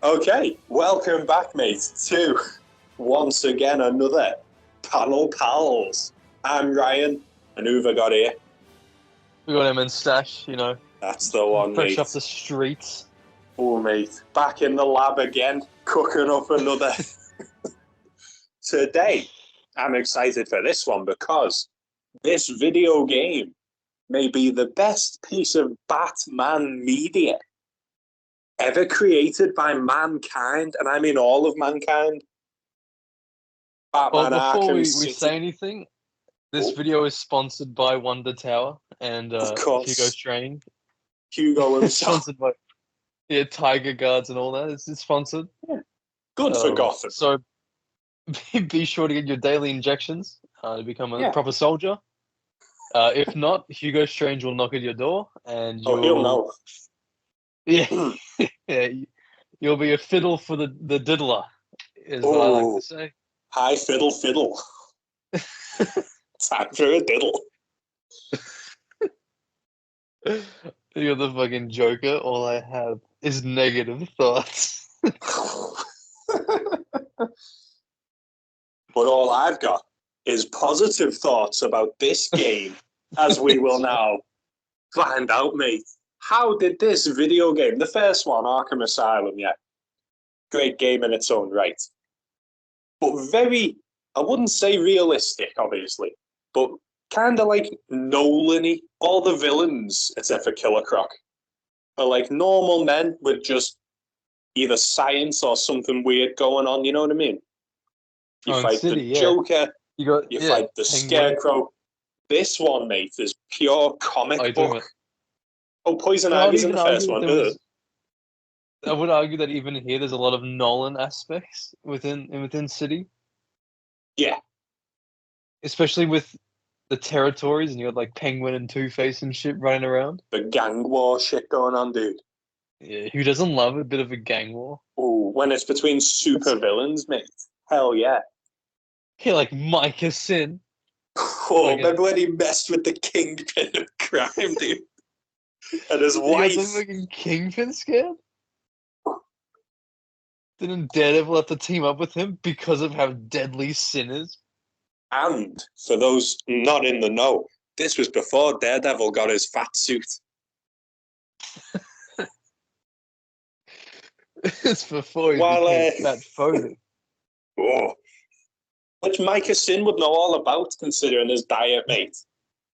Okay, welcome back, mate, to once again another Panel Pals. I'm Ryan, and who've I got here? We got him in stash, That's the one, fresh mate. off the streets. Oh, mate, back in the lab again, cooking up another. Today, I'm excited for this one because this video game may be the best piece of Batman media ever created by mankind, and I mean all of mankind. Batman Well, before Arkham we City. say anything, this video is sponsored by Wonder Tower and Of course. Hugo Strange. Hugo It's himself. sponsored by Tiger Guards and all that. It's sponsored. Good for Gotham. So be sure to get your daily injections to become a proper soldier. If not, Hugo Strange will knock at your door and he'll know. Yeah, yeah, you'll be a fiddle for the diddler, is what I like to say. Hi, fiddle, fiddle. Time for a diddle. You're the fucking Joker. All I have is negative thoughts. But all I've got is positive thoughts about this game, as we will now find out, mate. How did this video game, the first one, Arkham Asylum, great game in its own right, but very, I wouldn't say realistic, obviously, but kind of like Nolan-y. All the villains, except for Killer Croc, are like normal men with just either science or something weird going on, you know what I mean? You fight the Joker, you fight the Scarecrow. This one, mate, is pure comic book. Poison Ivy's in the first one. I would argue that even here there's a lot of Nolan aspects within City. Yeah. Especially with the territories, and you got like Penguin and Two-Face and shit running around. The gang war shit going on, dude. Yeah, who doesn't love a bit of a gang war? Oh, when it's between super villains, mate. Hell yeah. Yeah, like Micah Sin. Remember when he messed with the kingpin of crime, dude? And his wife. You got the fucking Kingpin scared? Didn't Daredevil have to team up with him because of how deadly Sin is? And for those not in the know, this was before Daredevil got his fat suit. It's before he became fat phobic. Which Micah Sin would know all about, considering his diet, mate.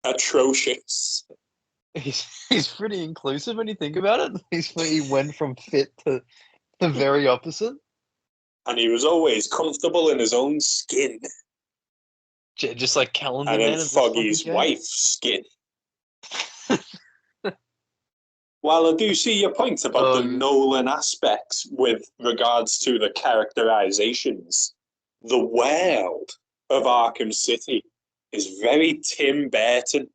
Atrocious. He's pretty inclusive when you think about it. He went from fit to the very opposite. And he was always comfortable in his own skin. Just like Calendar Man. And in Foggy's wife's skin. While I do see your point about the Nolan aspects with regards to the characterizations, the world of Arkham City is very Tim Burton.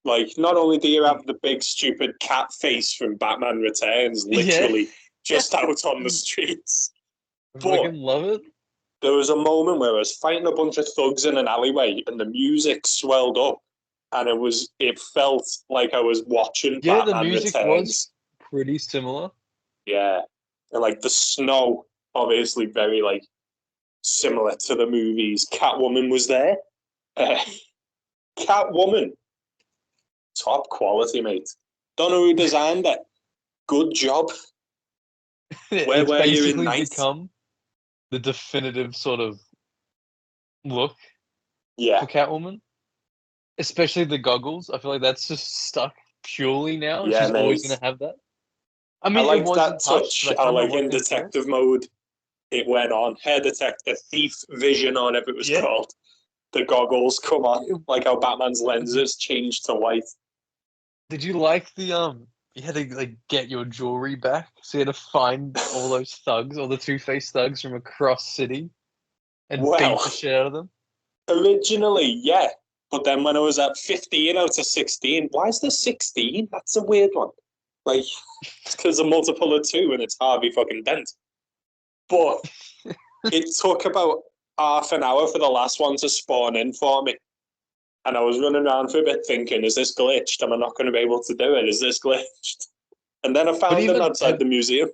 Like, not only do you have the big stupid cat face from Batman Returns literally just out on the streets, I fucking love it. There was a moment where I was fighting a bunch of thugs in an alleyway and the music swelled up and it felt like I was watching Batman the music Returns. Was pretty similar. Yeah. And like the snow, obviously very like similar to the movies. Catwoman was there. Catwoman. Top quality, mate. Don't know who designed it. Good job. Where were you in night? Become the definitive sort of look for Catwoman. Especially the goggles. I feel like that's just stuck purely now. Yeah, she's always going to have that. I mean, I like that touch. I like in detective mode. It went on. Hair detector, thief vision, or whatever it was called. The goggles come on. Like how Batman's lenses changed to white. Did you like the you had to like get your jewelry back, so you had to find all those thugs, all the Two-Face thugs from across city, and beat the shit out of them? Originally, yeah, but then when I was at 15 out of 16, why is there 16? That's a weird one. Like, it's because a multiple of 2 and it's Harvey fucking Dent. But it took about half an hour for the last one to spawn in for me. And I was running around for a bit thinking, is this glitched? Am I not going to be able to do it? Is this glitched? And then I found them outside the museum.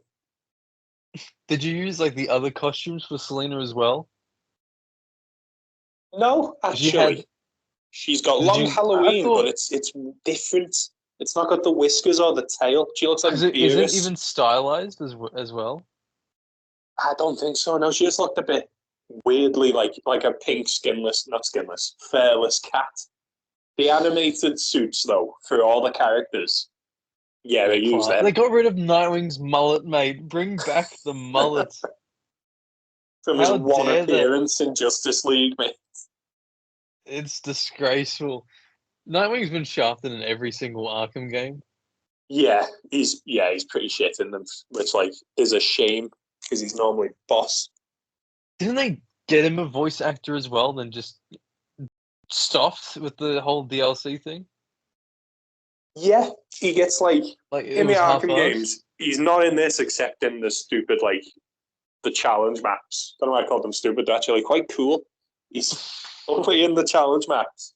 Did you use like the other costumes for Selena as well? No, actually. She's got long Halloween, thought, but it's different. It's not got the whiskers or the tail. She looks like Beerus. Is it even stylized as well? I don't think so. No, she just looked a bit weirdly like a pink fairless cat. The animated suits, though, for all the characters, yeah, they use them. They got rid of Nightwing's mullet, mate. Bring back the mullet. From his one appearance in Justice League, mate. It's disgraceful. Nightwing's been shafted in every single Arkham game. Yeah, he's pretty shit in them, which like is a shame because he's normally boss. Didn't they get him a voice actor as well? Then just stopped with the whole DLC thing. Yeah, he gets like in the Arkham games. He's not in this except in the stupid like the challenge maps. I don't know why I called them stupid. They're actually quite cool. He's only in the challenge maps.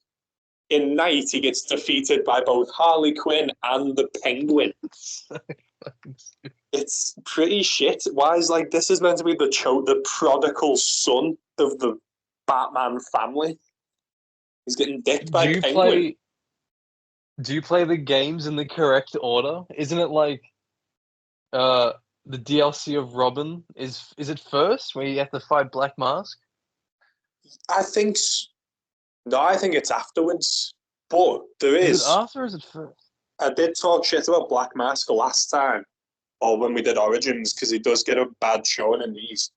In Night, he gets defeated by both Harley Quinn and the Penguin. It's pretty shit. Why is like this is meant to be the prodigal son of the Batman family? He's getting dicked by Penguin. Do you play the games in the correct order? Isn't it like the DLC of Robin is it first where you have to fight Black Mask? I think it's afterwards. But there is. Is it after or is it first? I did talk shit about Black Mask last time, or when we did Origins, because he does get a bad showing in these.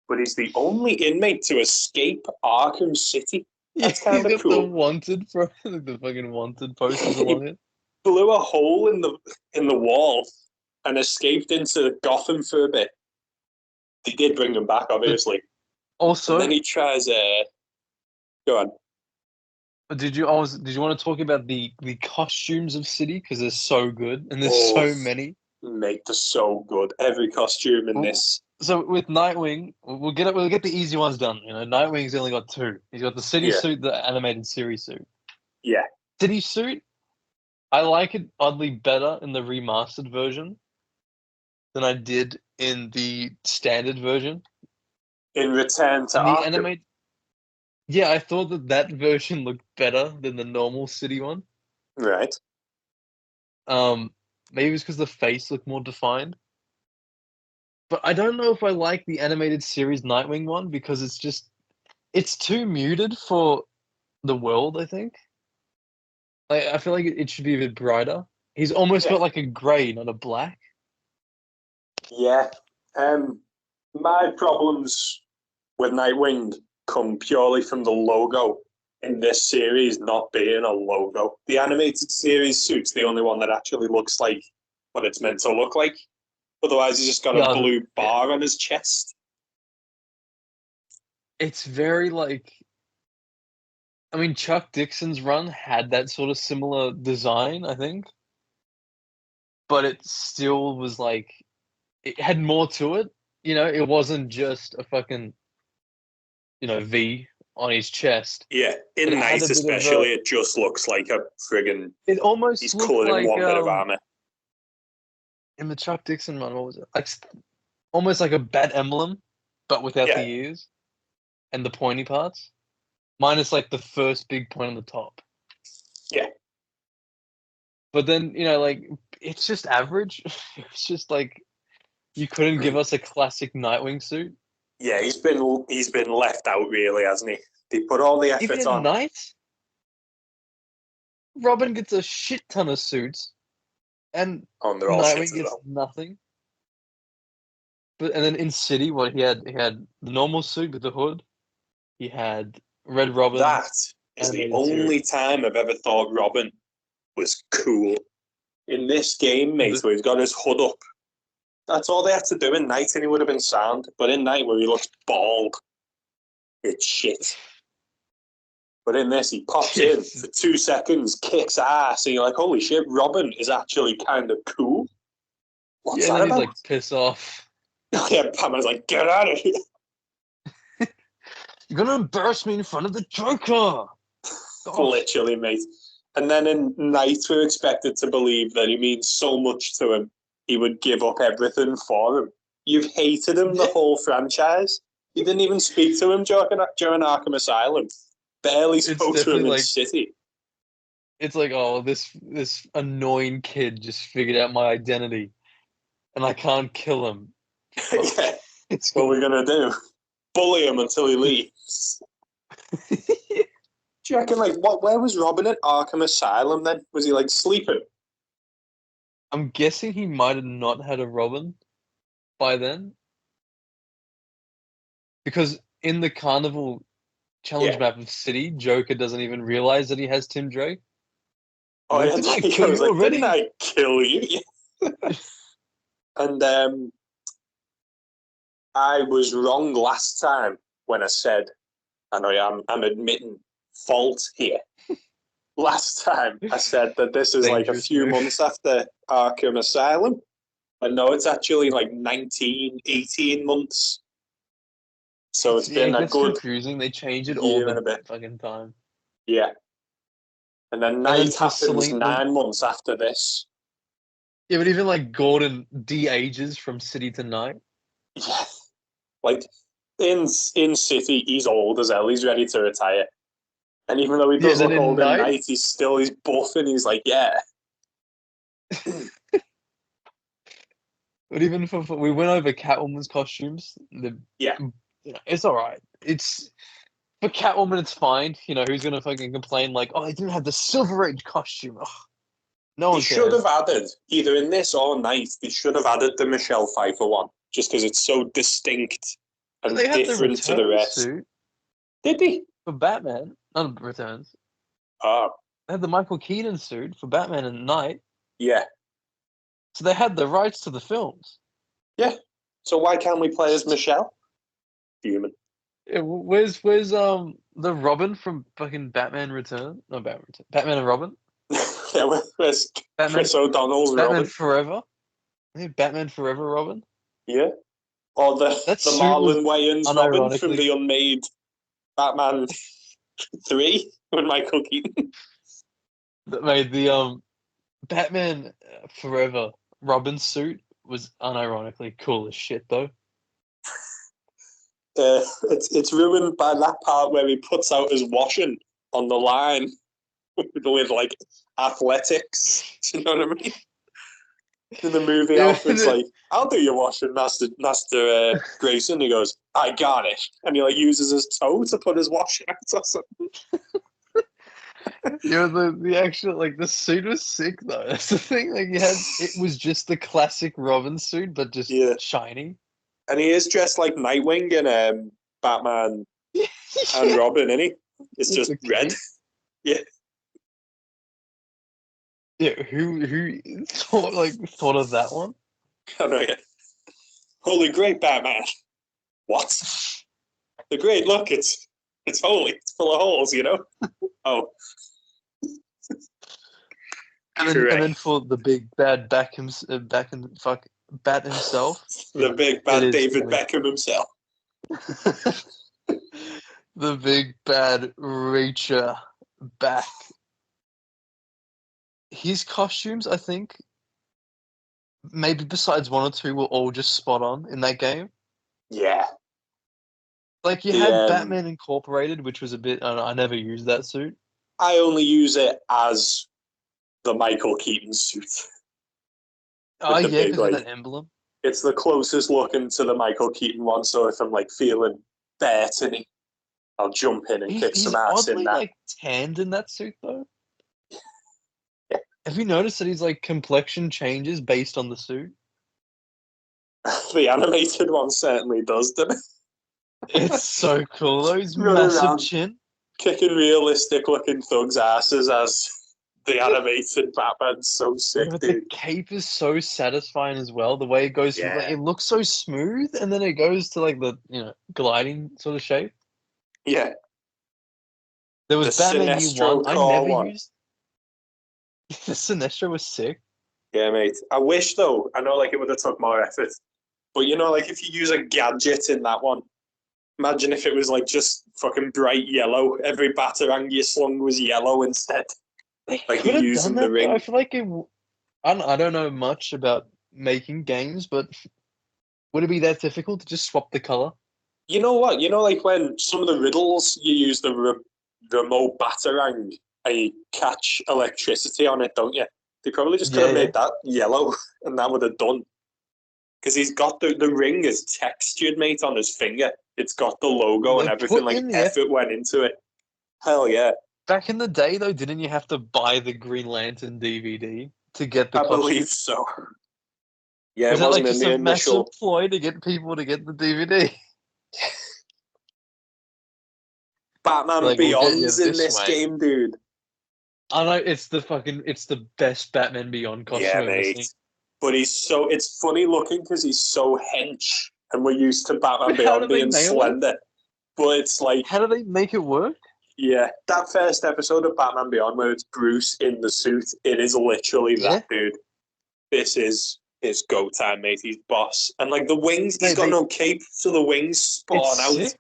But he's the only inmate to escape Arkham City. That's kind of cool. The wanted the fucking wanted posters along it. Blew a hole in the wall and escaped into Gotham for a bit. They did bring him back, obviously. Also, and then he tries. Go on. Did you want to talk about the costumes of City because they're so good and there's so many? Mate, they're so good. Every costume in this. So with Nightwing, we'll get the easy ones done. You know, Nightwing's only got two. He's got the City suit, the animated series suit. Yeah. City suit, I like it oddly better in the remastered version than I did in the standard version. In Return to Arkham. Animated. Yeah, I thought that version looked better than the normal City one. Right. Maybe it's because the face looked more defined. But I don't know if I like the animated series Nightwing one because it's too muted for the world, I think. Like, I feel like it should be a bit brighter. He's almost got like a grey, not a black. Yeah. My problems with Nightwing come purely from the logo in this series not being a logo. The animated series suit's the only one that actually looks like what it's meant to look like. Otherwise, he's just got a blue bar on his chest. It's very like... I mean, Chuck Dixon's run had that sort of similar design, I think. But it still was like... It had more to it. You know, it wasn't just a fucking... V on his chest. Yeah, in Night especially, it just looks like a friggin'... It almost he's coloured in one bit of armour. In the Chuck Dixon run, what was it? Like, almost like a bat emblem, but without the ears and the pointy parts. Minus like the first big point on the top. Yeah. But then, like, it's just average. It's just like, you couldn't give us a classic Nightwing suit. Yeah, he's been left out, really, hasn't he? They put all the effort Even on. Night, Robin gets a shit ton of suits, and Nightwing gets nothing. And then in City, he had the normal suit with the hood. He had Red Robin. That is the only time I've ever thought Robin was cool. In this game, mate, where he's got his hood up. That's all they had to do in Night and he would have been sound. But in Night where he looks bald, it's shit. But in this, he pops in for 2 seconds, kicks ass, and you're like, holy shit, Robin is actually kind of cool. What's that about? He's like, piss off. Yeah, Batman's like, get out of here. You're going to embarrass me in front of the Joker. Literally, mate. And then in Night, we're expected to believe that he means so much to him, he would give up everything for him. You've hated him the whole franchise. You didn't even speak to him during Arkham Asylum. Barely spoke to him in City. It's like, oh, this annoying kid just figured out my identity, and I can't kill him. Yeah. What are we gonna do? Bully him until he leaves. Do you reckon, like, where was Robin at Arkham Asylum then? Was he, like, sleeping? I'm guessing he might have not had a Robin by then. Because in the Carnival challenge map of City, Joker doesn't even realize that he has Tim Drake. Oh, yeah, didn't I kill you already? Didn't I kill you? And I was wrong last time when I said, and I'm admitting fault here. Last time I said that this is like a few months after Arkham Asylum. I know it's actually like 19, 18 months. So it's been a good confusing. They change it all the fucking time. Yeah. And then Night happens 9 months after this. Yeah, but even like Gordon de-ages from City to Night. Yeah. Like in City, he's old as hell. He's ready to retire. And even though he does look old in Night, he's buff and he's like, yeah. But even for we went over Catwoman's costumes. It's all right. It's for Catwoman, it's fine. You know, who's gonna fucking complain like, oh, they didn't have the Silver Age costume. Ugh. No one cares. They should have added, either in this or Night, they should have added the Michelle Pfeiffer one, just because it's so distinct and different to the rest. Suit. Did they? For Batman, not Returns. Oh. They had the Michael Keaton suit for Batman and Night. Yeah. So they had the rights to the films. Yeah. So why can't we play as Michelle? Human. Yeah, where's the Robin from fucking Batman Return? No, Batman and Robin. Yeah, where's Chris O'Donnell's Batman Robin? Forever. I think Batman Forever Robin. Yeah. Or the Marlon Wayans Robin from the unmade Batman 3 with Michael Keaton. That made the Batman Forever Robin suit was unironically cool as shit though. It's ruined by that part where he puts out his washing on the line with like athletics. Do you know what I mean? In the movie, Alfred's like, "I'll do your washing, Master Grayson." He goes, "I got it," and he like uses his toe to put his washing out or something. Yeah, the actual like the suit was sick though. That's the thing. Like it was just the classic Robin suit, but just shiny. And he is dressed like Nightwing in Batman and Robin, isn't he? It's just red. Yeah. Yeah, who thought of that one? I know, yeah. Holy great Batman. What? The great, look, it's holy. It's full of holes, you know? Oh. And then for the big bad Bat himself. The big bad David Beckham himself. The big bad Reacher back. His costumes, I think, maybe besides one or two, were all just spot on in that game. Yeah. Like, you had Batman Incorporated, which was a bit... I never used that suit. I only use it as the Michael Keaton suit. Oh, yeah, because of that emblem. It's the closest looking to the Michael Keaton one, so if I'm, like, feeling dirty, I'll jump in and kick some ass in that. He's oddly, like, tanned in that suit, though. Have you noticed that his like complexion changes based on the suit? The animated one certainly does, doesn't it? It's so cool. Those massive chin. Kicking realistic looking thugs' asses as the animated Batman's so sick, but dude. The cape is so satisfying as well. The way it goes from it looks so smooth and then it goes to like the gliding sort of shape. Yeah. There was Batman Year One. I never used. The Sinestro was sick. Yeah, mate. I wish, though, I know, like, it would have took more effort. But, you know, like, if you use a gadget in that one, imagine if it was, like, just fucking bright yellow. Every Batarang you slung was yellow instead. Like, you're using the ring. I feel like I don't know much about making games, but Would it be that difficult to just swap the color? You know what? You know, like when some of the riddles, you use the remote batarang and you catch electricity on it, don't you? They probably just could have made that yellow, and that would have done. Because he's got the ring is textured, mate, on his finger. It's got the logo and everything. Like effort went into it. Hell yeah! Back in the day, though, didn't you have to buy the Green Lantern DVD to get the costume? I believe so. Yeah, was it wasn't like in the initial massive ploy to get people to get the DVD. Batman Beyond's in this game, dude. I know it's the best Batman Beyond costume I've ever seen. But it's funny looking because he's so hench, and we're used to Batman Beyond being slender. But it's like, how do they make it work? Yeah, that first episode of Batman Beyond where it's Bruce in the suit, it is literally that dude. This is his go time, mate. He's boss. And like the wings, he's got no cape, so the wings spawn out. Sick.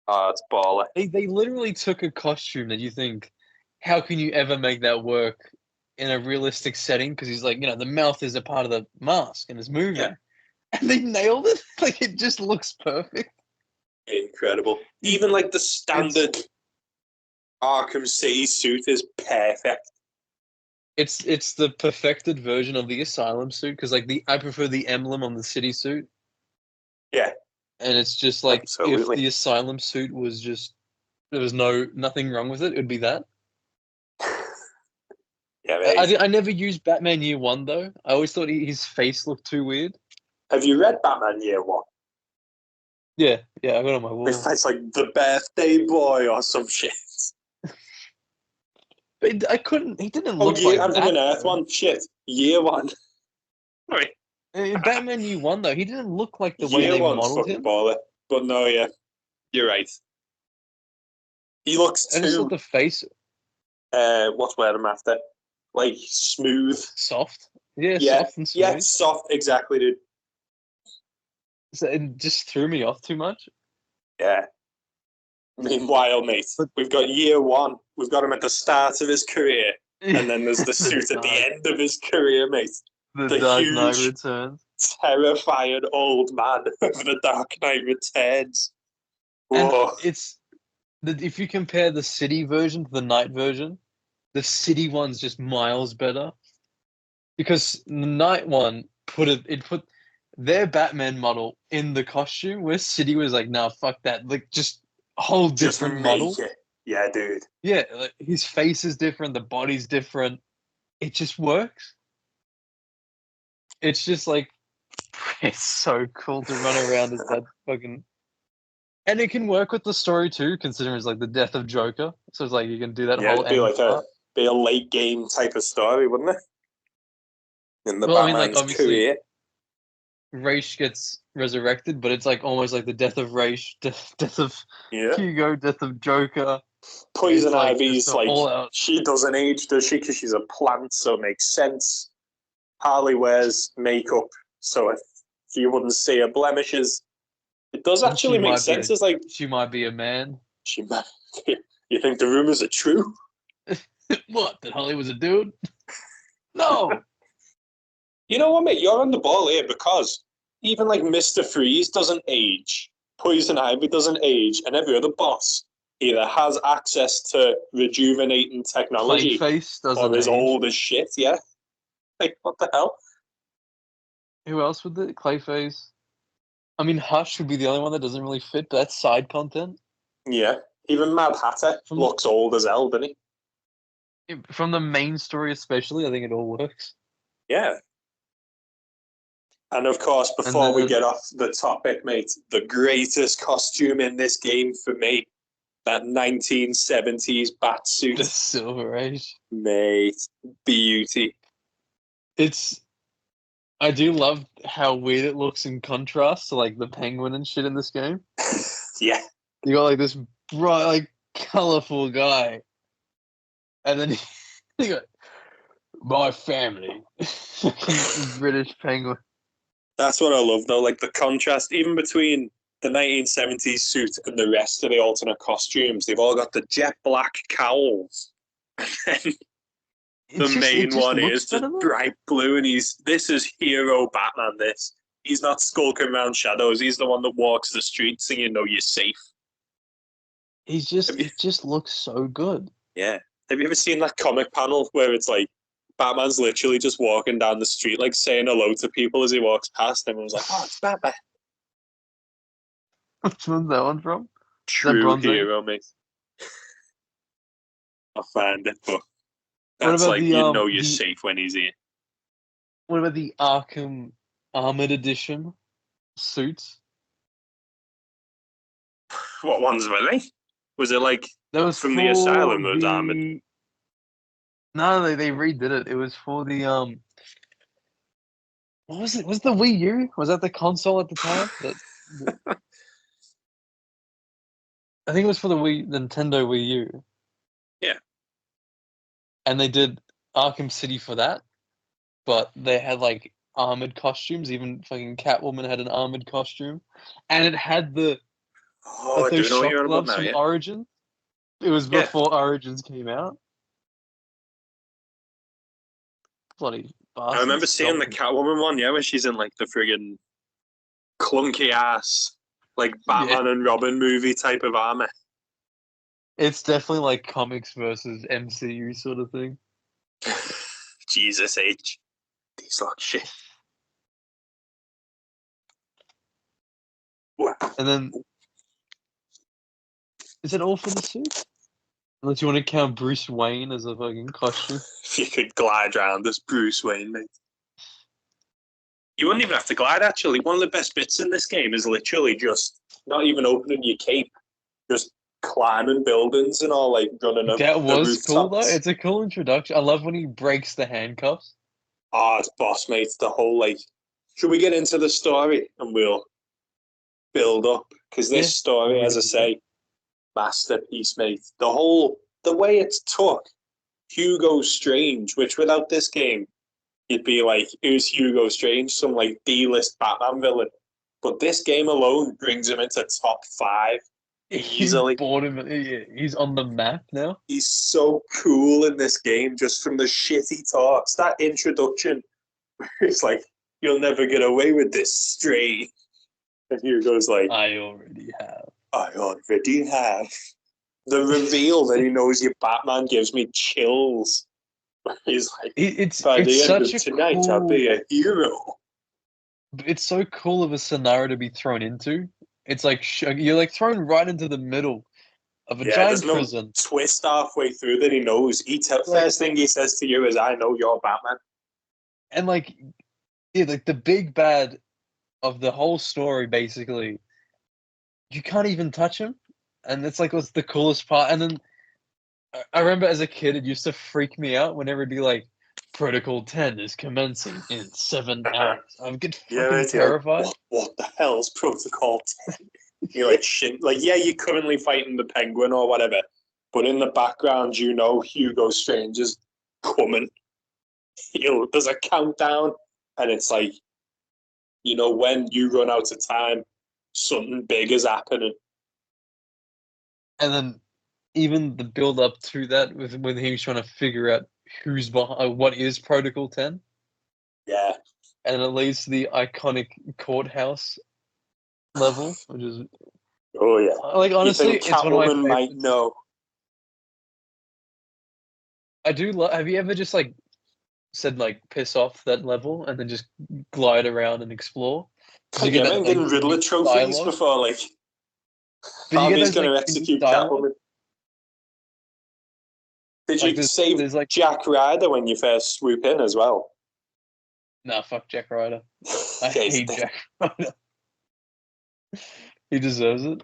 Oh, it's baller. They literally took a costume that you think, how can you ever make that work in a realistic setting? Because he's like, the mouth is a part of the mask and it's moving. Yeah. And they nailed it. Like, it just looks perfect. Incredible. Even like the standard Arkham City suit is perfect. It's the perfected version of the Asylum suit, because like I prefer the emblem on the City suit. Yeah. And it's just like, if the Asylum suit was just, there was nothing wrong with it, it would be that. Yeah, I never used Batman Year One though. I always thought his face looked too weird. Have you read Batman Year One? Yeah, I got it on my wall. It's like the birthday boy or some shit. But I couldn't. He didn't look like I'm thinking Earth One. Shit, Year One. Sorry. Batman Year One though, he didn't look like the way they modeled him. Baller. But no, yeah, you're right. He looks too. I just thought the face. What's word I'm after? Like smooth, soft. Yeah, soft and smooth. Yeah, soft. Exactly, dude. So it just threw me off too much. Yeah. Meanwhile, mate, we've got Year One. We've got him at the start of his career, and then there's the suit at the end of his career, mate. The Dark Knight Returns. Terrifying old man of the Dark Knight Returns. And if you compare the City version to the Night version, the City one's just miles better, because the Night one put their Batman model in the costume, where City was like, nah, fuck that. Like, just a whole different model. Yeah, dude. Yeah, like, his face is different, the body's different. It just works. It's just like, it's so cool to run around as that fucking... And it can work with the story too, considering it's like the death of Joker. So it's like you can do that whole... Yeah, it'd be a late game type of story, wouldn't it? In the Batman's career. Raish gets resurrected, but it's like almost like the death of Raish, death of Hugo, death of Joker. Poison Ivy's like she doesn't age, does she? Because she's a plant, so it makes sense. Harley wears makeup, so if you wouldn't see her blemishes, it does actually make sense. It's like she might be a man. She might. You think the rumors are true? What? That Harley was a dude? No. You know what, mate? You're on the ball here, because even like Mr. Freeze doesn't age, Poison Ivy doesn't age, and every other boss either has access to rejuvenating technology or is old as shit, yeah? Like, what the hell? Who else would it? Clayface? I mean, Hush would be the only one that doesn't really fit, but that's side content. Yeah. Even Mad Hatter looks old as hell, doesn't he? From the main story especially, I think it all works. Yeah. And of course, before we get off the topic, mate, the greatest costume in this game for me, that 1970s bat suit. The Silver Age. Mate, beauty. I do love how weird it looks in contrast to like the Penguin and shit in this game. Yeah. You got like this bright, like colorful guy. And then you got my family. British Penguin. That's what I love, though. Like the contrast, even between the 1970s suit and the rest of the alternate costumes, they've all got the jet black cowls. And then the main one is just bright blue, and this is hero Batman. He's not skulking around shadows. He's the one that walks the streets and you know you're safe. It just looks so good. Yeah. Have you ever seen that comic panel where it's like Batman's literally just walking down the street, like saying hello to people as he walks past? Everyone's like, "Oh, it's Batman." Which one's that one from? True hero, mate. I'll find it, but that's like you know you're safe when he's here. What about the Arkham Armored Edition suits? What ones were they? Was it like that was from the Asylum or Armored? No, they redid it. It was for the what was it? Was the Wii U? Was that the console at the time? I think it was for the Nintendo Wii U. Yeah. And they did Arkham City for that, but they had like armored costumes. Even fucking Catwoman had an armored costume, and it had the I do know what you're about now. Yeah. Origins. It was before Origins came out. Bloody bastard. I remember seeing the Catwoman one, where she's in like the friggin' clunky ass, like Batman and Robin movie type of armor. It's definitely like comics versus MCU sort of thing. Jesus H. These lot shit. Wow. And then is it all for the suit? Unless you want to count Bruce Wayne as a fucking costume. If you could glide around as Bruce Wayne, mate. You wouldn't even have to glide, actually. One of the best bits in this game is literally just not even opening your cape, just climbing buildings and all, like running up. That was cool, though. It's a cool introduction. I love when he breaks the handcuffs. Oh, it's boss, mate. The whole, like... Should we get into the story and we'll build up? Because this story, as I say, masterpiece, mate. The way it's took Hugo Strange, which without this game, you'd be like, who's Hugo Strange? Some like D-list Batman villain. But this game alone brings him into top 5 easily. He's on the map now. He's so cool in this game, just from the shit he talks. That introduction, it's like, you'll never get away with this, Strange. And Hugo's like, I already have. The reveal that he knows you're Batman gives me chills. He's like, by the end of tonight, I'll be a hero. It's so cool of a scenario to be thrown into. It's like you're like thrown right into the middle of a giant prison. No twist halfway through that he knows. First thing he says to you is, "I know you're Batman." And like the big bad of the whole story, basically, you can't even touch him. And it's like, what's the coolest part? And then I remember as a kid, it used to freak me out whenever it'd be like, Protocol 10 is commencing in 7 hours. I would get fucking terrified. Like, what the hell's Protocol 10? You're like, shit. Like, yeah, you're currently fighting the Penguin or whatever, but in the background, you know Hugo Strange is coming. There's a countdown, and it's like, you know, when you run out of time, something big is happening. And then even the build up to that, when he was trying to figure out who's behind, what is Protocol 10. Yeah. And it leads to the iconic courthouse level, which is... Oh, yeah. Like, honestly, it's one of my favorites. Might know. I do love... Have you ever just, like, said, like, piss off that level and then just glide around and explore? I'm getting Riddler trophies before, like... Harvey's going to execute Catwoman. Did you save Jack Ryder when you first swoop in as well? Nah, fuck Jack Ryder. I hate Jack Ryder. He deserves it.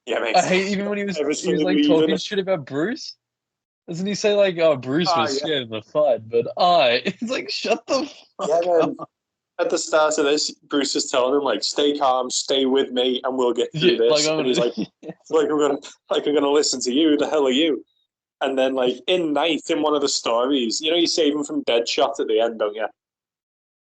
Yeah, mate. I hate even when he was like talking shit about Bruce. Doesn't he say like, "Oh, Bruce was scared in the fight, but it's like, shut the fuck up." At the start of this, Bruce is telling him like, "Stay calm, stay with me, and we'll get through this." And he's like, I'm gonna listen to you. Who the hell are you?" And then like in Night, in one of the stories, you know, you save him from Deadshot at the end, don't you?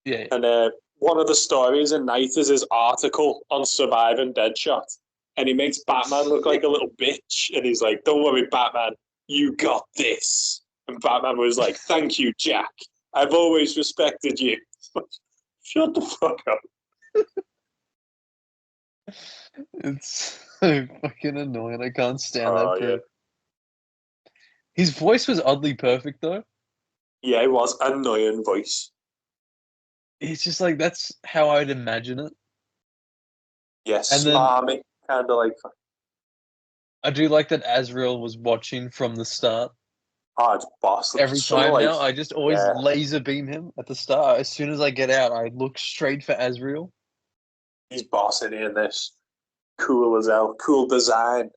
Yeah. And one of the stories in Night is his article on surviving Deadshot, and he makes Batman look like a little bitch, and he's like, "Don't worry, Batman, you got this." And Batman was like, "Thank you, Jack. I've always respected you." Shut the fuck up. It's so fucking annoying. I can't stand that Yeah. prick. His voice was oddly perfect, though. Yeah, it was an annoying voice. It's just like, that's how I'd imagine it. Yes, and smarmy, kind of like. I do like that Azrael was watching from the start. Oh, it's boss. Every time like, now, I just always laser beam him at the start. As soon as I get out, I look straight for Azrael. He's bossing in this. Cool as hell. Cool design.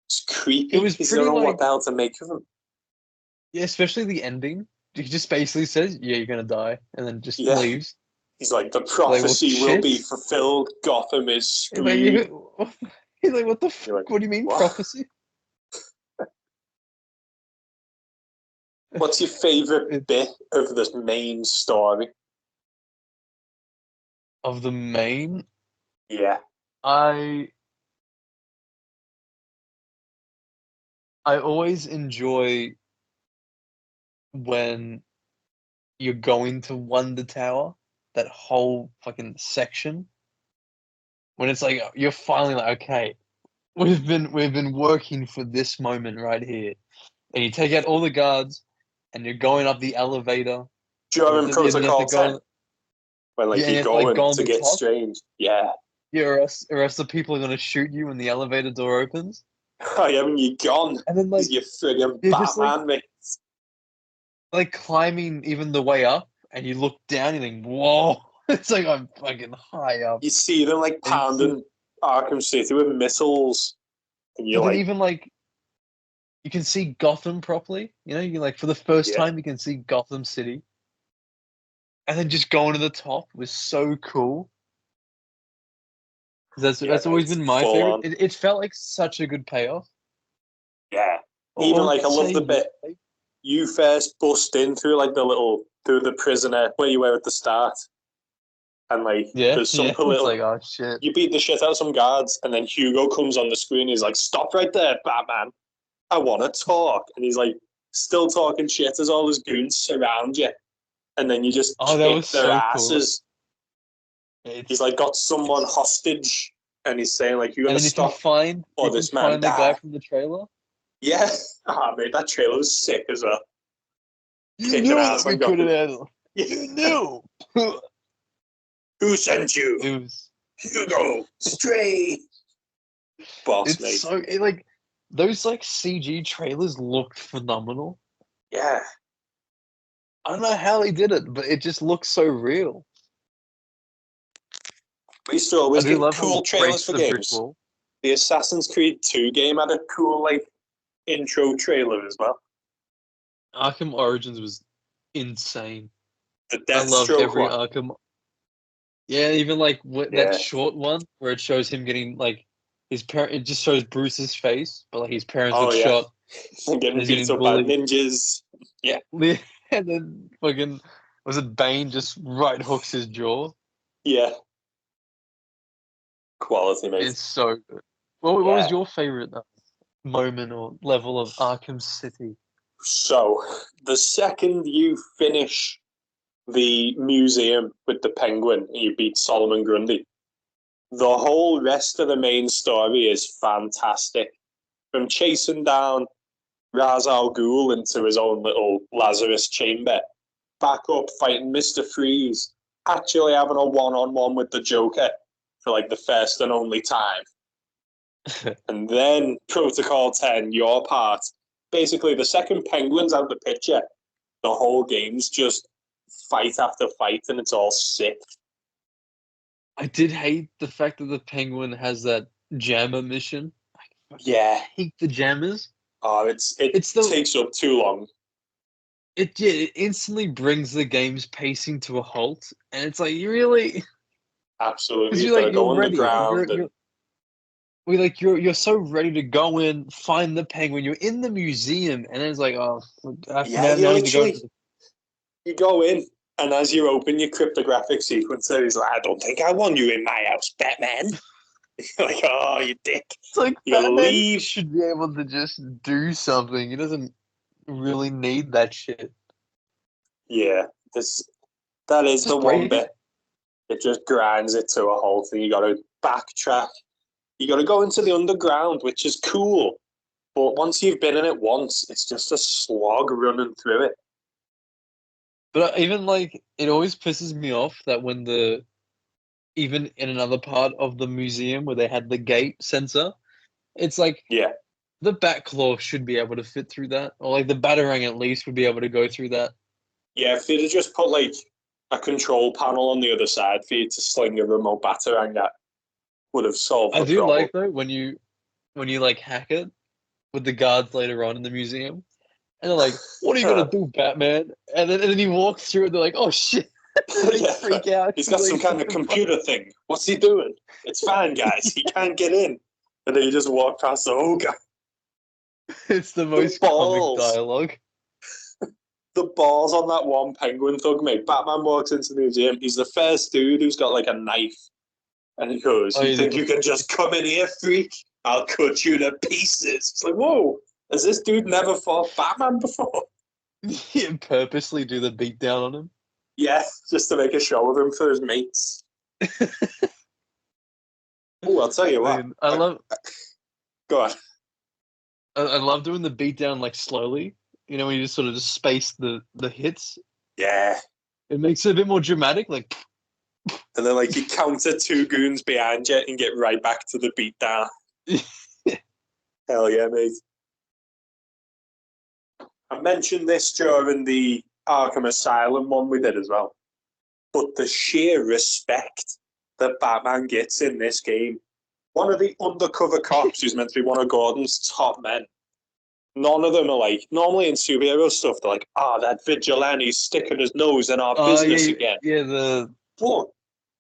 It's creepy. It was He's pretty don't know like, what the hell to make of him. Yeah, especially the ending. He just basically says, "Yeah, you're gonna die," and then just leaves. He's like, the prophecy will be fulfilled. Gotham is screwed. He's like, what the fuck? Like, what do you mean, what? Prophecy? What's your favourite bit of this main story? Of the main? Yeah. I always enjoy when you're going to Wonder Tower, that whole fucking section. When it's like, you're finally like, okay, we've been working for this moment right here. And you take out all the guards, and you're going up the elevator. During Protocol 10. When you're going to get Strange. Yeah. Yeah, or else the people are going to shoot you when the elevator door opens. Oh, yeah, when you're gone. And then, you're friggin' Batman, mate. Like, climbing even the way up, and you look down, and you think, whoa. It's like I'm fucking high up. You see them, pounding Arkham City with missiles. And you're even, you can see Gotham properly. You know, you for the first time, you can see Gotham City. And then just going to the top was so cool. That's always been my favorite. It felt like such a good payoff. Yeah. Even I love the bit you first bust in through through the prisoner where you were at the start. And there's some political. It's oh shit. You beat the shit out of some guards, and then Hugo comes on the screen. He's like, "Stop right there, Batman! I want to talk." And he's still talking shit as all his goons surround you, and then you just kick their asses. Cool. He's got someone hostage, and he's saying you're gonna stop or this man find the guy from the trailer. Yeah, mate, that trailer was sick as well. You knew that we couldn't handle. You knew. Who sent you? It was Hugo Strange. Boss, mate. So those CG trailers looked phenomenal. Yeah. I don't know how they did it, but it just looks so real. We used to always get cool trailers for games. The Assassin's Creed 2 game had a cool intro trailer as well. Arkham Origins was insane. The Deathstroke every one. Arkham. Yeah, even that short one where it shows him getting his parent. It just shows Bruce's face, but his parents got shot. Getting beat up by ninjas. Yeah. And then fucking was it Bane just right hooks his jaw? Yeah. Quality, mate. It's so good. What was your favorite moment or level of Arkham City? So the second you finish the museum with the Penguin and you beat Solomon Grundy, the whole rest of the main story is fantastic. From chasing down Ra's al Ghul into his own little Lazarus chamber, back up fighting Mr. Freeze, actually having a one-on-one with the Joker for the first and only time. And then Protocol 10, your part. Basically, the second Penguin's out the picture, the whole game's just fight after fight, and it's all sick. I did hate the fact that the Penguin has that jammer mission. I hate the jammers. Oh, it takes up too long. It instantly brings the game's pacing to a halt, and it's you really. Absolutely, you're ready. You're so ready to go in, find the Penguin. You're in the museum, and it's now need to go. You go in, and as you open your cryptographic sequencer, he's like, "I don't think I want you in my house, Batman." You're oh, you dick! It's Batman should be able to just do something. He doesn't really need that shit. Yeah, that is the one bit. It just grinds it to a halt, and you got to backtrack. You got to go into the underground, which is cool. But once you've been in it once, it's just a slog running through it. But even like, it always pisses me off that when even in another part of the museum where they had the gate sensor, it's like, yeah, the Batclaw should be able to fit through that, or like the Batarang at least would be able to go through that. Yeah, if they'd have just put like a control panel on the other side for you to sling a remote Batarang, that would have solved the problem. Like though when you like hack it with the guards later on in the museum, and they're like, "What are you gonna do, Batman?" And then he walks through, and they're like, "Oh shit!" They freak out. He's got some kind of computer thing. What's he doing? It's fine, guys. He can't get in. And then you just walk past the whole guy. It's the most comic dialogue. The balls on that one penguin thug, mate. Batman walks into the museum. He's the first dude who's got like a knife. And he goes, "You think you can just come in here, freak? I'll cut you to pieces." It's like, whoa, has this dude never fought Batman before? He purposely do the beatdown on him? Yeah, just to make a show of him for his mates. Oh, I'll tell you what. I love... Go on. I love doing the beatdown like slowly. You know, when you just sort of just space the hits. Yeah. It makes it a bit more dramatic, like... And then, like, you counter two goons behind you and get right back to the beatdown. Hell yeah, mate. I mentioned this during the Arkham Asylum one we did as well. But the sheer respect that Batman gets in this game. One of the undercover cops who's meant to be one of Gordon's top men. None of them are like, normally in superhero stuff, they're like, that vigilante's sticking his nose in our business again. Yeah, What?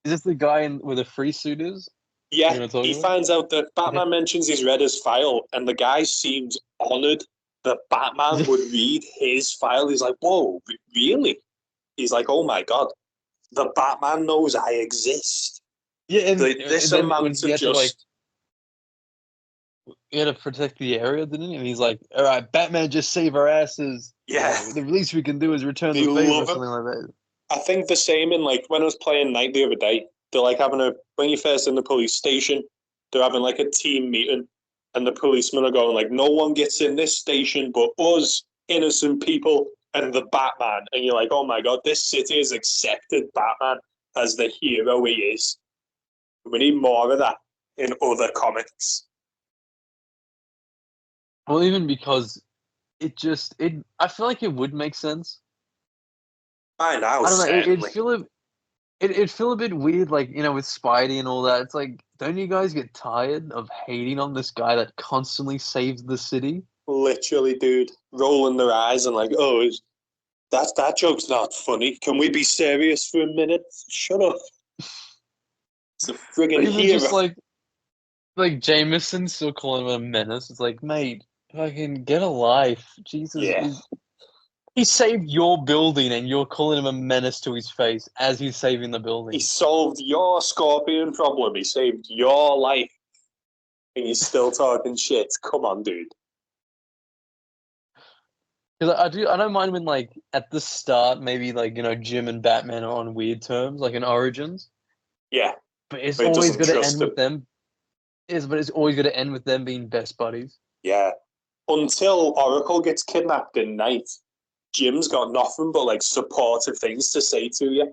Is this the guy where the free suit is? Yeah, he finds out that Batman mentions he's read his file, and the guy seems honoured that Batman would read his file. He's like, whoa, really? He's like, oh my god, the Batman knows I exist. Yeah, and this amount to just... He had to protect the area, didn't he? And he's like, all right, Batman, just save our asses. Yeah. The least we can do is return the favor or something like that. I think the same in, like, when I was playing Night the other day, they're like having when you're first in the police station, they're having like a team meeting, and the policemen are going like, no one gets in this station but us, innocent people, and the Batman. And you're like, oh my god, this city has accepted Batman as the hero he is. We need more of that in other comics. Well, even because I feel like it would make sense. I know. I don't know. It'd feel a bit weird, like, you know, with Spidey and all that. It's like, don't you guys get tired of hating on this guy that constantly saves the city? Literally, dude, rolling their eyes and like, oh, that joke's not funny. Can we be serious for a minute? Shut up. It's a friggin' hero. Just like Jameson still calling him a menace. It's like, mate, fucking get a life. Jesus. Yeah. He saved your building and you're calling him a menace to his face as he's saving the building. He solved your Scorpion problem. He saved your life. And he's still talking shit. Come on, dude. Because I don't mind when, like, at the start, maybe, like, you know, Jim and Batman are on weird terms, like in Origins. Yeah. But it's always going to end with them. But it's always going to end with them being best buddies. Yeah. Until Oracle gets kidnapped in Night. Jim's got nothing but like supportive things to say to you.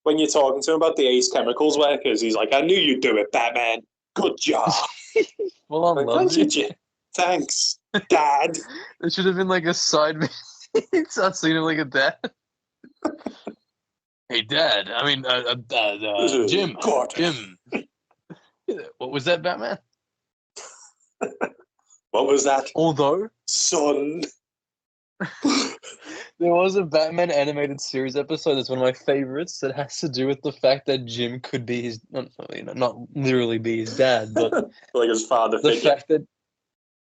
When you're talking to him about the Ace Chemicals workers, he's like, I knew you'd do it, Batman. Good job. Well, I love you, Jim. Thanks, Dad. It should have been like a side mission. Start seeing him like a dad. Hey, Dad. I mean, Jim. Jim. What was that, Batman? What was that? Although, son. There was a Batman animated series episode that's one of my favorites that has to do with the fact that Jim could be his, not literally be his dad, but like his father the figure. fact that,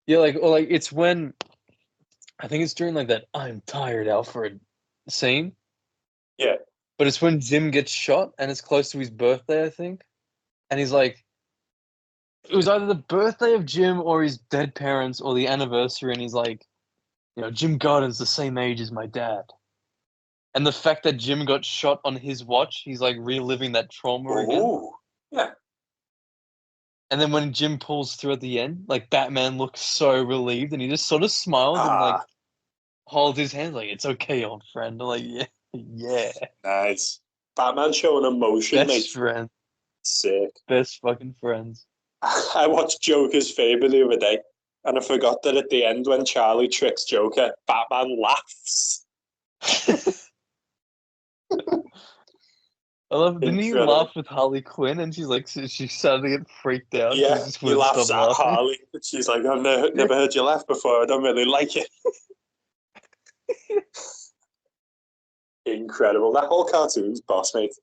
yeah, like, or like it's when, I think it's during like that I'm tired Alfred scene. Yeah. But it's when Jim gets shot and it's close to his birthday, I think. And he's like, it was either the birthday of Jim or his dead parents or the anniversary, and he's like, you know, Jim Gordon's the same age as my dad. And the fact that Jim got shot on his watch, he's like reliving that trauma again. Yeah. And then when Jim pulls through at the end, like Batman looks so relieved and he just sort of smiles and like holds his hand like, it's okay, old friend. I'm like, yeah. Nice. Batman showing emotion, Best friend. Sick. Best fucking friends. I watched Joker's Fable the other day, and I forgot that at the end when Charlie tricks Joker, Batman laughs. I love. Didn't he laugh with Harley Quinn? And she's like, she started to get freaked out. Yeah, he laughs at Harley. She's like, I've never heard you laugh before. I don't really like it. Incredible. That whole cartoon's boss, mate.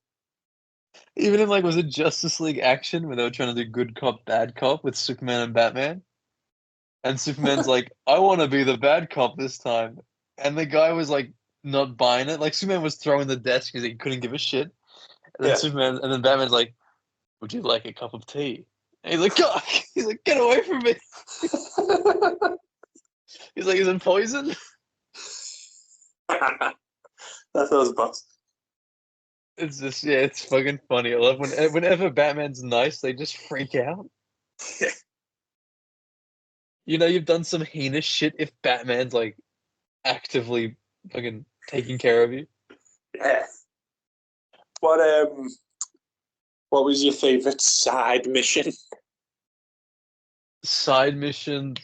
Even in like, was it Justice League Action where they were trying to do good cop, bad cop with Superman and Batman? And Superman's like, I want to be the bad cop this time. And the guy was like, not buying it. Like Superman was throwing the desk because he couldn't give a shit. And then and then Batman's like, would you like a cup of tea? And he's like, God! He's like, get away from me. He's like, is it poison? That was boss. It's just, it's fucking funny. I love whenever Batman's nice, they just freak out. You know, you've done some heinous shit if Batman's like actively fucking taking care of you. Yeah. What was your favorite side mission? Side mission,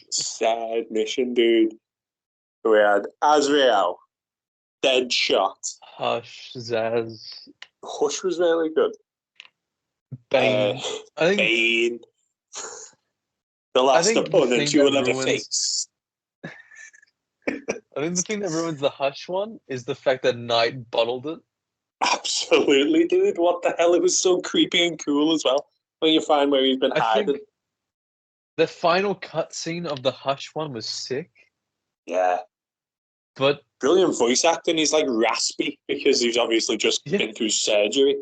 dude. We had Azrael, Deadshot, Hush, Zaz. Hush was really good. Bane. I think Bane. The last opponent you will ever face. I think the thing that ruins the Hush one is the fact that Knight bottled it. Absolutely, dude. What the hell? It was so creepy and cool as well. When you find where he's been hiding. The final cutscene of the Hush one was sick. Yeah. But brilliant voice acting. He's like raspy because he's obviously just been through surgery.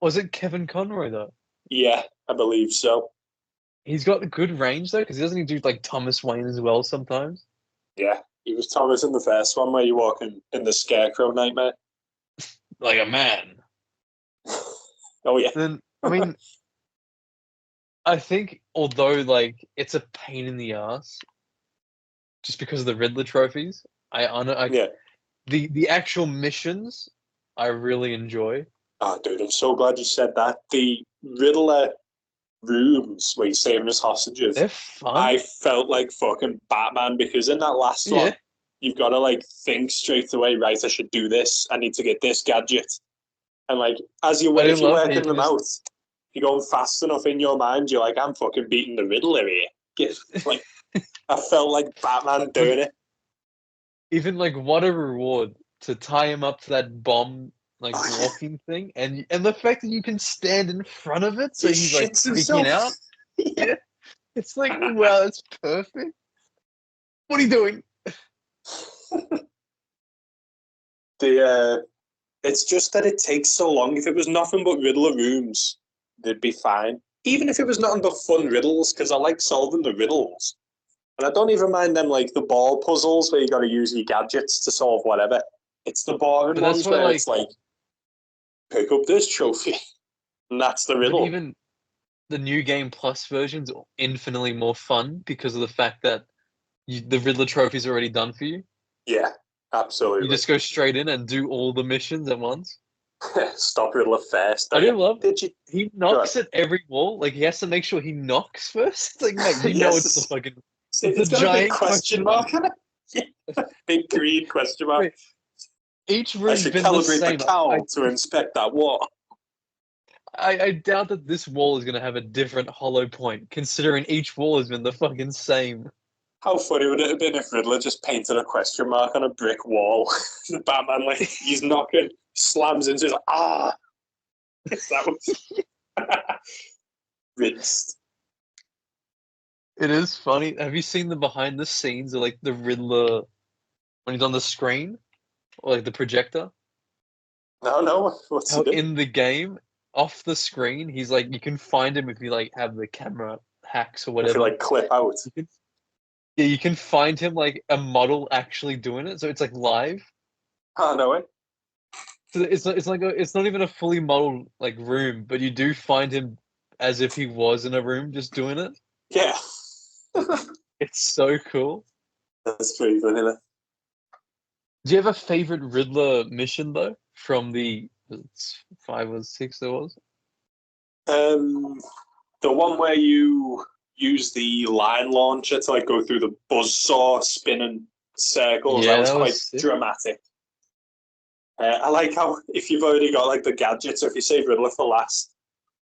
Was it Kevin Conroy though? Yeah, I believe so. He's got good range though, because doesn't he do like Thomas Wayne as well sometimes? Yeah, he was Thomas in the first one where you're walking in the Scarecrow nightmare. Like a man. Oh yeah. Then I mean, I think although like it's a pain in the ass, just because of the Riddler trophies, the actual missions I really enjoy. Oh, dude, I'm so glad you said that. The Riddler rooms where you're saving his hostages. They're fun. I felt like fucking Batman because in that last one, you've got to like think straight away, right, I should do this. I need to get this gadget. And like, if you're working them out, if you're going fast enough in your mind, you're like, I'm fucking beating the Riddler here. Like, I felt like Batman doing it. Even like, what a reward to tie him up to that bomb like walking thing, and the fact that you can stand in front of it, so he's like freaking out. Yeah, it's like, wow, it's perfect. What are you doing? It's just that it takes so long. If it was nothing but Riddler rooms, they'd be fine. Even if it was nothing but fun riddles, because I like solving the riddles, and I don't even mind them like the ball puzzles where you got to use your gadgets to solve whatever. It's the boring ones where it's like, pick up this trophy, and that's the riddle. But even the new game plus version's infinitely more fun because of the fact that the Riddler trophy's already done for you. Yeah, absolutely. You just go straight in and do all the missions at once. Stop Riddler first. I do love. He knocks at every wall. Like he has to make sure he knocks first. It's like, mate, you know it's a fucking. It's a giant question mark. Yeah. Big green question mark. Wait. Each room. I should calibrate the cowl to inspect that wall. I doubt that this wall is going to have a different hollow point, considering each wall has been the fucking same. How funny would it have been if Riddler just painted a question mark on a brick wall? The Batman, like, he's knocking, slams into it, like, that was rinsed. It is funny. Have you seen the behind the scenes of like the Riddler when he's on the screen? Or like the projector? No. What's he doing? In the game, off the screen, he's like, you can find him if you like have the camera hacks or whatever. If you like clip out. You can find him like a model actually doing it, so it's like live. Oh, no way. So it's not even a fully modeled like room, but you do find him as if he was in a room just doing it. Yeah. It's so cool. That's pretty funny. Do you have a favorite Riddler mission though from the 5 or 6 there was? The one where you use the line launcher to like go through the buzzsaw spinning circles. Yeah, that was that quite was sick. dramatic. I like how if you've already got like the gadgets, or if you save Riddler for last,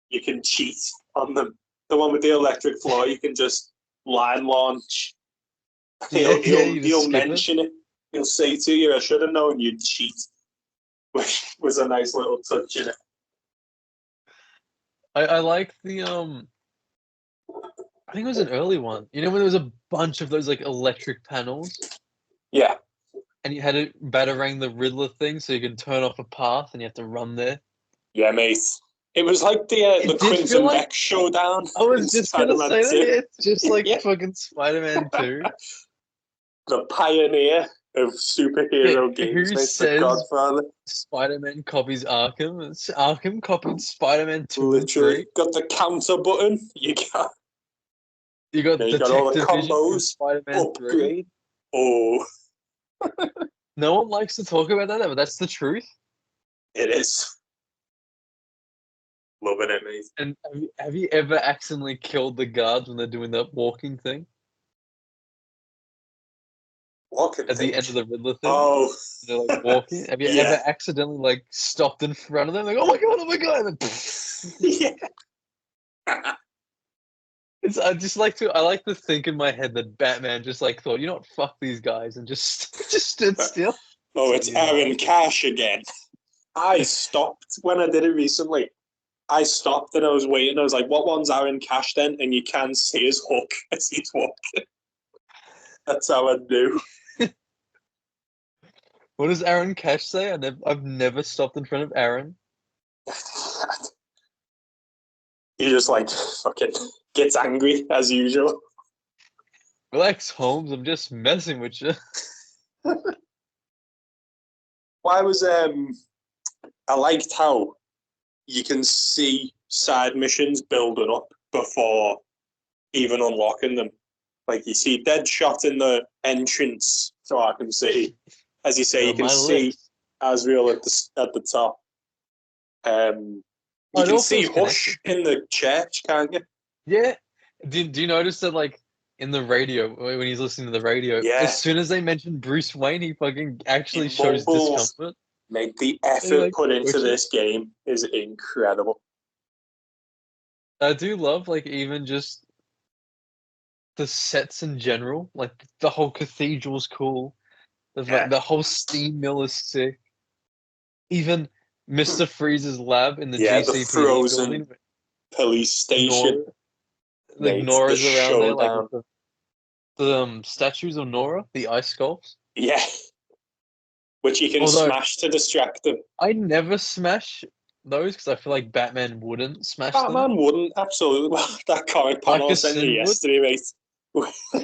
you can cheat on them. The one with the electric floor, you can just line launch. He'll mention it. He'll say to you, "I should have known you'd cheat," which was a nice little touch in it. I like the I think it was an early one. You know when there was a bunch of those like electric panels? Yeah. And you had to batarang the Riddler thing so you can turn off a path and you have to run there. Yeah, mate. It was like the Crimson Beck showdown. I was just going to say that. It's just like fucking Spider-Man 2. The pioneer of superhero games, who mate. Says the Godfather. Spider-Man copies Arkham. It's Arkham copied Spider-Man 2 Literally. and 3. Got the counter button. You got all the combos. Spider-Man upgrade. 3. Oh. No one likes to talk about that, but that's the truth. It is. Loving it, mate. And have you ever accidentally killed the guards when they're doing that walking thing? At the end of the Riddler thing? Oh. They're like walking. Have you ever accidentally like stopped in front of them? Like, oh my god! And then, yeah. I like to think in my head that Batman just like thought, you know what, fuck these guys, and just stood still. Oh, it's Aaron Cash again. I stopped when I did it recently. I stopped and I was waiting. I was like, what one's Aaron Cash then? And you can see his hook as he's walking. That's how I knew. What does Aaron Cash say? I've never stopped in front of Aaron. He just like fucking gets angry as usual. Relax, Holmes. I'm just messing with you. Why was I liked how you can see side missions building up before even unlocking them. Like you see Deadshot in the entrance to Arkham City. As you say, you can see Azrael at the top. You can see Hush in the church, can't you? Yeah. Do you notice that, like, in the radio, when he's listening to the radio, as soon as they mention Bruce Wayne, he fucking actually shows discomfort. Mate, the effort put into this game is incredible. I do love, like, even just the sets in general. Like, the whole cathedral's cool. The whole steam mill is sick. Even Mr. Freeze's lab in the GCPD the frozen building. Police station. Nora's around there, like the statues of Nora, the ice sculpts. Yeah. Which you can smash to distract them. I never smash those because I feel like Batman wouldn't smash them. Batman wouldn't, absolutely. Well, that comic panel I sent you yesterday, mate.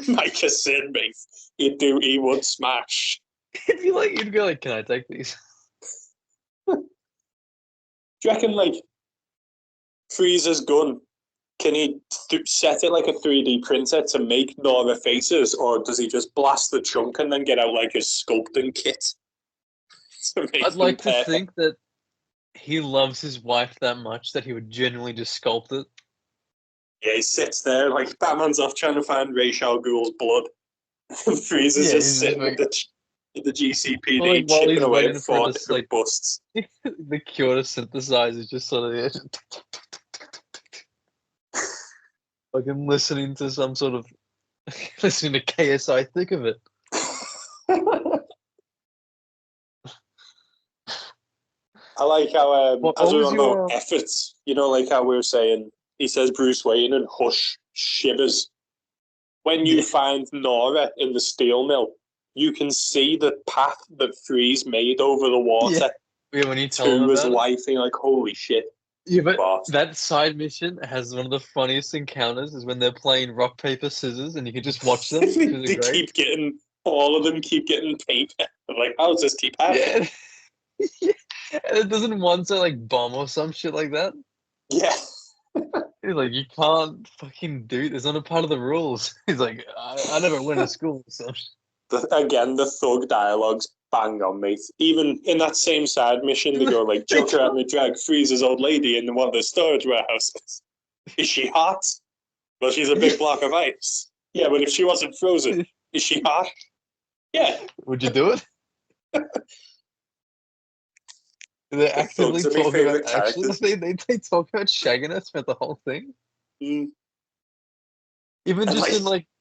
Micah Sin, mate. He would smash. You'd go like, can I take these? Do you reckon, like, Freeze's gun, can he set it like a 3D printer to make Nora faces, or does he just blast the chunk and then get out like his sculpting kit? I'd like to think that he loves his wife that much that he would genuinely just sculpt it. Yeah, he sits there like Batman's off trying to find Ra's al Ghul's blood. Freeze's just sitting with the GCPD chipping away at 4 different busts. The cure to synthesize is just sort of like I'm listening to some sort of listening to KSI. Think of it. I like how as we were on about efforts, you know, like how we were saying, he says Bruce Wayne and Hush shivers. When you find Nora in the steel mill, you can see the path that Freeze made over the water when you tell him to his wife, and you're like, holy shit. Yeah, but that side mission has one of the funniest encounters is when they're playing rock, paper, scissors, and you can just watch them. All of them keep getting paper. I'm like, how does this keep happening? Yeah. And it doesn't one say like bomb or some shit like that. Yeah. He's like, you can't fucking do this. It's not a part of the rules. He's like, I never went to school. So. Again, the thug dialogue's bang on, mate. Even in that same side mission, they go like, Joker at me drag frees his old lady in one of the storage warehouses. Is she hot? Well, she's a big block of ice. Yeah, but if she wasn't frozen, is she hot? Yeah. Would you do it? They're actively talking about actually they talk about shagging us throughout the whole thing. Mm. Even just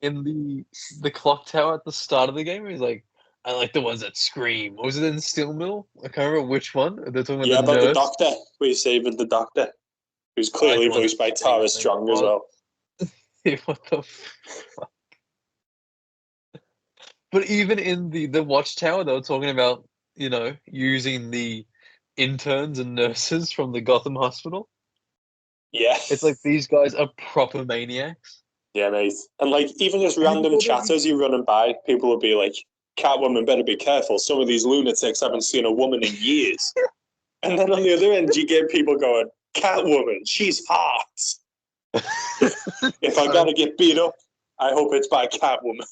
in the clock tower at the start of the game, he's like, I like the ones that scream. What was it in Steel Mill? I can't remember which one. They're talking about the doctor. We're saving the doctor, who's clearly voiced by Tara Strong as well. What the fuck? But even in the watchtower, they were talking about, using the interns and nurses from the Gotham hospital. Yeah. It's like these guys are proper maniacs. Yeah, mate. And even just random chatters you're running by, people will be like, Catwoman better be careful. Some of these lunatics haven't seen a woman in years. And then on the other end, you get people going, Catwoman, she's hot. If I gotta get beat up, I hope it's by Catwoman.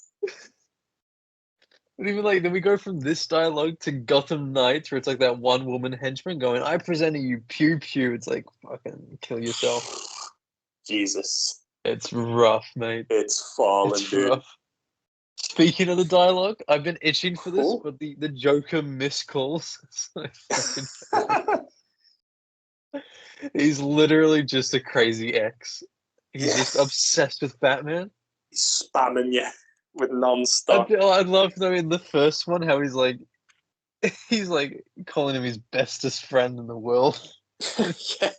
But even then we go from this dialogue to Gotham Knights, where it's like that one woman henchman going, I presented you pew pew. It's like, fucking kill yourself. Jesus. It's rough, mate. It's fallen, dude. Rough. Speaking of the dialogue, I've been itching for this, but the Joker miscalls. He's literally just a crazy ex. He's just obsessed with Batman. He's spamming you with non-stop. I'd love to know in the first one how he's like calling him his bestest friend in the world. Yeah.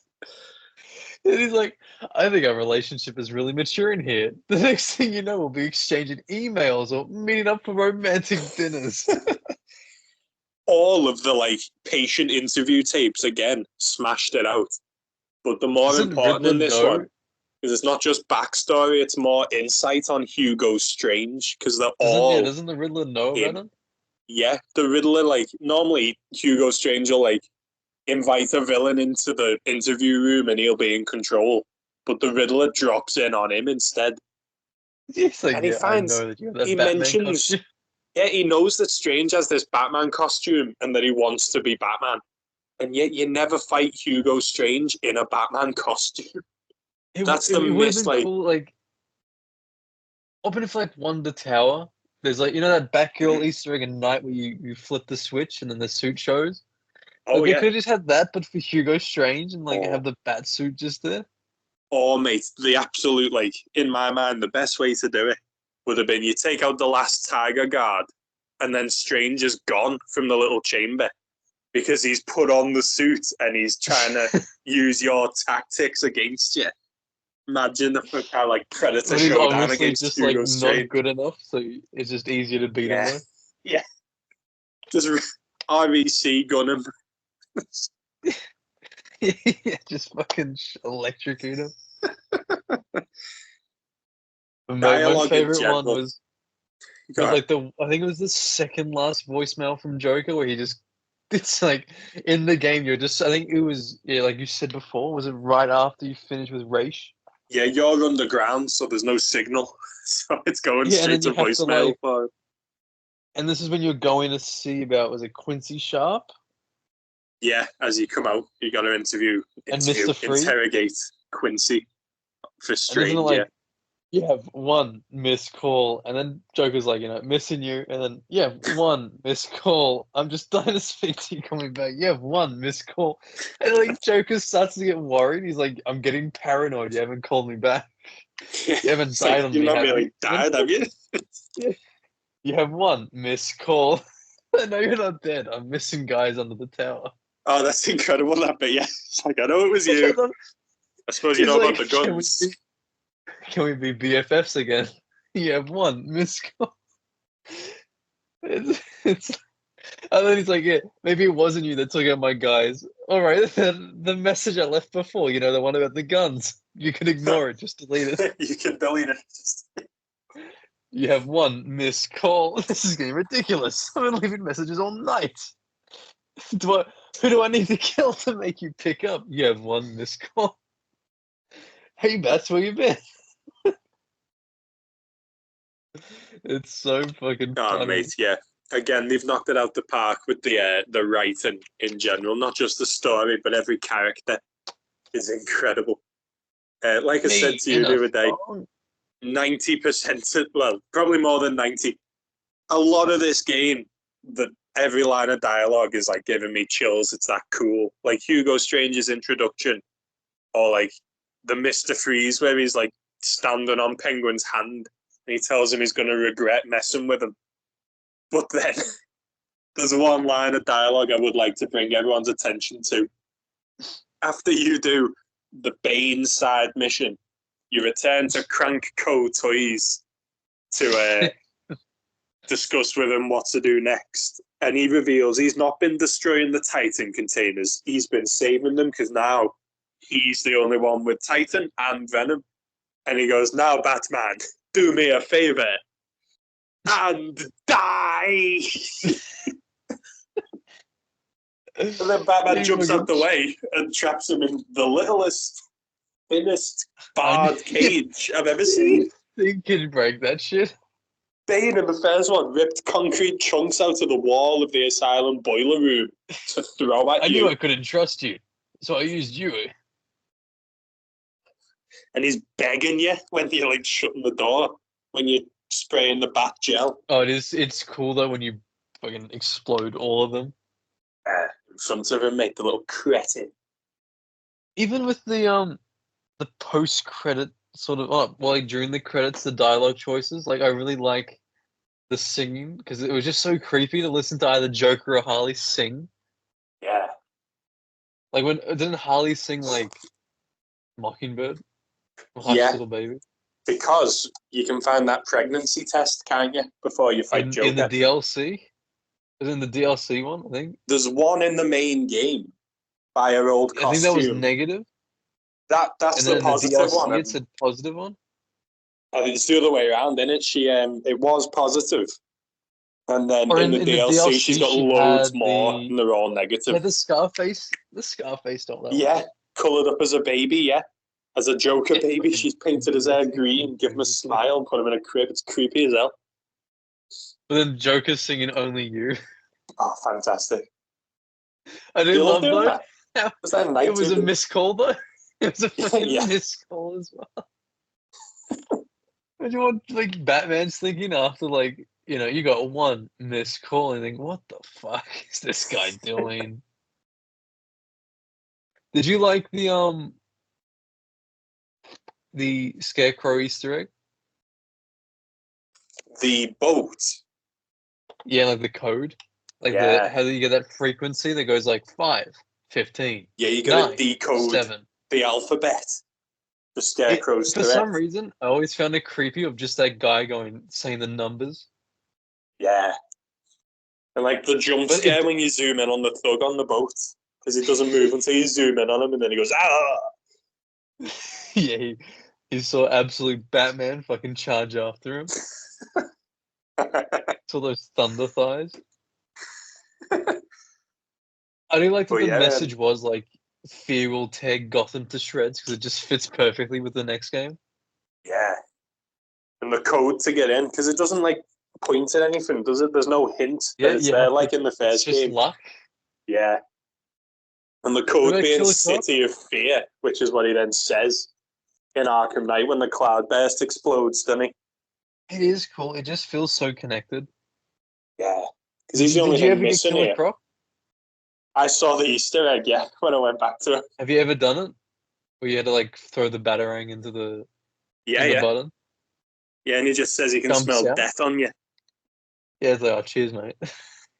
And he's like, I think our relationship is really maturing here. The next thing you know, we'll be exchanging emails or meeting up for romantic dinners. All of the patient interview tapes again smashed it out. But the more important in this one is it's not just backstory; it's more insight on Hugo Strange because they're all. Doesn't the Riddler know about him? Yeah, the Riddler normally Hugo Strange will invite a villain into the interview room and he'll be in control. But the Riddler drops in on him instead. And he finds he knows that Strange has this Batman costume and that he wants to be Batman. And yet you never fight Hugo Strange in a Batman costume. That's the miss. Cool, open if Wonder Tower. There's that Batgirl Easter egg at night where you flip the switch and then the suit shows. Oh, they could have just had that, but for Hugo Strange and have the bat suit just there. Oh, mate, the absolute in my mind, the best way to do it would have been you take out the last Tiger Guard, and then Strange is gone from the little chamber because he's put on the suit and he's trying to use your tactics against you. Imagine the Predator showdown against just Hugo Strange. Not good enough, so it's just easier to beat him with. Yeah, just REC gun him. Yeah, just fucking electrocute him. My favorite one was I think it was the second last voicemail from Joker where it's in the game I think it was like you said before, was it right after you finished with Raish? Yeah, you're underground, so there's no signal, so it's going straight to voicemail. And this is when you're going to see about, was it Quincy Sharp? Yeah, as you come out, you got to interrogate Quincy for Strange. You have one missed call, and then Joker's missing you, and then one missed call. I'm just dying to speak to you coming back. You have one missed call, and Joker starts to get worried. He's like, I'm getting paranoid. You haven't called me back. You haven't died on me. You've not really died, have you? You have one missed call. No, you're not dead. I'm missing guys under the tower. Oh, that's incredible, that bit, yeah. It's I know it was you. I suppose you know about the guns. Can we be BFFs again? You have one missed call. And then he's like, yeah, maybe it wasn't you that took out my guys. All right, the message I left before, the one about the guns. You can ignore it, just delete it. You can delete it. You have one missed call. This is getting ridiculous. I've been leaving messages all night. Who do I need to kill to make you pick up? You have one missed call. Hey, Bats, where you been? It's so fucking funny. Mate, yeah. Again, they've knocked it out the park with the writing in general, not just the story, but every character is incredible. Like I said to you the other day, 90%, well, probably more than 90. A lot of this game, that every line of dialogue is like giving me chills. It's that cool. Like Hugo Strange's introduction, or like the Mr. Freeze where he's like standing on Penguin's hand and he tells him he's going to regret messing with him. But then there's one line of dialogue I would like to bring everyone's attention to. After you do the Bane side mission, you return to Crank Co. Toys to discuss with him what to do next. And he reveals he's not been destroying the Titan containers. He's been saving them because now he's the only one with Titan and Venom. And he goes, now, Batman, do me a favor and die. And then Batman jumps out the way and traps him in the littlest, thinnest, barred cage I've ever seen. Think can break that shit. Bane in the first one ripped concrete chunks out of the wall of the asylum boiler room to throw at you. I knew I couldn't trust you, so I used you. And he's begging you when you're like shutting the door, when you're spraying the bat gel. Oh, it's cool though when you fucking explode all of them. In front of him, mate, the little cretin. Even with the post-credit sort of, like during the credits, the dialogue choices, like I really like the singing because it was just so creepy to listen to either Joker or Harley sing. Yeah. Like didn't Harley sing like Mockingbird? Hospital Baby. Because you can find that pregnancy test, can't you, before you fight Joker? In the DLC? Is it in the DLC one, I think? There's one in the main game by her old costume. I think that was negative. That's the positive one. It's a positive one? I think it's the other way around, isn't it? It was positive. And then in the DLC, she's got loads more, and they're all negative. Yeah, the Scarface doll. Yeah, coloured up as a baby, yeah. As a Joker baby, she's painted his hair green, give him a smile, and put him in a crib. It's creepy as hell. But then Joker's singing Only You. Oh, fantastic. I didn't love that. Was that night? It was a missed call, though. It was a fucking missed call as well. Imagine what, like, Batman's thinking after, like, you got one missed call and think, what the fuck is this guy doing? Did you like the Scarecrow Easter egg? The boat? Yeah, like the code. Like how do you get that frequency that goes like 5, 15? Yeah, you gotta decode 7. The alphabet. The Scarecrow's for some reason, I always found it creepy of just that guy saying the numbers. Yeah. And like the jump scare when you zoom in on the thug on the boat. Because he doesn't move until you zoom in on him and then he goes, ah! Yeah, he saw absolute Batman fucking charge after him. Saw those thunder thighs. I do like that the message was like, fear will tear Gotham to shreds because it just fits perfectly with the next game. Yeah. And the code to get in, because it doesn't like point at anything, does it? There's no hint that it's there like in the first game. It's just luck. Yeah. And the code being City of Fear, which is what he then says in Arkham Knight when the cloud burst explodes, doesn't he? It is cool. It just feels so connected. Yeah. Because he's the only thing missing here. Croc? I saw the Easter egg, when I went back to it. Have you ever done it? Where you had to like throw the batarang into the button? Yeah, and he just says he can smell death on you. Yeah, it's like, oh, cheers, mate.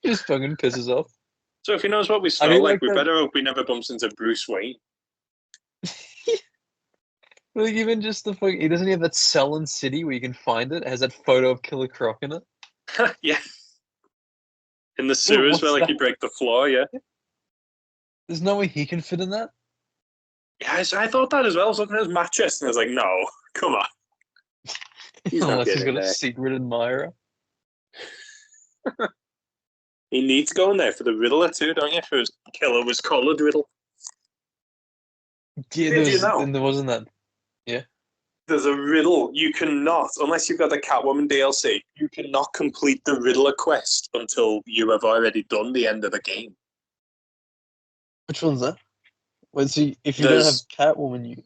He just fucking pisses off. So if he knows what we smell like, we better hope we never bumps into Bruce Wayne. Like even just the fucking, he doesn't have that cell in City where you can find it. It has that photo of Killer Croc in it. Yeah. In the sewers where like you break the floor, yeah. There's no way he can fit in that? Yeah, I thought that as well. I was looking at his mattress and I was like, no, come on. Unless he's got a secret admirer. You need to go in there for the Riddler too, don't you? For his killer was coloured Riddle. Yeah, there wasn't that. Yeah. There's a riddle. You cannot, unless you've got the Catwoman DLC, you cannot complete the Riddler quest until you have already done the end of the game. Which one's that? Well, see, if you don't have Catwoman, you...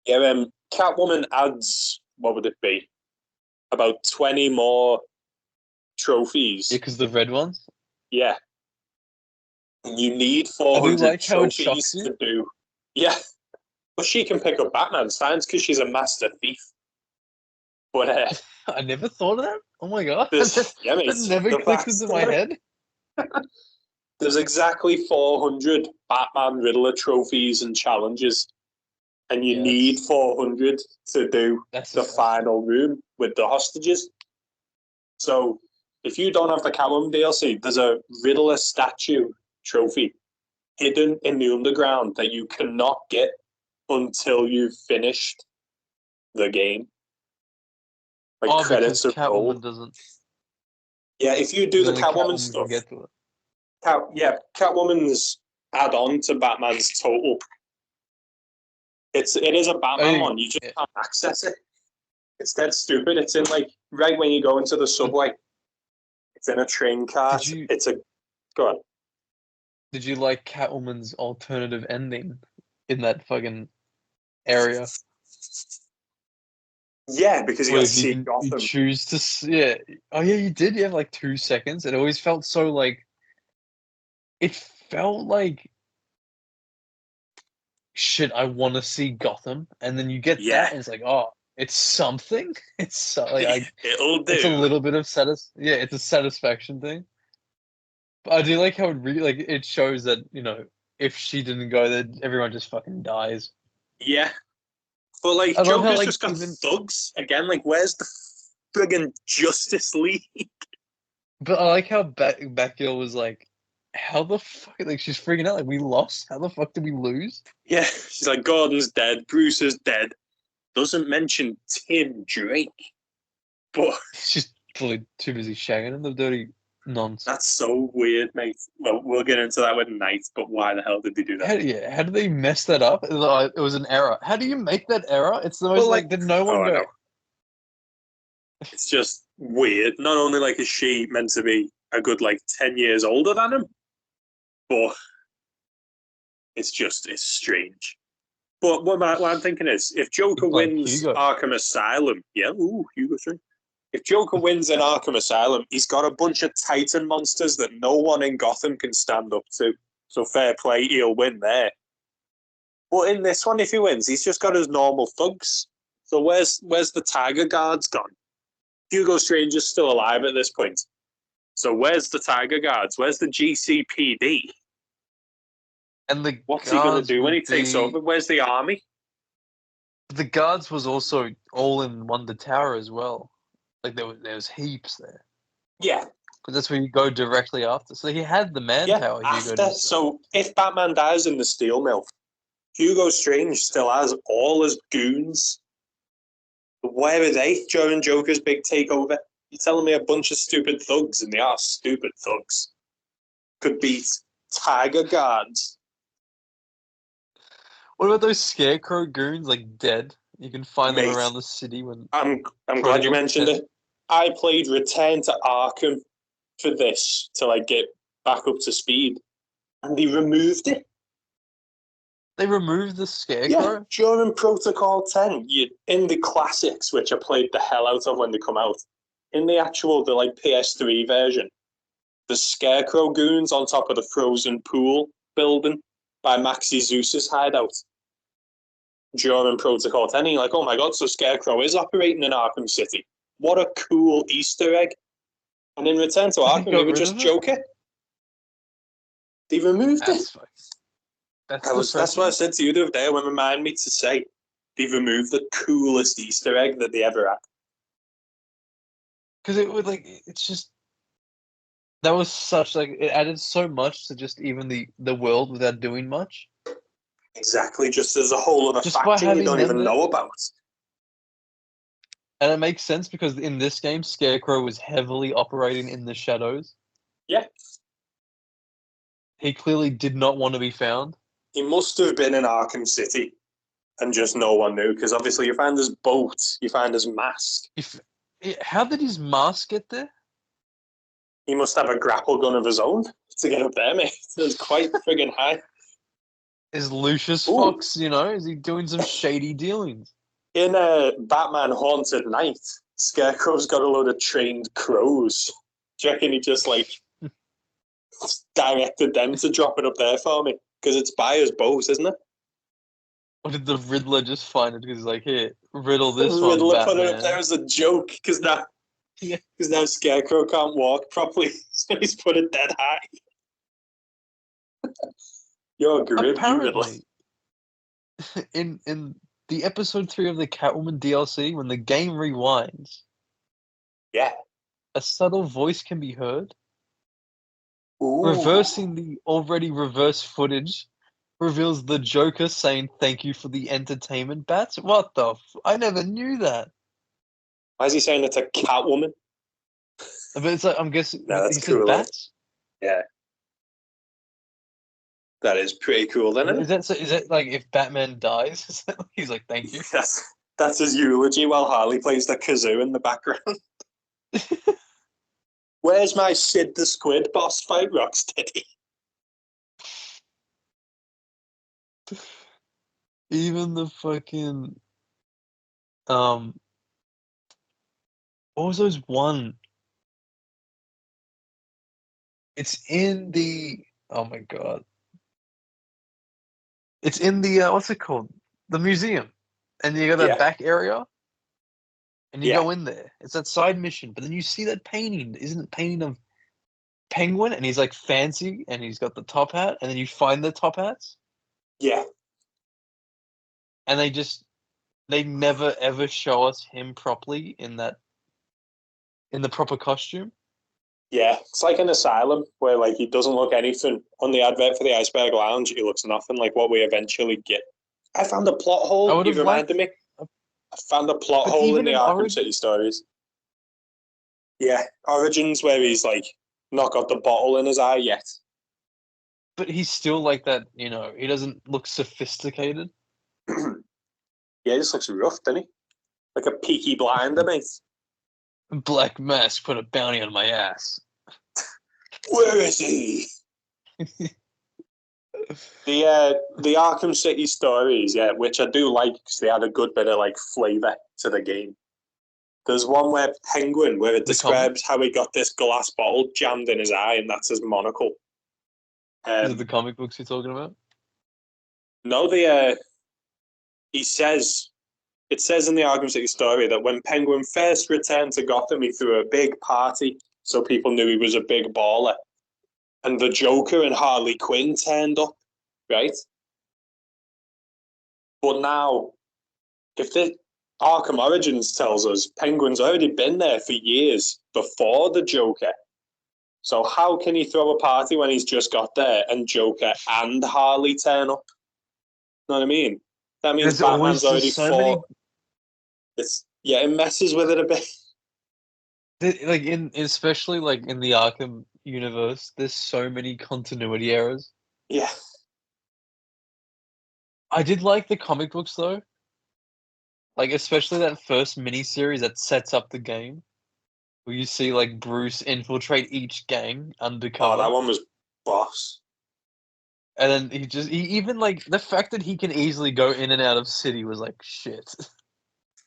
Yeah, Catwoman adds, what would it be? About 20 more trophies. Yeah, because the red ones? Yeah. You need 400 trophies to do. Yeah. Well, she can pick up Batman's fines because she's a master thief. But I never thought of that. Oh my god. Yeah, mate, that never clicked into my head. There's exactly 400 Batman Riddler trophies and challenges. And you need 400 to do the final room with the hostages. So if you don't have the Catwoman DLC, there's a Riddler statue trophy hidden in the underground that you cannot get until you've finished the game. Like credits of gold. Doesn't. Yeah, if you do the Catwoman stuff. Catwoman's add-on to Batman's total. It is a Batman one. You just can't access it. It's dead stupid. It's in like right when you go into the subway. It's in a train cart. Go on. Did you like Catwoman's alternative ending in that fucking area? Yeah, because you got to see Gotham. You choose to, yeah. Oh yeah, you did. You have like 2 seconds. It always felt so like. It felt like. Shit, I want to see Gotham, and then you get that, and it's like, oh, it's something. It's so, like it'll do. It's a little bit of it's a satisfaction thing. But I do like how it shows that if she didn't go, then everyone just fucking dies. Yeah, but like Joker's just got thugs again. Like, where's the friggin' Justice League? But I like how Batgirl was like, how the fuck? Like, she's freaking out. Like, we lost. How the fuck did we lose? Yeah, she's like, Gordon's dead. Bruce is dead. Doesn't mention Tim Drake. But she's probably too busy shagging him. The dirty nonsense. That's so weird, mate. Well, we'll get into that with Night. But why the hell did they do that? How did they mess that up? It was an error. How do you make that error? It's the most did no one go? No. It's just weird. Not only is she meant to be a good 10 years older than him, but it's strange. But what I'm thinking is, if Joker wins Arkham Asylum, Hugo Strange. If Joker wins in Arkham Asylum, he's got a bunch of Titan monsters that no one in Gotham can stand up to. So fair play, he'll win there. But in this one, if he wins, he's just got his normal thugs. So where's the Tiger Guards gone? Hugo Strange is still alive at this point. So where's the Tiger Guards? Where's the GCPD? And what's he going to do when he takes over? Where's the army? The guards was also all in Wonder Tower as well. Like there was heaps there. Yeah. Because that's where you go directly after. So he had the manpower. So if Batman dies in the steel mill, Hugo Strange still has all his goons. Where are they during Joker's big takeover? You're telling me a bunch of stupid thugs, and they are stupid thugs, could beat Tiger Guards. What about those Scarecrow goons, dead? You can find them around the city when... I'm glad you mentioned it. I played Return to Arkham for this to get back up to speed, and they removed it. They removed the Scarecrow? Yeah, during Protocol 10, in the classics, which I played the hell out of when they come out, in the actual, the PS3 version, the Scarecrow goons on top of the frozen pool building by Maxi Zeus's hideout. During Protocol 10, you're like, oh my god, so Scarecrow is operating in Arkham City. What a cool Easter egg. And in Return to Arkham, they were just Joker. They removed it. That's what I said to you the other day. When remind me to say they removed the coolest Easter egg that they ever had. Because it would it's just that was such it added so much to just even the world without doing much. Exactly, just as a whole other faction you don't even know about. And it makes sense because in this game, Scarecrow was heavily operating in the shadows. Yeah. He clearly did not want to be found. He must have been in Arkham City, and just no one knew, because obviously you find his boat, you find his mask. How did his mask get there? He must have a grapple gun of his own to get up there, mate. It's quite friggin' high. Is Lucius Fox, is he doing some shady dealings? In Batman Haunted Night, Scarecrow's got a load of trained crows. Do you reckon he just, directed them to drop it up there for me? Because it's by his boat, isn't it? Or did the Riddler just find it because he's like, here, riddle this one, Riddler Batman. put it up there as a joke, because now Scarecrow can't walk properly, so he's put it dead high. You're grim, apparently, in the episode 3 of the Catwoman DLC, when the game rewinds, a subtle voice can be heard. Ooh. Reversing the already reversed footage reveals the Joker saying, "Thank you for the entertainment, Bats." What the? I never knew that. Why is he saying it's a Catwoman? But it's like, I'm guessing that's he cool, said Bats. Yeah. That is pretty cool, isn't it? Is that like if Batman dies? He's like, "Thank you." That's his eulogy while Harley plays the kazoo in the background. Where's my Sid the Squid boss fight, Rocksteady? Even the fucking what was those one? It's in the oh my god. It's in the what's it called? The museum. And you got that back area. And you go in there. It's that side mission. But then you see that painting. Isn't it painting of Penguin? And he's like fancy and he's got the top hat. And then you find the top hats. Yeah. And they never ever show us him properly in the proper costume. Yeah, it's like an asylum where he doesn't look anything. On the advert for the Iceberg Lounge, he looks nothing like what we eventually get. I found a plot hole. You reminded me. I found a plot hole in the Arkham City stories. Yeah, Origins where he's not got the bottle in his eye yet. But he's still like that, he doesn't look sophisticated. Yeah, he just looks rough, doesn't he? Like a Peaky Blinder, mate. Black Mask put a bounty on my ass. Where is he? The Arkham City stories, which I do like because they add a good bit of flavour to the game. There's one where Penguin, where it describes how he got this glass bottle jammed in his eye, and that's his monocle. Is it the comic books you're talking about? No, it says in the Arkham City story that when Penguin first returned to Gotham, he threw a big party so people knew he was a big baller. And the Joker and Harley Quinn turned up, right? But now, if the Arkham Origins tells us Penguin's already been there for years before the Joker, so how can he throw a party when he's just got there and Joker and Harley turn up? You know what I mean? That means Batman's already fought. It messes with it a bit. Especially in the Arkham universe, there's so many continuity errors. Yeah. I did like the comic books though. Especially that first miniseries that sets up the game. Where you see Bruce infiltrate each gang undercover. Oh, that one was boss. And then he even the fact that he can easily go in and out of city was shit.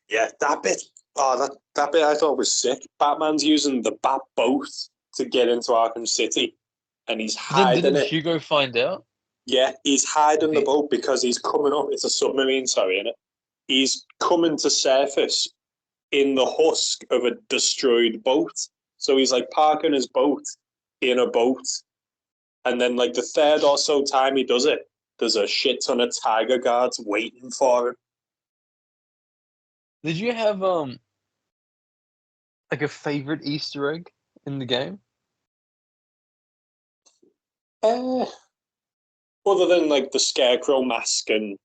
Yeah, that bit. Oh, that bit I thought was sick. Batman's using the Bat boat to get into Arkham City, and he's hiding then didn't Hugo find out? Yeah, he's hiding the boat because he's coming up. It's a submarine, sorry, innit? He's coming to surface in the husk of a destroyed boat. So he's parking his boat in a boat. And then the third or so time he does it, there's a shit ton of tiger guards waiting for him. Did you have a favorite Easter egg in the game? Other than the Scarecrow mask and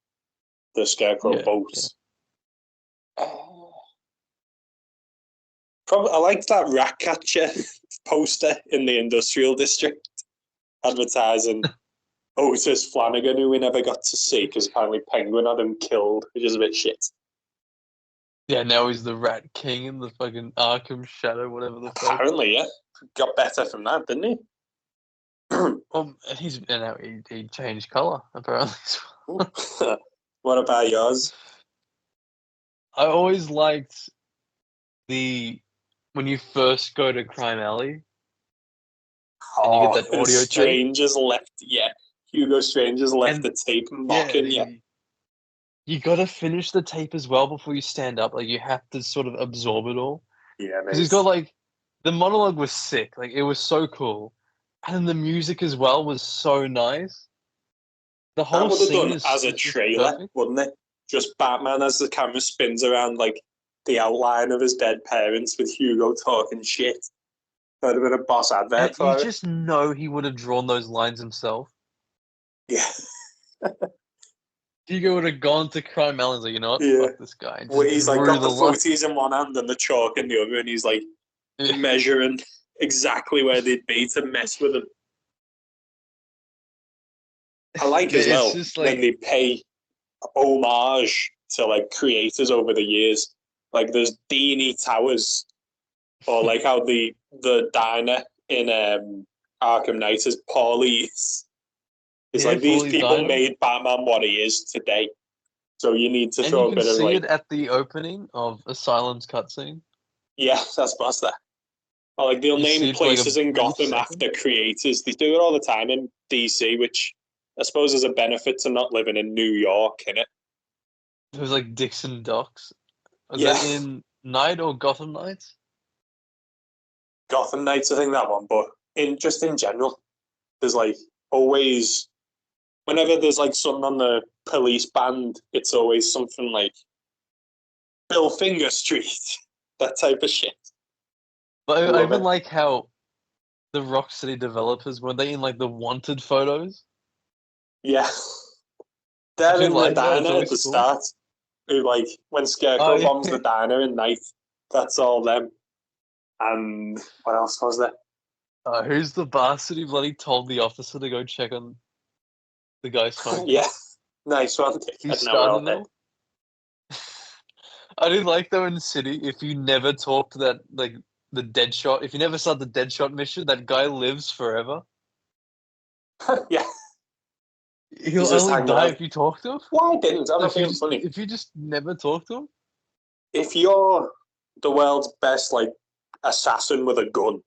the Scarecrow boat. Yeah. Probably I liked that rat catcher poster in the industrial district advertising Otis Flanagan, who we never got to see because apparently Penguin had him killed, which is a bit shit. Yeah, now he's the Rat King in the fucking Arkham Shadow, whatever the fuck. Apparently, yeah. Got better from that, didn't he? He changed colour, apparently. What about yours? I always liked when you first go to Crime Alley and you get that audio Strange has left, Hugo Strange has left the tape mocking you. You gotta finish the tape as well before you stand up. Like, you have to sort of absorb it all. Yeah, because he's got the monologue was sick. Like, it was so cool, and then the music as well was so nice. The whole scene is as a trailer, wouldn't it? Just Batman as the camera spins around the outline of his dead parents with Hugo talking shit. That would have been a boss advert for it. You just know he would have drawn those lines himself. Yeah. Hugo would have gone to Crime Alley and like, you know what? Fuck this guy. He's got the footies in one hand and the chalk in the other, and he's measuring exactly where they'd be to mess with them. I like as well when they pay homage to creators over the years. There's Dini Towers, or how the diner in Arkham Knight is Paulie's. It's these people made Batman what he is today. So you need to throw a bit of you can see it at the opening of Asylum's cutscene. Yeah, that's what's that. Or they'll name places in Gotham after creators. They do it all the time in DC, which I suppose is a benefit to not living in New York, innit? It was Dixon Docks. Was that in Night or Gotham Knights? Gotham Knights, I think that one, but in general, there's always, whenever there's something on the police band, it's always something Bill Finger Street, that type of shit. But I even like how the Rocksteady developers, were they in the wanted photos? Yeah. They're in the diner at the start. Who when Scarecrow bombs the diner in Night, that's all them. And what else was there? Who's the bastard who bloody told the officer to go check on the guy's phone? Yeah, nice one. He started now. I did like though in the city, if you never talk to that the Deadshot, if you never start the Deadshot mission, that guy lives forever. Yeah. He'll only die if you talk to him. Why didn't? I'm not being funny. If you just never talk to him? If you're the world's best assassin with a gun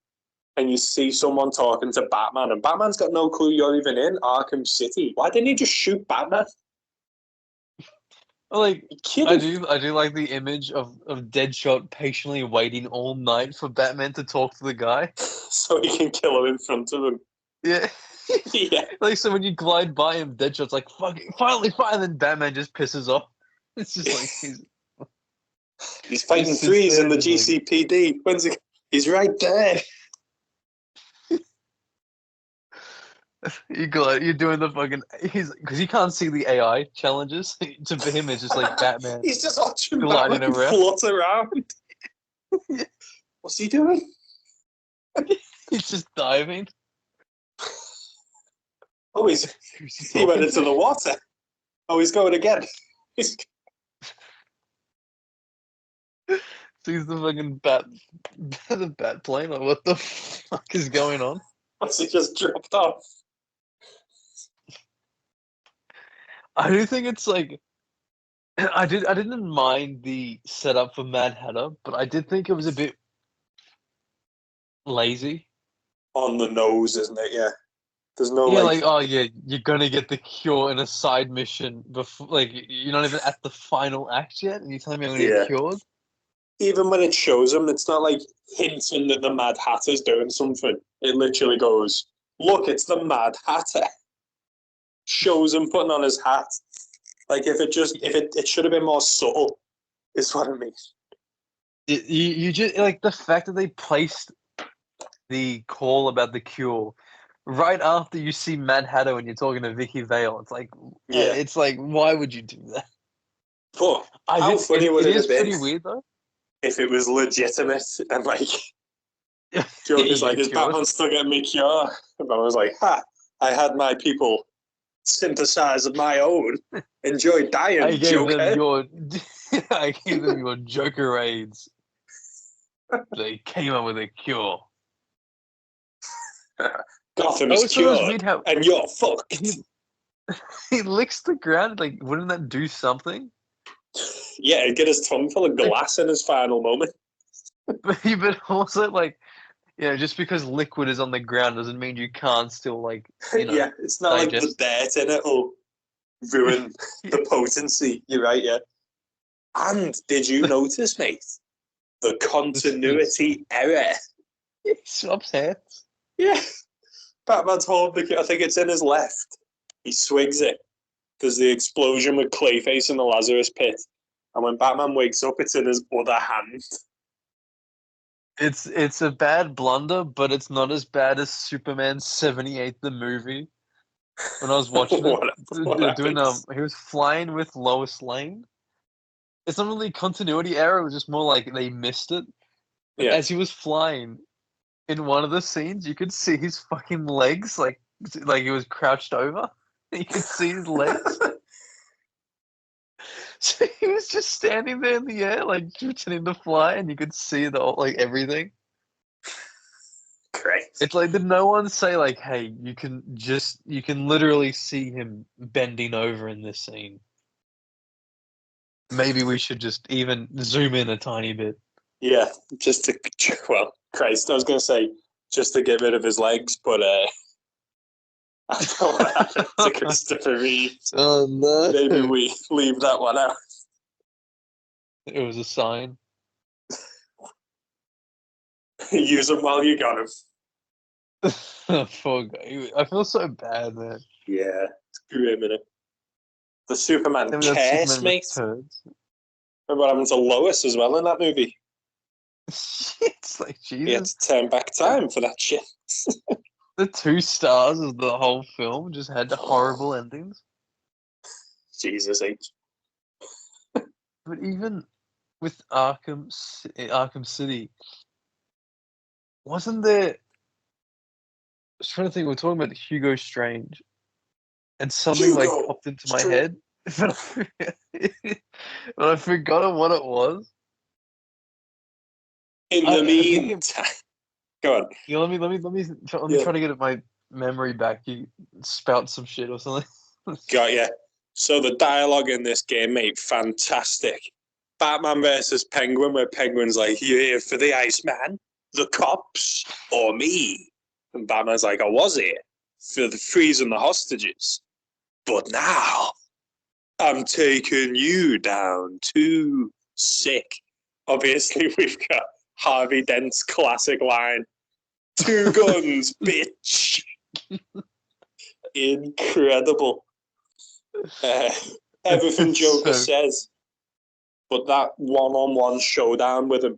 and you see someone talking to Batman and Batman's got no clue you're even in Arkham City, why didn't he just shoot Batman? I do like the image of Deadshot patiently waiting all night for Batman to talk to the guy. So he can kill him in front of him. Yeah. Yeah. So when you glide by him, Deadshot's fuck it, finally, and then Batman just pisses off. It's just he's fighting threes in the GCPD. When's he? He's right there. You're doing the fucking. Because he can't see the AI challenges. To him, it's just Batman. He's just watching gliding Batman float around. What's he doing? He's just diving. Oh, he went into the water. Oh, he's going again. Sees the fucking the bat plane. What the fuck is going on? What's he just dropped off? I do think it's I didn't mind the setup for Mad Hatter, but I did think it was a bit lazy. On the nose, isn't it? Yeah. There's no you're gonna get the cure in a side mission before, you're not even at the final act yet, and you're telling me I'm gonna get cured. Even when it shows him, it's not hinting that the Mad Hatter's doing something. It literally goes, "Look, it's the Mad Hatter." Shows him putting on his hat. It should have been more subtle, is what I mean. You just the fact that they placed the call about the cure right after you see Mad Hatter when you're talking to Vicky Vale. It's why would you do that? But how funny would it have been? Pretty weird though. If it was legitimate and Joker's like, is Batman still getting me cure? And Batman's like, ha, I had my people synthesize of my own. Enjoy dying, I gave Joker. I gave them your Joker aids. They came up with a cure. Gotham is cured, and you're fucked. He licks the ground. Like, wouldn't that do something? Yeah, he'd get his tongue full of glass in his final moment. But also, like, just because liquid is on the ground doesn't mean you can't still, like, yeah, it's not digest. Like the dirt in it will ruin the potency. You're right, yeah. And did you notice, mate, the continuity error? He swaps hands. Yeah. Batman's holding I think it's in his left. He swigs it. There's the explosion with Clayface in the Lazarus pit. And when Batman wakes up, it's in his other hand. It's a bad blunder, but it's not as bad as Superman 78, the movie. When I was watching it, he was flying with Lois Lane. It's not really continuity error, it was just more like they missed it. But as he was flying, in one of the scenes, you could see his fucking legs, like he was crouched over. You could see his legs. So he was just standing there in the air, like pretending to fly, and you could see everything. Great. It's like, did no one say like, "Hey, you can literally see him bending over in this scene. Maybe we should just even zoom in a tiny bit." Yeah, just to Christ, I was going to say just to get rid of his legs, but I don't know what happened to Christopher Reeve. Oh no! Maybe we leave that one out. It was a sign. Use them while you got him. Poor guy. I feel so bad, man. Yeah, it's grim, innit? The Superman curse, mate. Remember what happened to Lois as well in that movie? It's like, Jesus. He had to turn back time for that shit. The 2 stars of the whole film just had horrible endings. Jesus H. But even with Arkham City, wasn't there... I was trying to think, we were talking about Hugo Strange, and something popped into my head, but I forgot what it was. In the meantime, go on. Yeah, let me try to get my memory back. You spout some shit or something. Got ya. So the dialogue in this game, mate, fantastic. Batman versus Penguin, where Penguin's like, "You here for the Iceman, the cops, or me?" And Batman's like, "I was here for the freezing the hostages, but now I'm taking you down too sick." Obviously, we've got Harvey Dent's classic line, "2 guns, bitch." Incredible. Everything Joker says. But that one-on-one showdown with him,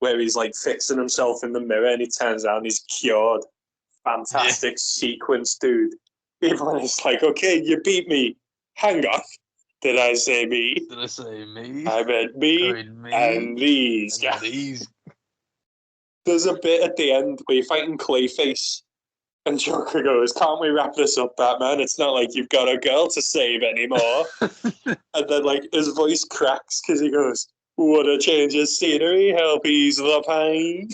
where he's like fixing himself in the mirror and he turns out and he's cured. Fantastic sequence, dude. Even when he's like, "Okay, you beat me. Hang on. Did I say me? Did I say me? I meant me, and these guys." There's a bit at the end where you're fighting Clayface, and Joker goes, "Can't we wrap this up, Batman? It's not like you've got a girl to save anymore." And then, like, his voice cracks because he goes, "What a change of scenery, help ease the pain."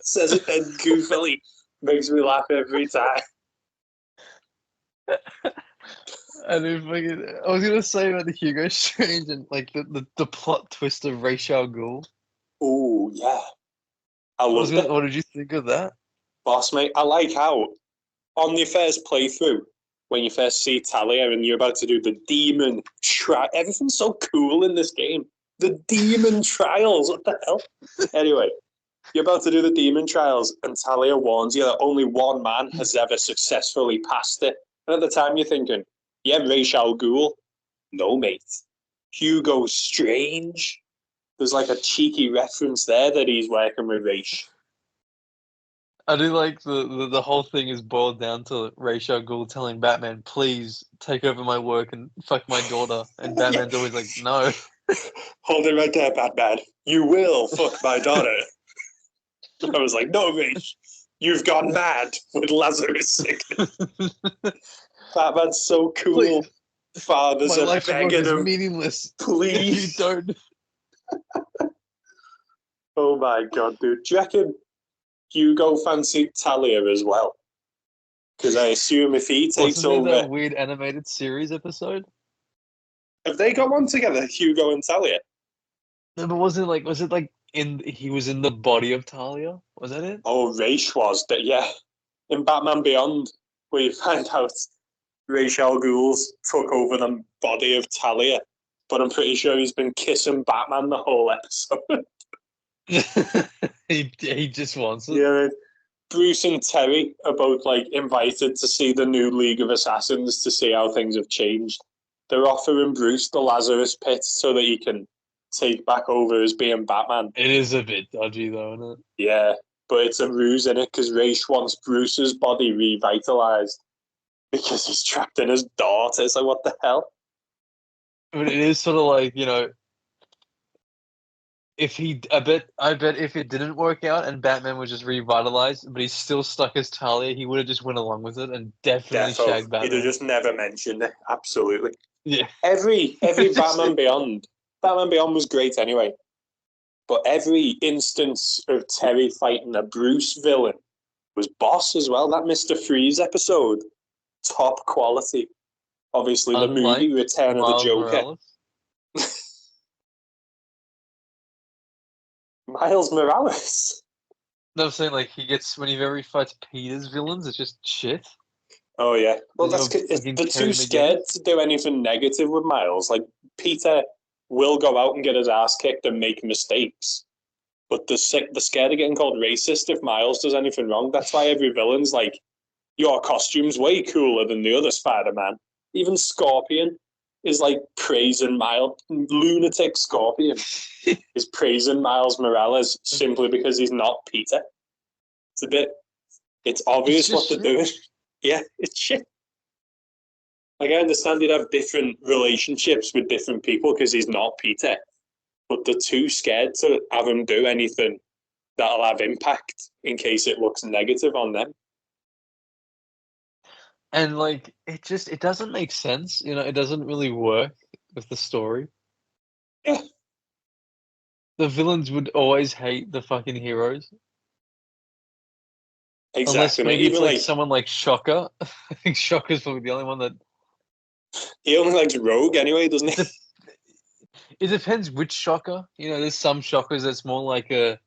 Says it then goofily. Makes me laugh every time. And I was gonna say about the Hugo Strange and like the plot twist of Ra's al Ghul. Oh yeah, I love it. What did you think of that? Boss mate, I like how on your first playthrough, when you first see Talia and you're about to do the demon trial, everything's so cool in this game. The demon trials, what the hell? Anyway, you're about to do the demon trials, and Talia warns you that only one man has ever successfully passed it. And at the time, you're thinking, yeah, Ra's al Ghul. No, mate. Hugo Strange. There's like a cheeky reference there that he's working with Ra's. I do like the whole thing is boiled down to Ra's al Ghul telling Batman, "Please take over my work and fuck my daughter." And Batman's always like, "No." Hold it right there, Batman. You will fuck my daughter. I was like, no, Rach, you've gone mad with Lazarus sickness. Batman's so cool. Please. Fathers My are life's work begging is him. meaningless. Please. You don't. Oh my god, dude. Do you reckon Hugo fancied Talia as well? Because I assume if he takes Wasn't there over... that weird animated series episode? Have they got one together, Hugo and Talia? No, but was it like he was in the body of Talia? Was that it? Oh, Ra's was. Yeah. In Batman Beyond, where you find out Ra's al Ghul's took over the body of Talia. But I'm pretty sure he's been kissing Batman the whole episode. he just wants it. Yeah, Bruce and Terry are both like invited to see the new League of Assassins to see how things have changed. They're offering Bruce the Lazarus Pit so that he can take back over as being Batman. It is a bit dodgy though, isn't it? Yeah, but it's a ruse in it because Ra's wants Bruce's body revitalized because he's trapped in his daughter. It's like, what the hell? But it is sort of like, I bet if it didn't work out and Batman was just revitalized, but he's still stuck as Talia, he would have just went along with it and definitely shagged Batman. He'd have just never mentioned it. Absolutely. Yeah. Every Batman Beyond was great anyway. But every instance of Terry fighting a Bruce villain was boss as well. That Mr. Freeze episode, top quality. Obviously, the movie Return of the Joker. Miles Morales. No, I'm saying like when he very fights Peter's villains, it's just shit. Oh yeah, well they're too scared to do anything negative with Miles. Like Peter will go out and get his ass kicked and make mistakes, but they're scared of getting called racist if Miles does anything wrong. That's why every villain's like, your costume's way cooler than the other Spider-Man. Even Scorpion is like praising Miles. Lunatic Scorpion is praising Miles Morales simply because he's not Peter. It's obvious what they're doing. Yeah, it's shit. Like, I understand he'd have different relationships with different people because he's not Peter, but they're too scared to have him do anything that'll have impact in case it looks negative on them. And like, it doesn't make sense. It doesn't really work with the story. Yeah. The villains would always hate the fucking heroes. Exactly. Unless maybe it's like someone like Shocker. I think Shocker's probably the only one that... He only likes Rogue anyway, doesn't he? It depends which Shocker. There's some Shockers that's more like a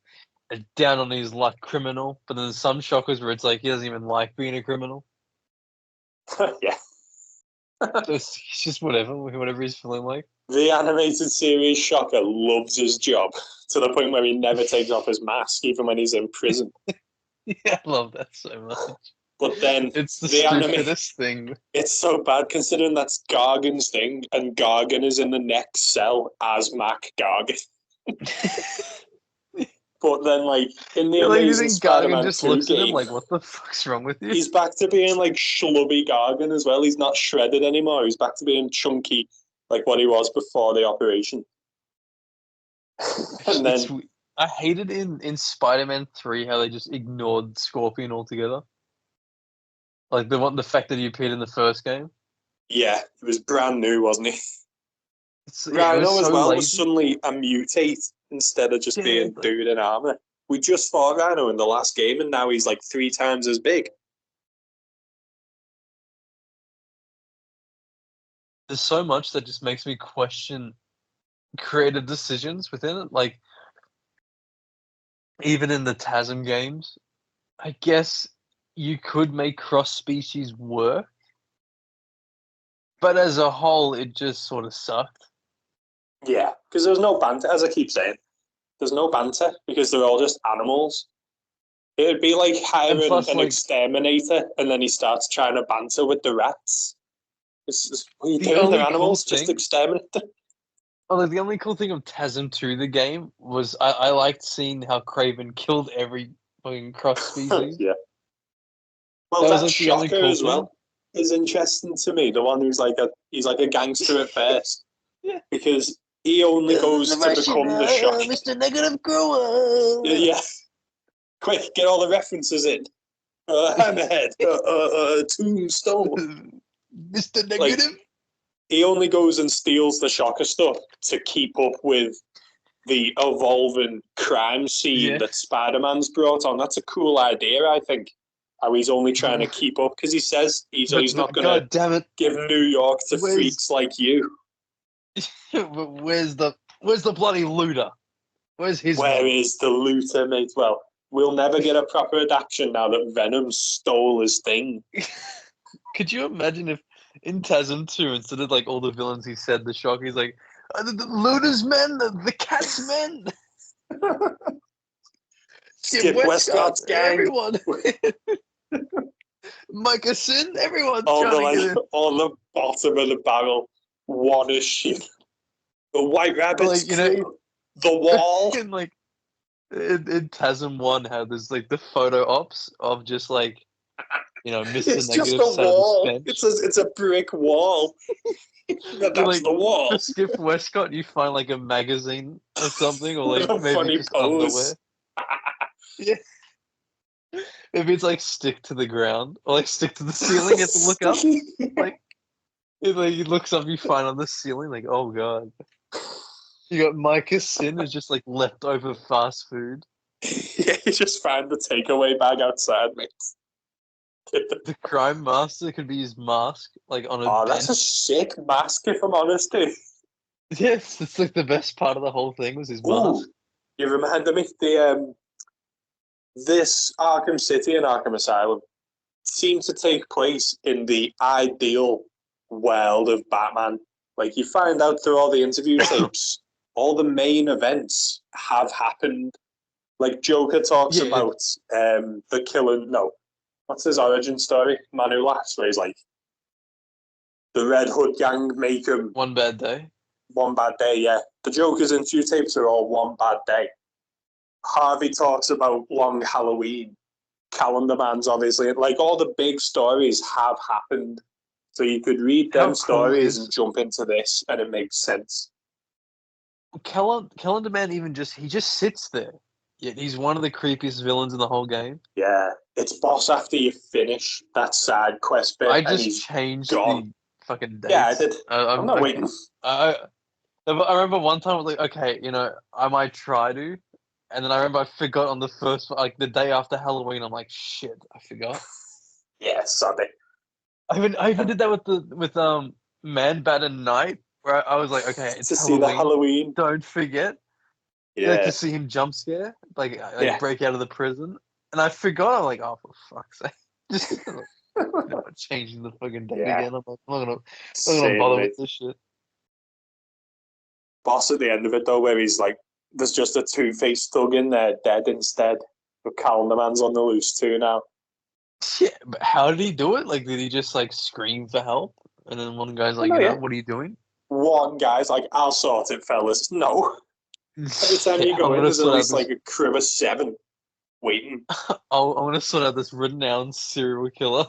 down on his luck criminal, but then there's some Shockers where it's like he doesn't even like being a criminal. Yeah. It's just whatever he's feeling like. The animated series Shocker loves his job to the point where he never takes off his mask, even when he's in prison. Yeah, I love that so much. But then it's the stupidest thing. It's so bad considering that's Gargan's thing, and Gargan is in the next cell as Mac Gargan. But then, like, in the Amazing Spider-Man 2 just looks game, at him like, what the fuck's wrong with you? He's back to being, like, schlubby Gargan as well. He's not shredded anymore. He's back to being chunky, like what he was before the operation. And then... I hated in Spider-Man 3 how they just ignored Scorpion altogether. Like, the fact that he appeared in the first game. Yeah, he was brand new, wasn't he? Rhino as well was suddenly a mutate instead of just being dude in armor. We just fought Rhino in the last game, and now he's like 3 times as big. There's so much that just makes me question creative decisions within it. Like, even in the TASM games, I guess you could make cross-species work, but as a whole, it just sort of sucked. Yeah, because there's no banter, as I keep saying. There's no banter, because they're all just animals. It'd be like hiring an exterminator, and then he starts trying to banter with the rats. What are you doing? They're animals, just exterminate them. Well, the only cool thing of TASM 2, the game, was I liked seeing how Kraven killed every fucking cross-species. Yeah. Well, that Shocker as well is interesting to me. The one who's he's like a gangster at first. Yeah. Because he only goes to become the Shocker. Mr. Negative Grower. Yeah. Quick, get all the references in. Hammerhead, Tombstone. Mr. Negative? Like, he only goes and steals the Shocker stuff to keep up with the evolving crime scene that Spider-Man's brought on. That's a cool idea, I think. How he's only trying to keep up because he says he's not going to give New York to freaks like you. But where's the bloody looter? Where's his? Where is the looter, mate? Well, we'll never get a proper adaptation now that Venom stole his thing. Could you imagine if in TASM 2, instead of like all the villains he said, the Shock, he's like, the looters men, the cat's men. Skip Westcott's gang. Everyone. Micah Sin, everyone's on the bottom of the barrel. One issue. The White Rabbit's crew. The Wall. In in TASM 1, how there's like the photo ops of just like, Mr. It's Negative just a wall. It's a brick wall. That's the wall. For Skip Westcott, you find like a magazine or something, or like maybe funny just pose. Underwear. Yeah. Maybe it's like stick to the ground or like stick to the ceiling. You have to look up. He looks up, you find on the ceiling, like, oh god. You got Micah Sin, who's just like leftover fast food. Yeah, you just found the takeaway bag outside, mate. The crime master could be his mask, like on a bench. That's a sick mask, if I'm honest, dude. Yes, it's like the best part of the whole thing was his mask. You reminded me, this Arkham City and Arkham Asylum seem to take place in the ideal world of Batman. Like, you find out through all the interview tapes, all the main events have happened. Like, Joker talks about the killing... No, what's his origin story? Man Who Laughs, where he's like, the Red Hood gang make him... One bad day. One bad day, yeah. The Joker's interview tapes are all one bad day. Harvey talks about Long Halloween. Calendar Man's obviously... Like, all the big stories have happened. So you could read them stories and jump into this, and it makes sense. Calendar Man he just sits there. Yet he's one of the creepiest villains in the whole game. Yeah, it's boss after you finish that side quest bit. I just changed the fucking dates. Yeah, I did. I'm not waiting. I remember one time I was like, okay, I might try to. And then I remember I forgot on the first, like the day after Halloween, I'm like, shit, I forgot. Yeah, Sunday. I even did that with Man Bat and Night, where I was like, okay, it's to Halloween. See the Halloween. Don't forget. Yeah. Like to see him jump scare, break out of the prison. And I forgot, I'm like, oh, for fuck's sake. Just changing the fucking date again. I'm like, I'm not gonna bother with this shit. Boss at the end of it though, where he's like, there's just a two-faced thug in there, dead instead. But Calendar Man's on the loose too now. Yeah, but how did he do it? Like, did he just like scream for help? And then one guy's like, what are you doing? One guy's like, I'll sort it, fellas. No. Every time you go in, there's at least like a crew of 7 waiting. I want to sort out this renowned serial killer.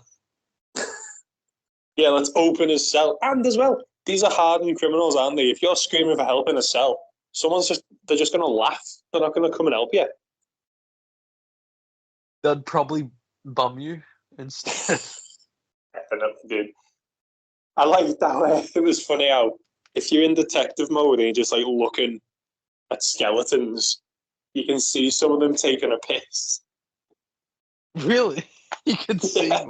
Yeah, let's open his cell. And as well, these are hardened criminals, aren't they? If you're screaming for help in a cell, they're just going to laugh. They're not going to come and help you. They'd probably bum you instead. Definitely, dude. I like that way. It was funny how if you're in detective mode and you're just like looking at skeletons, you can see some of them taking a piss. Really? You can see them.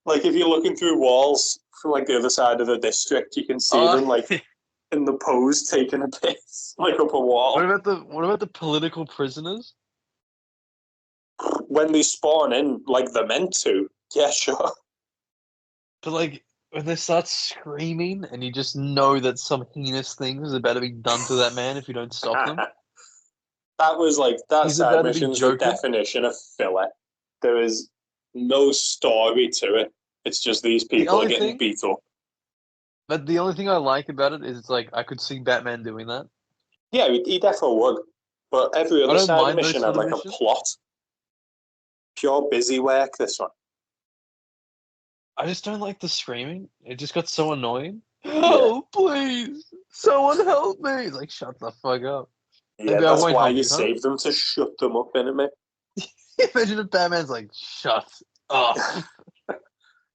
Like if you're looking through walls from like the other side of the district, you can see them like in the pose taking a piss, like up a wall. What about the political prisoners? When they spawn in, like they're meant to. Yeah, sure. But like when they start screaming and you just know that some heinous thing is about to be done to that man if you don't stop them. That was like, that side mission's the definition of filler. There is no story to it. It's just these people are getting beat up. But the only thing I like about it is it's like I could see Batman doing that. Yeah, he definitely would. But every other side mission had like a plot. Pure busy work, this one. I just don't like the screaming. It just got so annoying. Oh, please! Someone help me! Like, shut the fuck up. Yeah, that's why you save them, to shut them up, innit, mate? Imagine if Batman's like, shut up.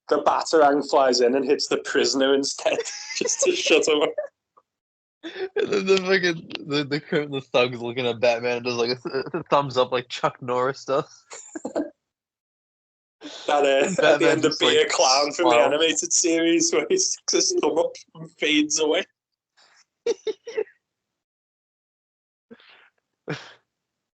The Batarang flies in and hits the prisoner instead, just to shut him up. And then the thug's looking at Batman and does like a thumbs up like Chuck Norris does. At the end of Be a Clown from the animated series where he sticks his thumb up and fades away.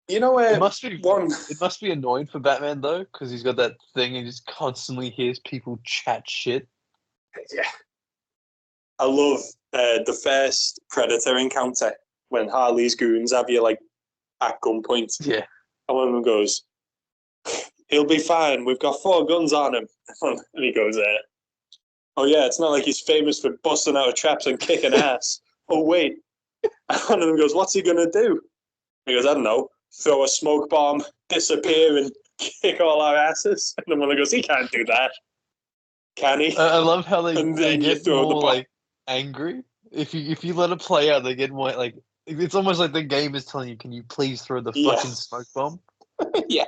You know, it must be annoying for Batman though, because he's got that thing and just constantly hears people chat shit. Yeah, I love the first Predator encounter when Harley's goons have you like at gunpoint. Yeah, and one of them goes, "He'll be fine. We've got 4 guns on him." And he goes, "Oh yeah, it's not like he's famous for busting out of traps and kicking ass." Oh wait, and one of them goes, "What's he gonna do?" He goes, "I don't know. Throw a smoke bomb, disappear, and kick all our asses." And then one goes, "He can't do that, can he?" I love how they get more like angry. If you let it play out, they get more like it's almost like the game is telling you, "Can you please throw the fucking smoke bomb?" Yeah.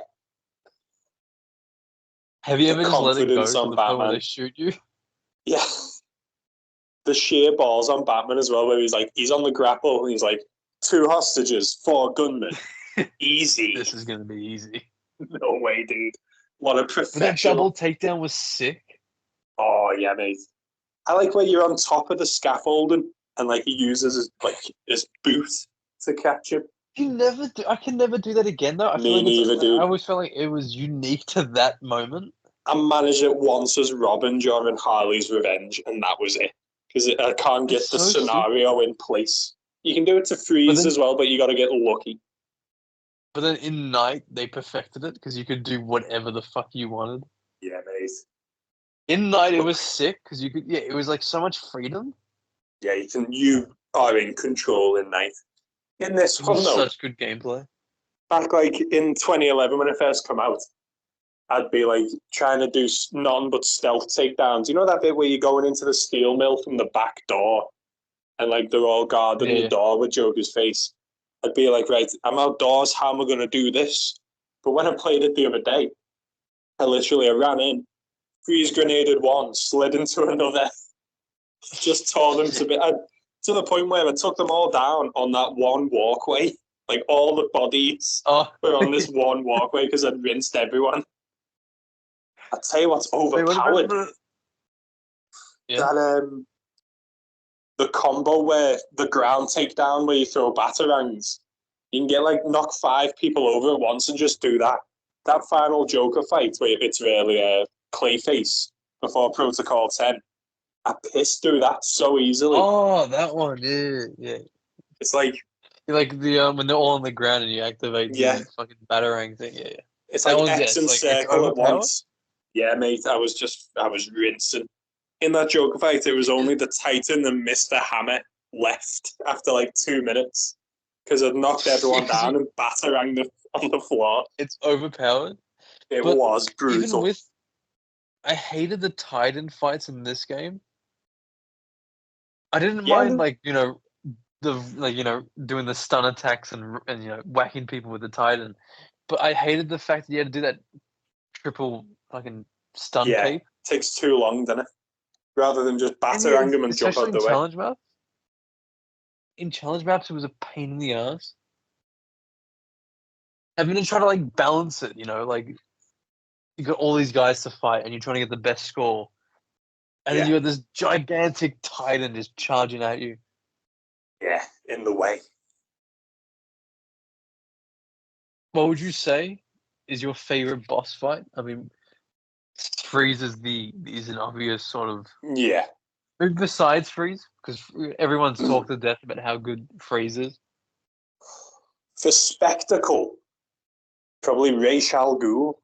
Have you ever just let it go to the point where they shoot you? Yeah. The sheer balls on Batman as well, where he's on the grapple and he's like, 2 hostages, 4 gunmen. Easy. This is going to be easy. No way, dude. What a professional. But that double takedown was sick. Oh, yeah, mate. I like where you're on top of the scaffolding and like he uses his boot to catch him. I can never do that again, though. Me neither, dude. I always felt like it was unique to that moment. I managed it once as Robin during Harley's Revenge, and that was it. Because I can't get the scenario in place. You can do it to freeze as well, but you got to get lucky. But then in Night, they perfected it because you could do whatever the fuck you wanted. Yeah, mate. In Night, it was sick because you could. Yeah, it was like so much freedom. Yeah, you are in control in Night. In this one, though, such good gameplay. Back like in 2011 when it first came out, I'd be like trying to do none but stealth takedowns. You know that bit where you're going into the steel mill from the back door, and like they're all guarding the door with Joker's face. I'd be like, right, I'm outdoors. How am I going to do this? But when I played it the other day, I ran in, freeze grenaded one, slid into another, just tore them to the point where I took them all down on that one walkway. Like all the bodies were on this one walkway because I'd rinsed everyone. I'll tell you what's overpowered. That the combo where the ground takedown where you throw batarangs. You can get knock 5 people over at once and just do that. That final Joker fight where it's really Clayface before Protocol 10. I pissed through that so easily. Oh, that one, yeah. It's like the when they're all on the ground and you activate the fucking batarang thing. Yeah. It's like X and circle at once. Yeah, mate. I was rinsing. In that Joker fight, it was only the Titan and Mr. Hammer left after 2 minutes because I'd knocked everyone down and bataranged on the floor. It's overpowered. It was brutal. I hated the Titan fights in this game. I didn't mind doing the stun attacks and whacking people with the Titan, but I hated the fact that you had to do that triple fucking stun cape. It takes too long, doesn't it? Rather than just batarang them and jump out the way. In challenge maps, it was a pain in the ass. Having to try to balance it, you got all these guys to fight, and you're trying to get the best score, and then you got this gigantic Titan just charging at you. Yeah, in the way. What would you say is your favorite boss fight? I mean, Freeze is an obvious sort of Maybe besides Freeze, because everyone's talked to death about how good Freeze is. For spectacle, probably Ra's al Ghul.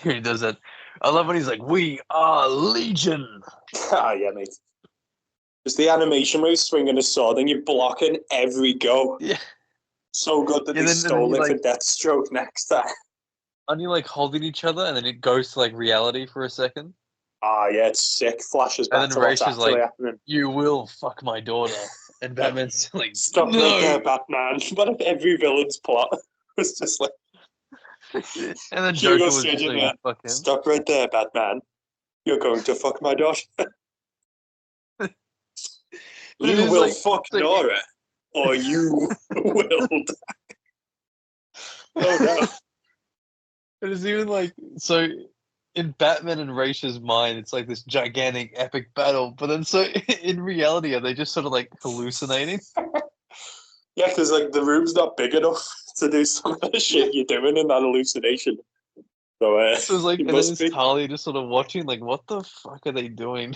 He does that. I love when he's like, "We are Legion." Yeah, mate. It's the animation where he's swinging his sword and you're blocking every go. Yeah. So good that they stole it for Deathstroke next time. Aren't you holding each other and then it goes to reality for a second? Yeah, it's sick. Flashes back to what's actually happening. "You will fuck my daughter." And Batman's like, "Stop right there, Batman." What if every villain's plot was just And then Hugo Joker was Strange just in like, there. fuck him. Stop right there, Batman. You're going to fuck my daughter. You will fuck Nora, or you will die. Oh no. It is even like, so in Batman and Raish's mind, it's like this gigantic epic battle, but then so in reality, are they just sort of like hallucinating? Yeah, because like the room's not big enough to do some of the shit you're doing in that hallucination. So it's like, and then it's Harley just sort of watching, like, what the fuck are they doing?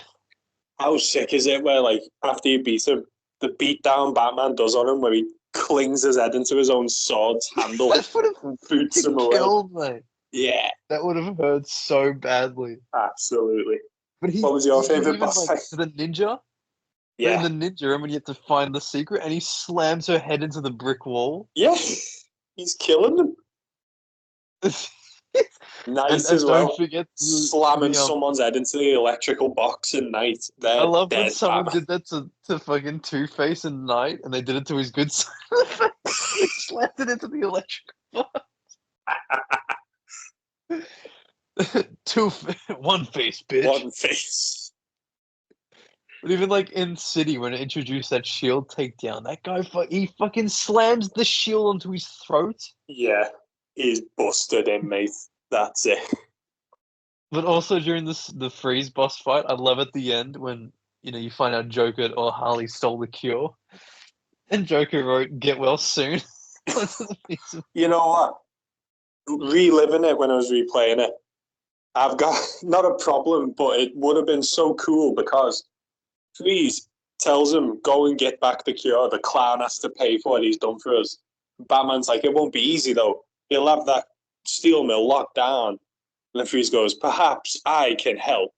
How sick is it where, like, after you beat him, the beatdown Batman does on him, where he clings his head into his own sword's handle and boots him away. Killed me. Yeah. That would have hurt so badly. Absolutely. But what was your favourite boss fight? The ninja? Yeah. In the ninja, when you have to find the secret, and he slams her head into the brick wall. Yeah. He's killing them. Nice as well. Don't forget slamming someone's head into the electrical box in Night. I love when someone did that to fucking Two-Face in Night, and they did it to his good side of the face. They slammed it into the electrical box. One face, bitch. One face. But even like in City, when it introduced that shield takedown, that guy he fucking slams the shield onto his throat. Yeah, he's busted in, mate. That's it. But also during the Freeze boss fight, I love at the end when you find out Joker or Harley stole the cure, and Joker wrote "Get well soon." You know what? Reliving it when I was replaying it, I've got not a problem, but it would have been so cool because Freeze tells him, go and get back the cure. The clown has to pay for what he's done for us. Batman's like, it won't be easy though. He'll have that steel mill locked down. And then Freeze goes, perhaps I can help.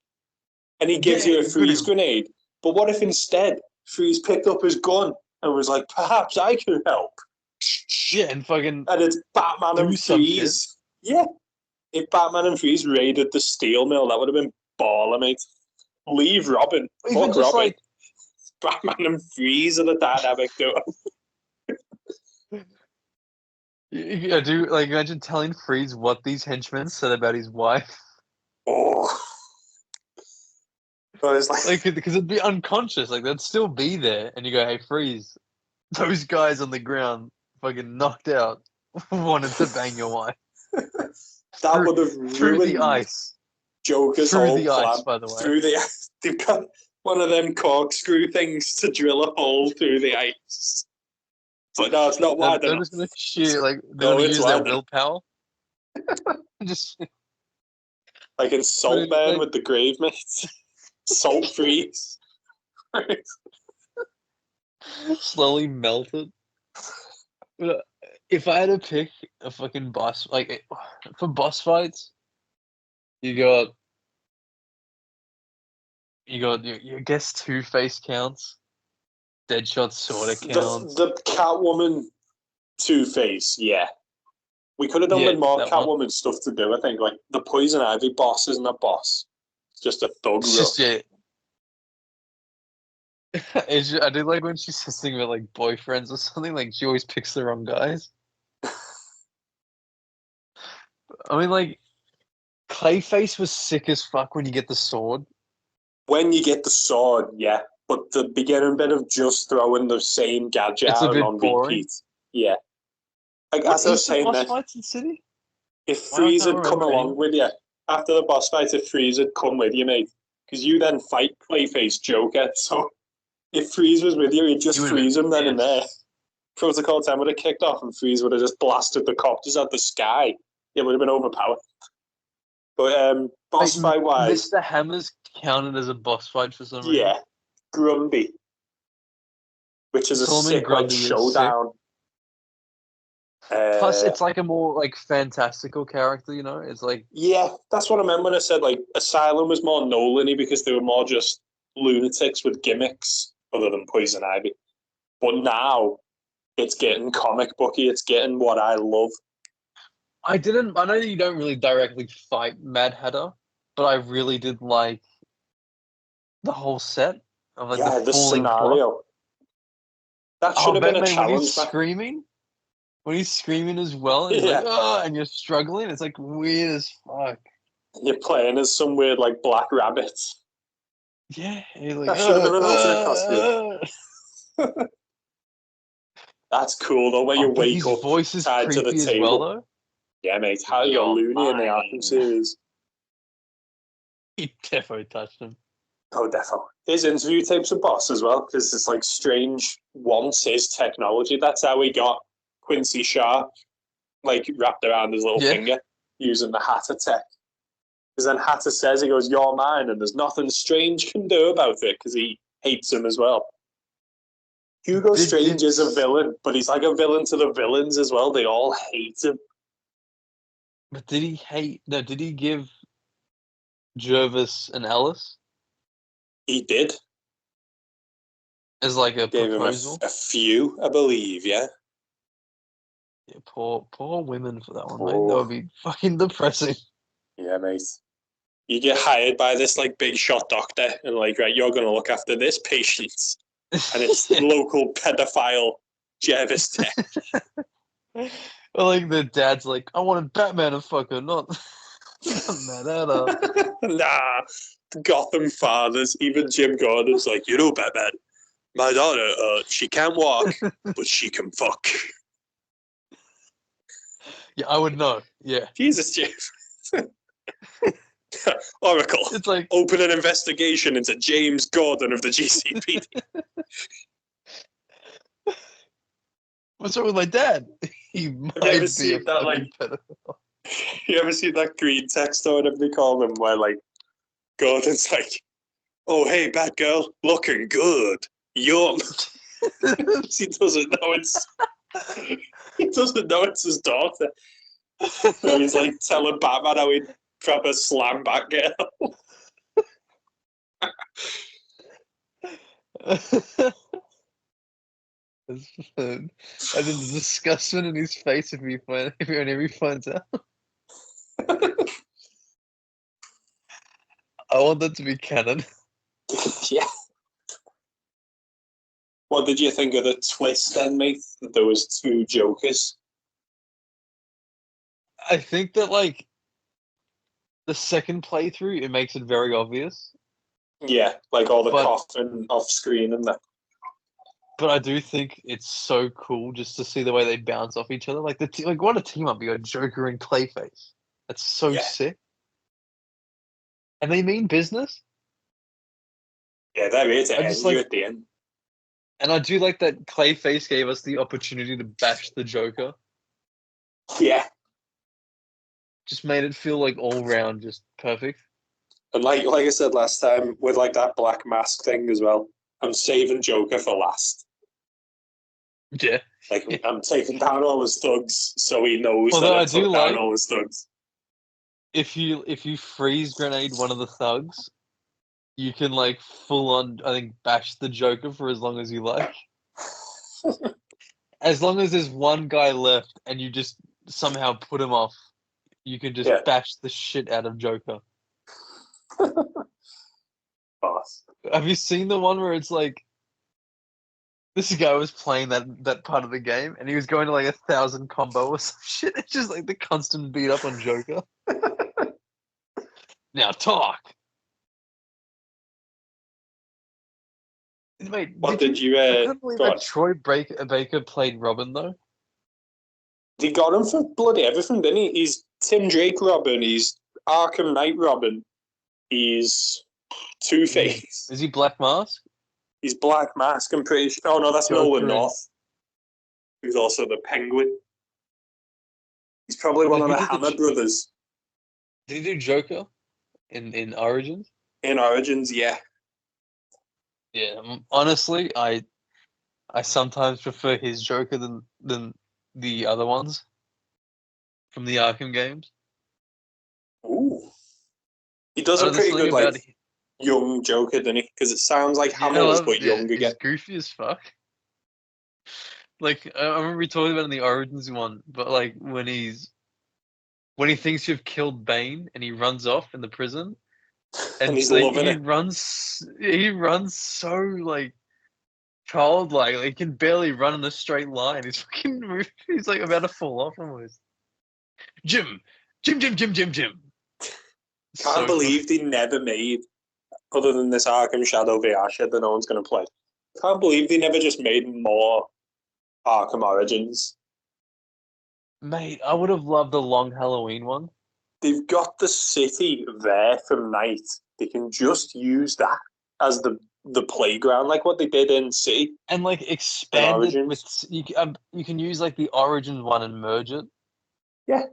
And he gives you a freeze grenade. But what if instead Freeze picked up his gun and was like, perhaps I can help? Yeah, and fucking... And it's Batman and Freeze. Yeah. If Batman and Freeze raided the steel mill, that would have been baller, mate. Leave Robin. Fuck Robin. Like... Batman and Freeze are the dynamic duo. I do, like, imagine telling Freeze what these henchmen said about his wife. Oh. But it's like, because it'd be unconscious. Like, they'd still be there. And you go, hey, Freeze, those guys on the ground fucking knocked out wanted to bang your wife. That would have ruined through the ice. Joker's through whole the plan. Ice, by the way. Through the ice. They've got one of them corkscrew things to drill a hole through the ice. But no, it's not wide they're enough. Just gonna shoot, like, they're gonna use their willpower. Just like in Saltburn with the grave mates. Salt Freeze. Slowly melted. If I had to pick a fucking boss, like, for boss fights, you got your guess Two-Face counts. Deadshot sorta counts. The Catwoman Two-Face, yeah. We could have done with more Catwoman stuff to do, I think. Like, the Poison Ivy boss isn't a boss. It's just a thug. It's just, yeah. I do like when she says something about, like, boyfriends or something. Like, she always picks the wrong guys. I mean, like, Clayface was sick as fuck when you get the sword. When you get the sword, yeah. But the beginning bit of just throwing the same gadget out on repeat. Yeah. Like, as I was saying, boss fights in City? If Freeze had come along with you, after the boss fight, if Freeze had come with you, mate, because you then fight Clayface Joker, so if Freeze was with you, you'd just freeze him then and there. Protocol 10 would have kicked off and Freeze would have just blasted the copters at the sky. It would have been overpowered. But boss fight wise, Mr. Hammer's counted as a boss fight for some reason. Yeah, Grundy, which is a sick showdown. Plus, it's like a more like fantastical character, you know. It's like that's what I meant when I said like Asylum was more Nolan-y because they were more just lunatics with gimmicks, other than Poison Ivy. But now it's getting comic booky. It's getting what I love. I know that you don't really directly fight Mad Hatter, but I really did like the whole set of like the scenario. That should have been a challenge. Screaming. when he's screaming as well, and he's like, oh, and you're struggling. It's like weird as fuck. You're playing as some weird like black rabbit. Yeah, like, that should have been an alternate costume. That's cool though, where you wake up voice is tied to the table. As well, though. Yeah, mate. How you're loony in the Arkham series. He definitely touched him. Oh, definitely. His interview tapes are boss as well, because it's like Strange wants his technology. That's how he got Quincy Sharp like wrapped around his little finger using the Hatter tech. Because then Hatter says, he goes, "You're mine," and there's nothing Strange can do about it because he hates him as well. Hugo Strange is a villain, but he's like a villain to the villains as well. They all hate him. But did he give Jervis and Ellis? He did. As like a proposal? Him a few, I believe, yeah. Yeah, poor women for that one, mate. That would be fucking depressing. Yeah, mate. You get hired by this like big shot doctor and like, right, you're going to look after this patient. And it's the local pedophile Jervis Tech. Well, like the dad's like, I wanted Batman to fuck her, not Manhattan. Nah, Gotham fathers, even Jim Gordon's like, you know, Batman, my daughter, she can't walk, but she can fuck. Yeah, I would know. Yeah. Jesus, James. Oracle. It's like open an investigation into James Gordon of the GCPD. What's wrong with my dad? He might Have you ever seen that like pedophile. You ever seen that green text or whatever they call them, where like Gordon's like, "Oh hey, Batgirl, looking good. You're." He doesn't know it's. He doesn't know it's his daughter. So he's like telling Batman how he'd proper slam Batgirl. And then the disgustment in his face whenever he finds out. I want that to be canon. Yeah. What did you think of the twist then, mate? That there was two Jokers? I think that like the second playthrough, it makes it very obvious. Yeah, like all the coughing off screen and that. But I do think it's so cool just to see the way they bounce off each other. Like what a team up! You got Joker and Clayface. That's so sick. And they mean business. Yeah, they're here to end you at the end. And I do like that Clayface gave us the opportunity to bash the Joker. Yeah. Just made it feel like all round just perfect. And like I said last time, with like that black mask thing as well, I'm saving Joker for last. Yeah. Like I'm taking down all his thugs so he knows that I took down all his thugs. If you freeze grenade one of the thugs, you can like full on, I think, bash the Joker for as long as you like. As long as there's one guy left and you just somehow put him off, you can just bash the shit out of Joker. Boss. Have you seen the one where it's like this guy was playing that part of the game and he was going to like 1,000 combo or some shit? It's just like the constant beat up on Joker. Now talk. Wait, what did you? I can't believe that Troy Baker played Robin though. He got him for bloody everything, didn't he? He's Tim Drake Robin. He's Arkham Knight Robin. He's Two-Face. Is he Black Mask? He's Black Mask. I'm pretty sure. Oh no, that's Nolan North. Who's also the Penguin. He's probably one of the Hammer brothers. Did he do Joker in Origins? In Origins, yeah. Yeah, honestly, I sometimes prefer his Joker than the other ones from the Arkham games. Ooh, he does a pretty good like young Joker, doesn't he? Because it sounds like Hammer's but younger again. He's goofy as fuck. Like I remember we talked about it in the Origins one, but like when he thinks you've killed Bane and he runs off in the prison. And he's loving it. He runs so like childlike. Like, he can barely run in a straight line. He's like about to fall off almost. Jim. Can't believe they never made, other than this Arkham Shadow VR shit that no one's going to play. Can't believe they never just made more Arkham Origins. Mate, I would have loved the long Halloween one. They've got the city there from night. They can just use that as the playground, like what they did in City. And like expand it with you can use like the Origins one and merge it. Yeah.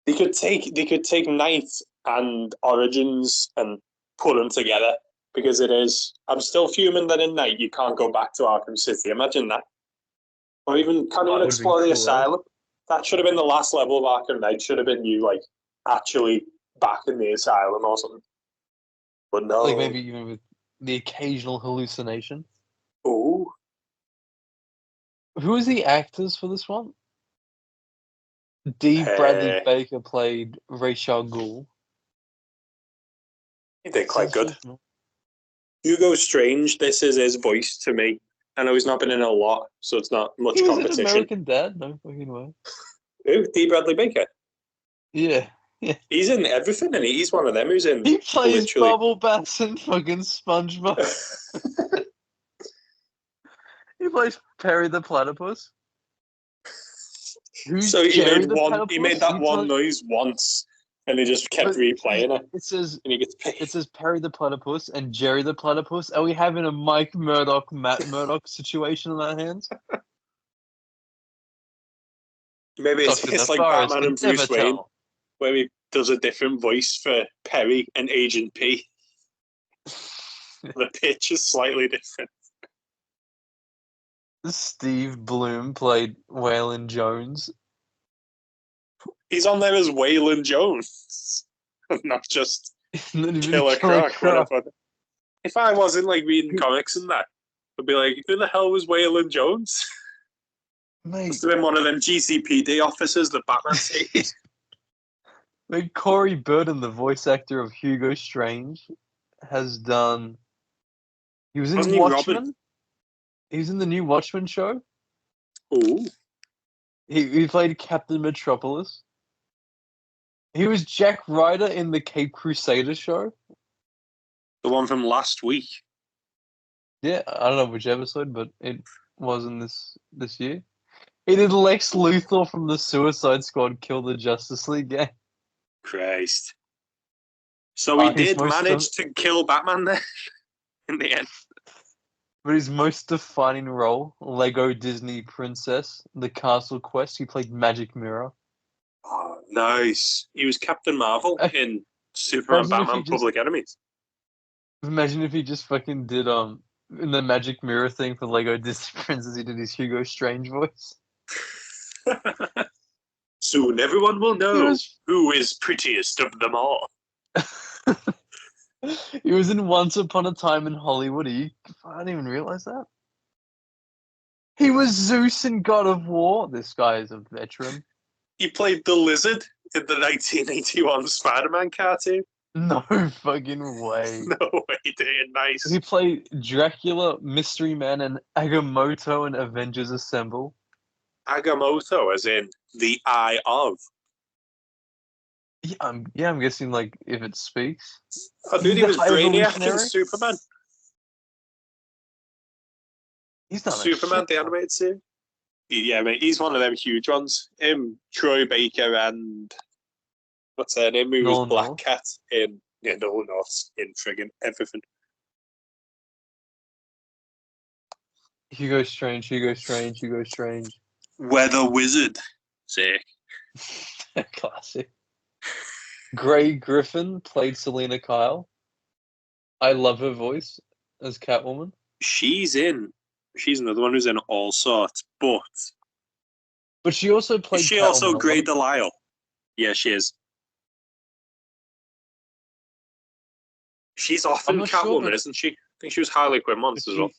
They could take Night and Origins and put them together, because it is. I'm still fuming that in Night you can't go back to Arkham City. Imagine that. Or even can't even explore the asylum. That should have been the last level of Arkham Knight. Should have been you like actually back in the asylum or something. But no. Like maybe even with the occasional hallucination. Oh. Who is the actors for this one? D. Bradley Baker played Ra's al Ghul. He did quite good. Hugo Strange, this is his voice to me. I know he's not been in a lot, so it's not much competition. An American Dad? No fucking way. Who? D. Bradley Baker? Yeah. He's in everything, and he's one of them who's in. He plays Bubble Bass and fucking SpongeBob. He plays Perry the Platypus. So he made that one noise once, and he just kept replaying it. It says, and he gets paid. It says Perry the Platypus and Jerry the Platypus. Are we having a Mike Murdoch, Matt Murdoch situation on our hands? Maybe it's like Batman and Bruce Wayne, where he does a different voice for Perry and Agent P. The pitch is slightly different. Steve Bloom played Waylon Jones. He's on there as Waylon Jones, not just Killer Croc. If I wasn't like reading comics and that, I'd be like, who the hell was Waylon Jones? Mate. Must have been one of them GCPD officers that Batman saved. Like Corey Burton, the voice actor of Hugo Strange, has done. He was in Watchmen. He was in the new Watchmen show. Ooh. He played Captain Metropolis. He was Jack Ryder in the Cape Crusader show. The one from last week. Yeah, I don't know which episode, but it wasn't this year. He did Lex Luthor from the Suicide Squad Kill the Justice League game. Christ. So he did manage to kill Batman there in the end. But his most defining role, Lego Disney Princess, The Castle Quest, he played Magic Mirror. Oh, nice. He was Captain Marvel in Superman, Batman, Public Enemies. Imagine if he just fucking did, in the Magic Mirror thing for Lego Disney Princess, he did his Hugo Strange voice. Soon everyone will know who is prettiest of them all. He was in Once Upon a Time in Hollywood. I didn't even realize that. He was Zeus in God of War. This guy is a veteran. He played the Lizard in the 1981 Spider-Man cartoon. No fucking way. No way, dude. Nice. He played Dracula, Mystery Man, and Agamotto in Avengers Assemble. Agamotto, as in the Eye of. Yeah, I'm guessing like if it speaks. I thought he was Brainiac in Superman. He's not Superman, the animated series. Yeah, mate, he's one of them huge ones. Him, Troy Baker, and what's her name? Who was Black Cat in Nolan North's in friggin' everything. Hugo Strange. Weather Wizard. Sick. Classic. Grey Griffin played Selena Kyle. I love her voice as Catwoman. She's another one who's in All Sorts, but she also played. Is she Catwoman also Grey Delisle? Yeah, she is. She's often Catwoman, isn't she? I think she was Harley Quinn once as well.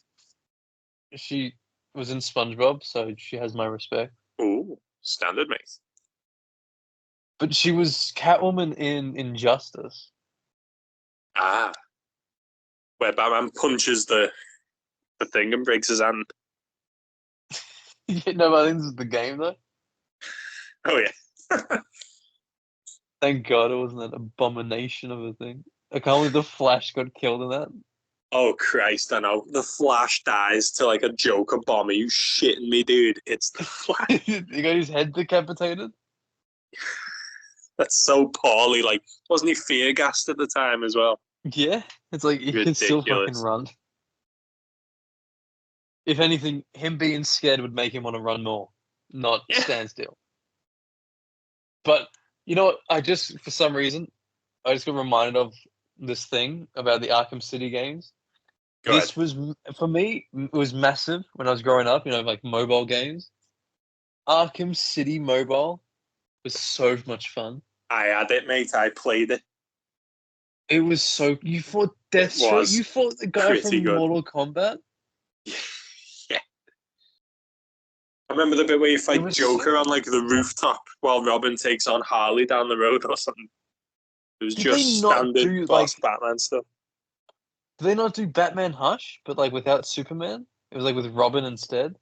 She was in SpongeBob, so she has my respect. Ooh, standard, mate. But she was Catwoman in Injustice. Ah. Where Batman punches the the thing and breaks his hand. No, I think this is the game though. Oh yeah. Thank God it wasn't an abomination of a thing. I can't believe the Flash got killed in that. Oh Christ, I know. The Flash dies to like a Joker bomb. Are you shitting me, dude? It's the Flash. He got his head decapitated? That's so poorly. Like, wasn't he fear gassed at the time as well? Yeah. It's like he can still fucking run. If anything, him being scared would make him want to run more, not stand still. But you know what? For some reason, I just got reminded of this thing about the Arkham City games. This was, for me, it was massive when I was growing up, like mobile games. Arkham City Mobile was so much fun. I had it, mate. I played it. It was so... You fought Deathstroke. You fought the guy from Mortal Kombat. Yeah. I remember the bit where you fight Joker on like the rooftop while Robin takes on Harley down the road or something. It was just standard boss Batman stuff. Did they not do Batman Hush, but like without Superman? It was like with Robin instead?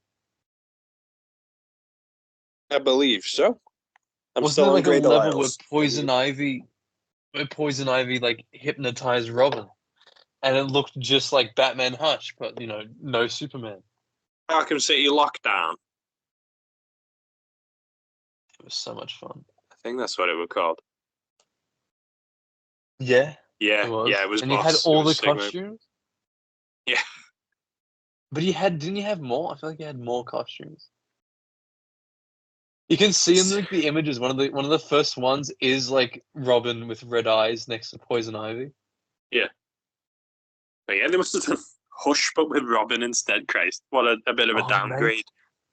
I believe so. Wasn't there like a level where Poison Ivy like hypnotized Robin? And it looked just like Batman Hush, but no Superman. Arkham City Lockdown. It was so much fun. I think that's what it was called. Yeah. Yeah, it was. And you had all the costumes? Yeah. But didn't you have more? I feel like you had more costumes. You can see in the images, one of the first ones is like Robin with red eyes next to Poison Ivy. Yeah. But yeah, they must have done Hush, but with Robin instead. Christ, what a bit of a downgrade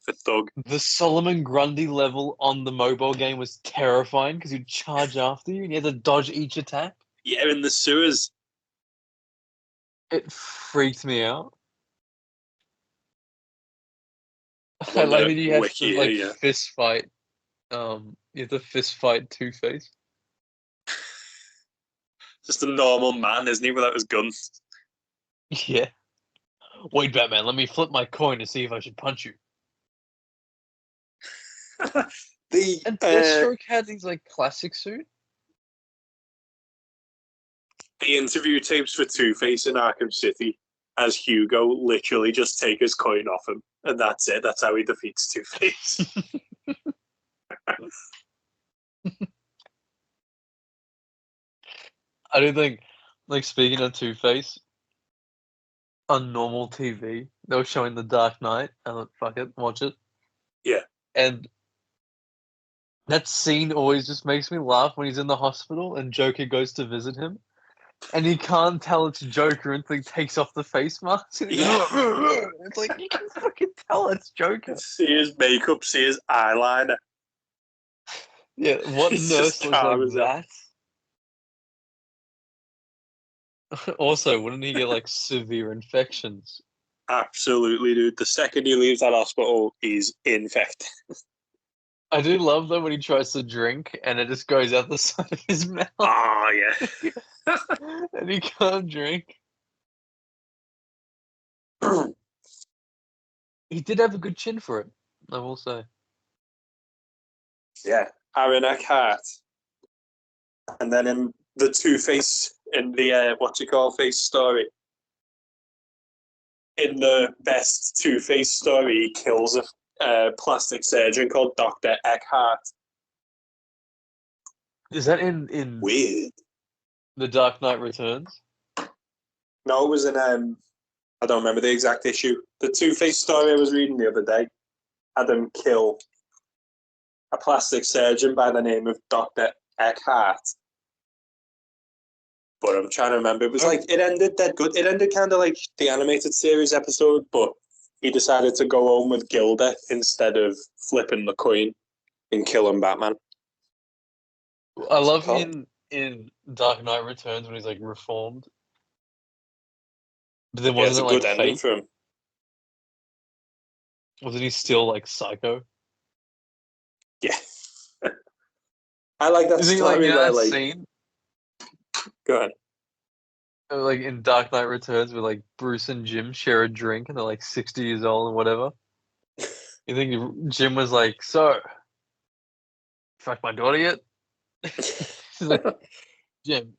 for Thug. The Solomon Grundy level on the mobile game was terrifying because he'd charge after you and you had to dodge each attack. Yeah, in the sewers. It freaked me out. I like that you have to fist fight. You have to fist fight Two-Face. Just a normal man, isn't he, without his guns? Yeah. Wait, Batman, let me flip my coin to see if I should punch you. And Deathstroke had his like classic suit. The interview tapes for Two-Face in Arkham City as Hugo literally just take his coin off him, and that's it. That's how he defeats Two-Face. I do think, like, speaking of Two-Face, on normal TV, they were showing The Dark Knight, and fuck it, watch it. Yeah. And that scene always just makes me laugh when he's in the hospital and Joker goes to visit him. And he can't tell it's Joker until he takes off the face mask. Yeah. It's like, you can fucking tell it's Joker. See his makeup, see his eyeliner. Yeah, what nurse looks like that? Also, wouldn't he get like severe infections? Absolutely, dude. The second he leaves that hospital, he's infected. I do love though when he tries to drink and it just goes out the side of his mouth. Oh yeah. And he can't drink. He did have a good chin for it, I will say. Yeah, Aaron Eckhart. And then in the Two-Face, in the face story, in the best Two-Face story, he kills a plastic surgeon called Dr. Eckhart. Is that in Weird. The Dark Knight Returns? No, it was in I don't remember the exact issue. The Two-Face story I was reading the other day had him kill a plastic surgeon by the name of Dr. Eckhart. But I'm trying to remember. It was like, it ended dead good. It ended kind of like the animated series episode, but he decided to go home with Gilda instead of flipping the coin and killing Batman. I love in Dark Knight Returns when he's like reformed. But then wasn't it a good ending for him? Wasn't he still like psycho? Yeah. I like that story where scene? Go ahead. like in Dark Knight Returns, where like Bruce and Jim share a drink, and they're like 60 years old and whatever. You think Jim was like, "So, fuck my daughter yet?" She's like, "Jim,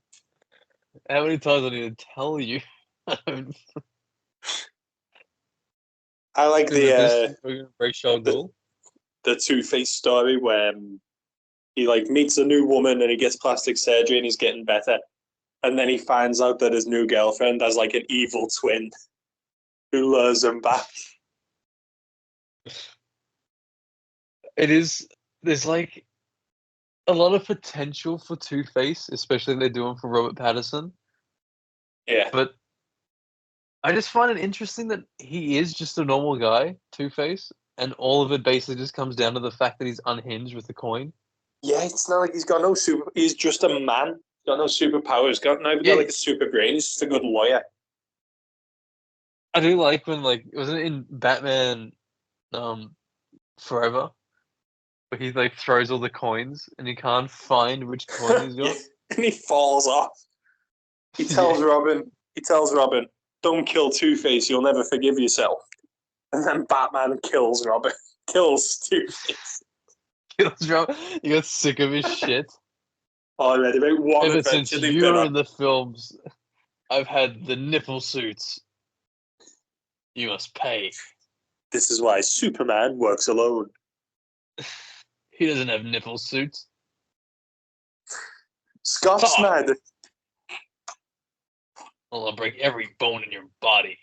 how many times do I need to tell you?" I like the Goal. The Two-Face story where he like meets a new woman and he gets plastic surgery and he's getting better, and then he finds out that his new girlfriend has like an evil twin who lures him back. There's like a lot of potential for Two-Face, especially they're doing for Robert Pattinson. Yeah. But I just find it interesting that he is just a normal guy, Two-Face, and all of it basically just comes down to the fact that he's unhinged with the coin. Yeah, it's not like he's got no super. He's just a man. He's got no superpowers. Got like a super brain. He's just a good lawyer. I do like when wasn't it in Batman, Forever, where he like throws all the coins and he can't find which coin he's got, and he falls off. He tells Robin. He tells Robin, "Don't kill Two-Face. You'll never forgive yourself." And then Batman kills Robin. Kills Two-Face. Kills Robin. He got sick of his shit. Already, about one Ever adventure since you were in the films, I've had the nipple suits. You must pay. This is why Superman works alone. He doesn't have nipple suits. Scott Snyder. Well, I'll break every bone in your body.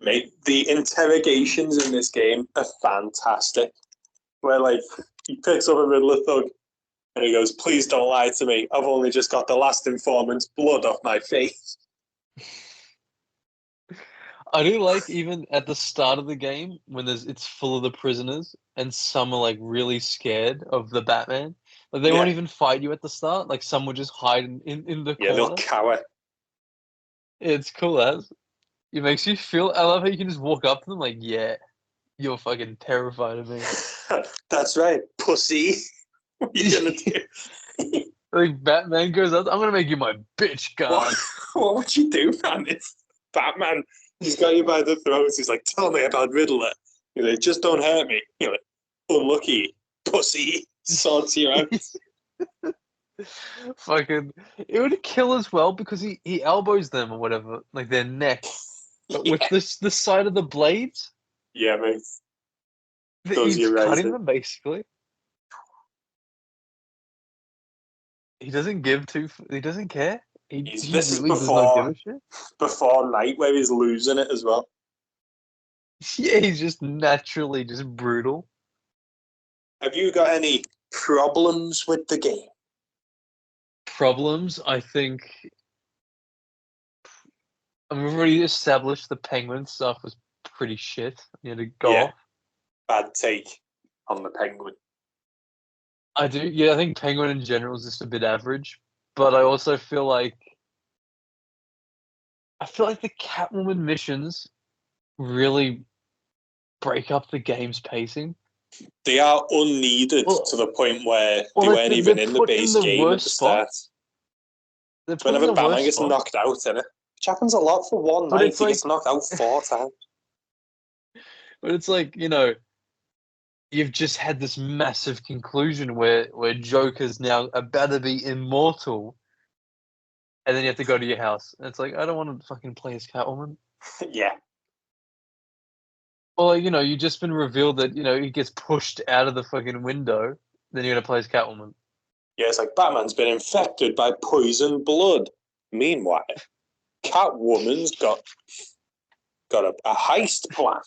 Mate, the interrogations in this game are fantastic. Where, like, he picks up a Riddler thug and he goes, "Please don't lie to me. I've only just got the last informant's blood off my face." I do like even at the start of the game when it's full of the prisoners and some are like really scared of the Batman. Like they won't even fight you at the start. Like some will just hide in the corner. Yeah, they'll cower. It's cool as. It makes you feel. I love how you can just walk up to them like, "Yeah, you're fucking terrified of me." That's right, pussy. What are you gonna do? Like Batman goes up, "I'm gonna make you my bitch god." What would you do, man? It's Batman. He's got you by the throat. He's like, "Tell me about Riddler." You're like, "Just don't hurt me." You're like, "Unlucky, pussy." Sword to your out. Fucking, it would kill as well because he elbows them or whatever, like their neck, but with the side of the blades. Yeah, mate. He's cutting them basically. He doesn't give two. He doesn't care. This really is before Night, where he's losing it as well. Yeah, he's just naturally just brutal. Have you got any problems with the game? Problems? I think we've already established the Penguin stuff was pretty shit. You had to go off. Bad take on the Penguin. I do. Yeah, I think Penguin in general is just a bit average. But I also feel like the Catwoman missions really break up the game's pacing. They are unneeded to the point where they weren't even in the base game at the start. Whenever Batman gets knocked out, innit? Which happens a lot for one night. He gets knocked out 4 times. But it's like, you've just had this massive conclusion where Joker's now about to be immortal, and then you have to go to your house. And it's like, I don't want to fucking play as Catwoman. Yeah. Or, you've just been revealed that, he gets pushed out of the fucking window, then you're going to play as Catwoman. Yeah, it's like Batman's been infected by poison blood. Meanwhile, Catwoman's got a heist plan.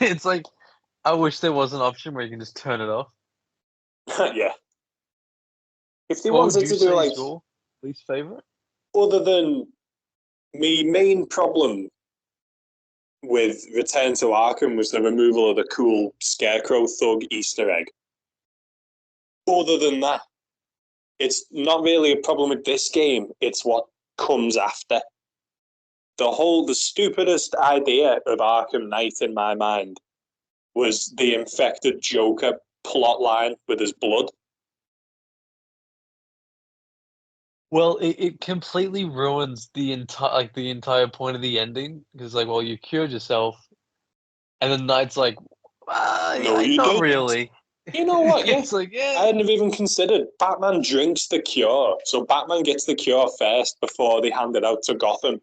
It's like, I wish there was an option where you can just turn it off. Yeah. If they wanted to do like your least favorite, other than my main problem with Return to Arkham was the removal of the cool Scarecrow thug Easter egg. Other than that, it's not really a problem with this game. It's what comes after. The stupidest idea of Arkham Knight in my mind was the infected Joker plotline with his blood. Well, it completely ruins the entire point of the ending because well, you cured yourself, and then Knight's like, no, you not didn't. really. You know what? Yeah, It's yeah. I hadn't even considered. Batman drinks the cure, so Batman gets the cure first before they hand it out to Gotham.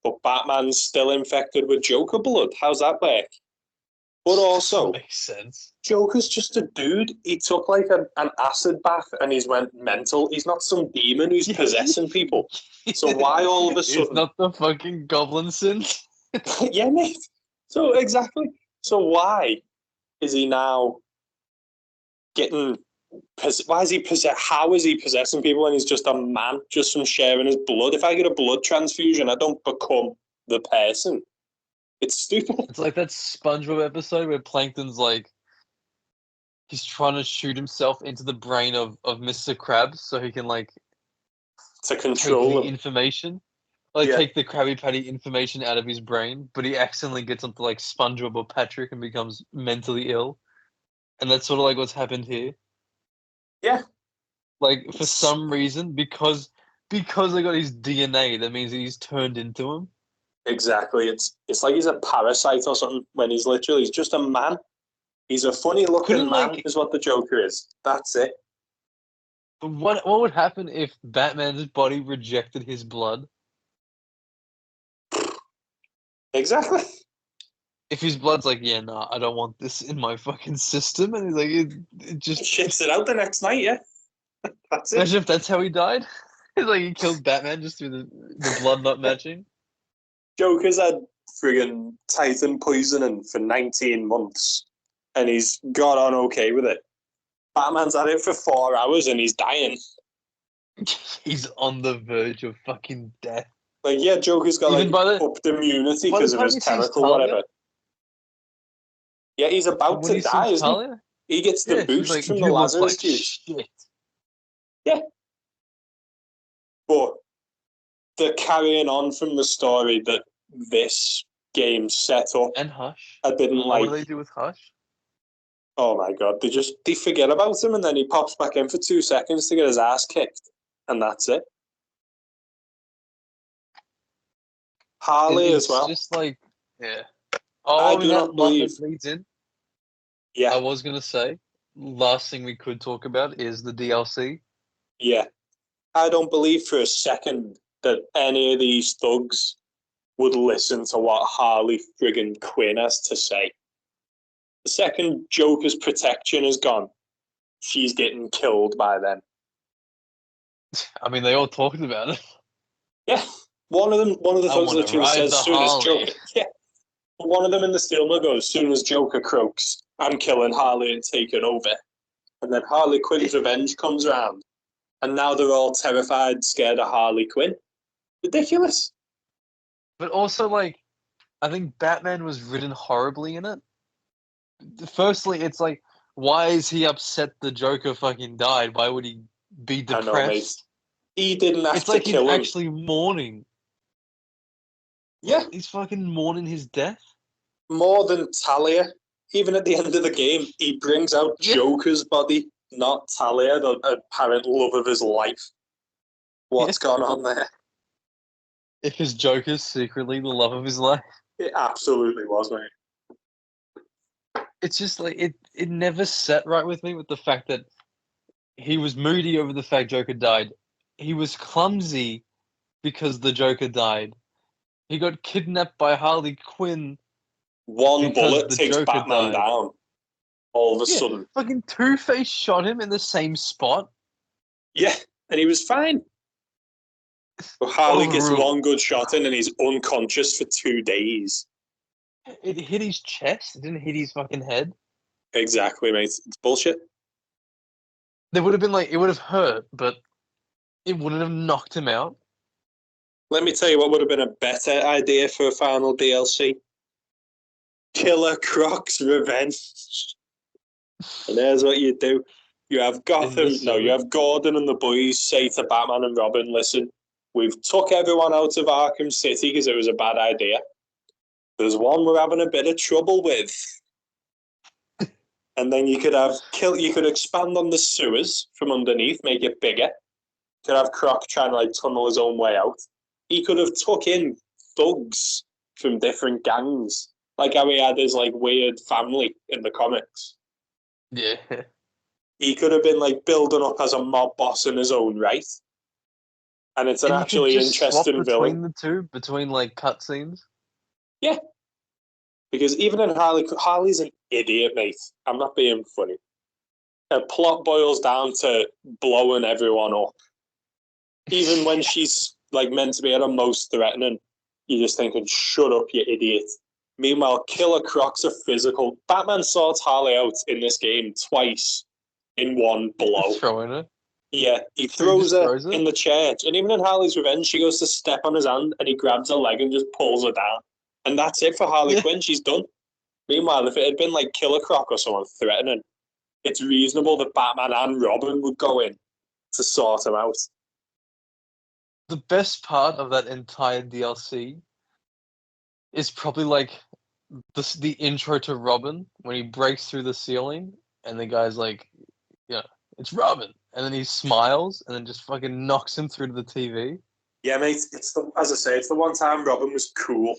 But Batman's still infected with Joker blood. How's that work? But also, makes sense. Joker's just a dude. He took an acid bath and he's went mental. He's not some demon who's possessing people. So why all of a sudden? It's not the fucking goblin sin. Yeah, mate. So exactly. So why is he now getting? Why is he possess? How is he possessing people when he's just a man, just from sharing his blood? If I get a blood transfusion, I don't become the person. It's stupid. It's like that SpongeBob episode where Plankton's he's trying to shoot himself into the brain of Mr. Krabs so he can to control take the information. Take the Krabby Patty information out of his brain, but he accidentally gets onto SpongeBob or Patrick and becomes mentally ill. And that's sort of what's happened here. Yeah. For some reason, because they got his DNA, that means he's turned into him. Exactly. It's like he's a parasite or something when he's just a man. He's a funny looking man is what the Joker is. That's it. But what would happen if Batman's body rejected his blood? Exactly. If his blood's I don't want this in my fucking system, and he's it just shits it out the next night, yeah. That's it. Imagine if that's how he died. He killed Batman just through the blood not matching. Joker's had friggin' Titan poisoning for 19 months, and he's got on okay with it. Batman's had it for 4 hours, and he's dying. He's on the verge of fucking death. Joker's got upped immunity because of his chemical, whatever. Yeah, he's about to die, isn't he? He gets the boost from the Lazarus juice. Shit. Yeah. But they're carrying on from the story that this game set up. And Hush. I didn't like. What do they do with Hush? Oh my god, they forget about him and then he pops back in for 2 seconds to get his ass kicked. And that's it. Harley as well. It's just yeah. Oh, I do not believe. Leads in. Yeah. I was going to say, last thing we could talk about is the DLC. Yeah. I don't believe for a second that any of these thugs would listen to what Harley friggin' Quinn has to say. The second Joker's protection is gone, she's getting killed by them. I mean, they all talked about it. Yeah. One of the thugs literally says, soon as Joker... Yeah. One of them in the Steelman goes, soon as Joker croaks, I'm killing Harley and taking over. And then Harley Quinn's revenge comes around. And now they're all terrified, scared of Harley Quinn. Ridiculous. But also, I think Batman was written horribly in it. Firstly, it's why is he upset the Joker fucking died? Why would he be depressed? I know, mate. He didn't have to kill him. He's actually mourning. Yeah. He's fucking mourning his death. More than Talia. Even at the end of the game, he brings out Joker's body, not Talia, the apparent love of his life. What's gone on there? If his Joker's secretly the love of his life. It absolutely was, mate. It's just it never set right with me with the fact that he was moody over the fact Joker died. He was clumsy because the Joker died. He got kidnapped by Harley Quinn. One bullet takes Joker Batman down. All of a sudden. Fucking Two-Face shot him in the same spot. Yeah, and he was fine. But Harley gets one good shot in and he's unconscious for 2 days. It hit his chest. It didn't hit his fucking head. Exactly, mate. It's bullshit. There would have been it would have hurt, but it wouldn't have knocked him out. Let me tell you what would have been a better idea for a final DLC. Killer Croc's Revenge. And there's what you do. You have you have Gordon and the boys say to Batman and Robin, listen, we've took everyone out of Arkham City because it was a bad idea. There's one we're having a bit of trouble with. And then you could expand on the sewers from underneath, make it bigger. could have Croc trying to like tunnel his own way out. He could have took in thugs from different gangs, like how he had his like weird family in the comics. Yeah. He could have been like building up as a mob boss in his own right. And it's an actually interesting villain. Between the two, between like cutscenes. Yeah. Because even in Harley's an idiot, mate. I'm not being funny. Her plot boils down to blowing everyone up. Even when she's like meant to be at her most threatening, you're just thinking, shut up, you idiot. Meanwhile, Killer Croc's a physical. Batman sorts Harley out in this game twice in one blow. Throwing her? Yeah, he throws her in the church. And even in Harley's Revenge, she goes to step on his hand and he grabs her leg and just pulls her down. And that's it for Harley Quinn. She's done. Meanwhile, if it had been like Killer Croc or someone threatening, it's reasonable that Batman and Robin would go in to sort him out. The best part of that entire DLC is probably like the intro to Robin when he breaks through the ceiling and the guy's like, yeah, it's Robin. And then he smiles and then just fucking knocks him through to the TV. Yeah, mate. As I say, it's the one time Robin was cool.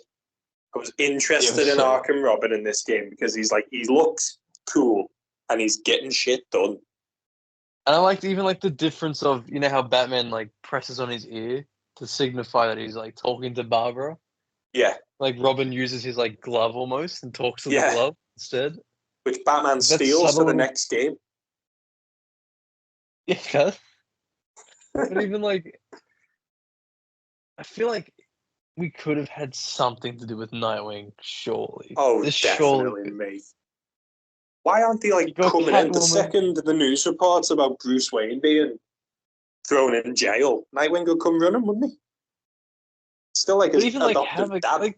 I was interested in Arkham Robin in this game because he looks cool and he's getting shit done. And I liked even like the difference of, you know how Batman like presses on his ear to signify that he's like talking to Barbara. Yeah. Like Robin uses his like glove almost and talks to the glove instead. Which Batman steals for the next game. Yeah. But even like, I feel like we could have had something to do with Nightwing, surely. Oh, definitely, mate. Why aren't they like coming in? The second the news reports about Bruce Wayne being thrown in jail, Nightwing would come running, wouldn't he? Still like his adoptive dad.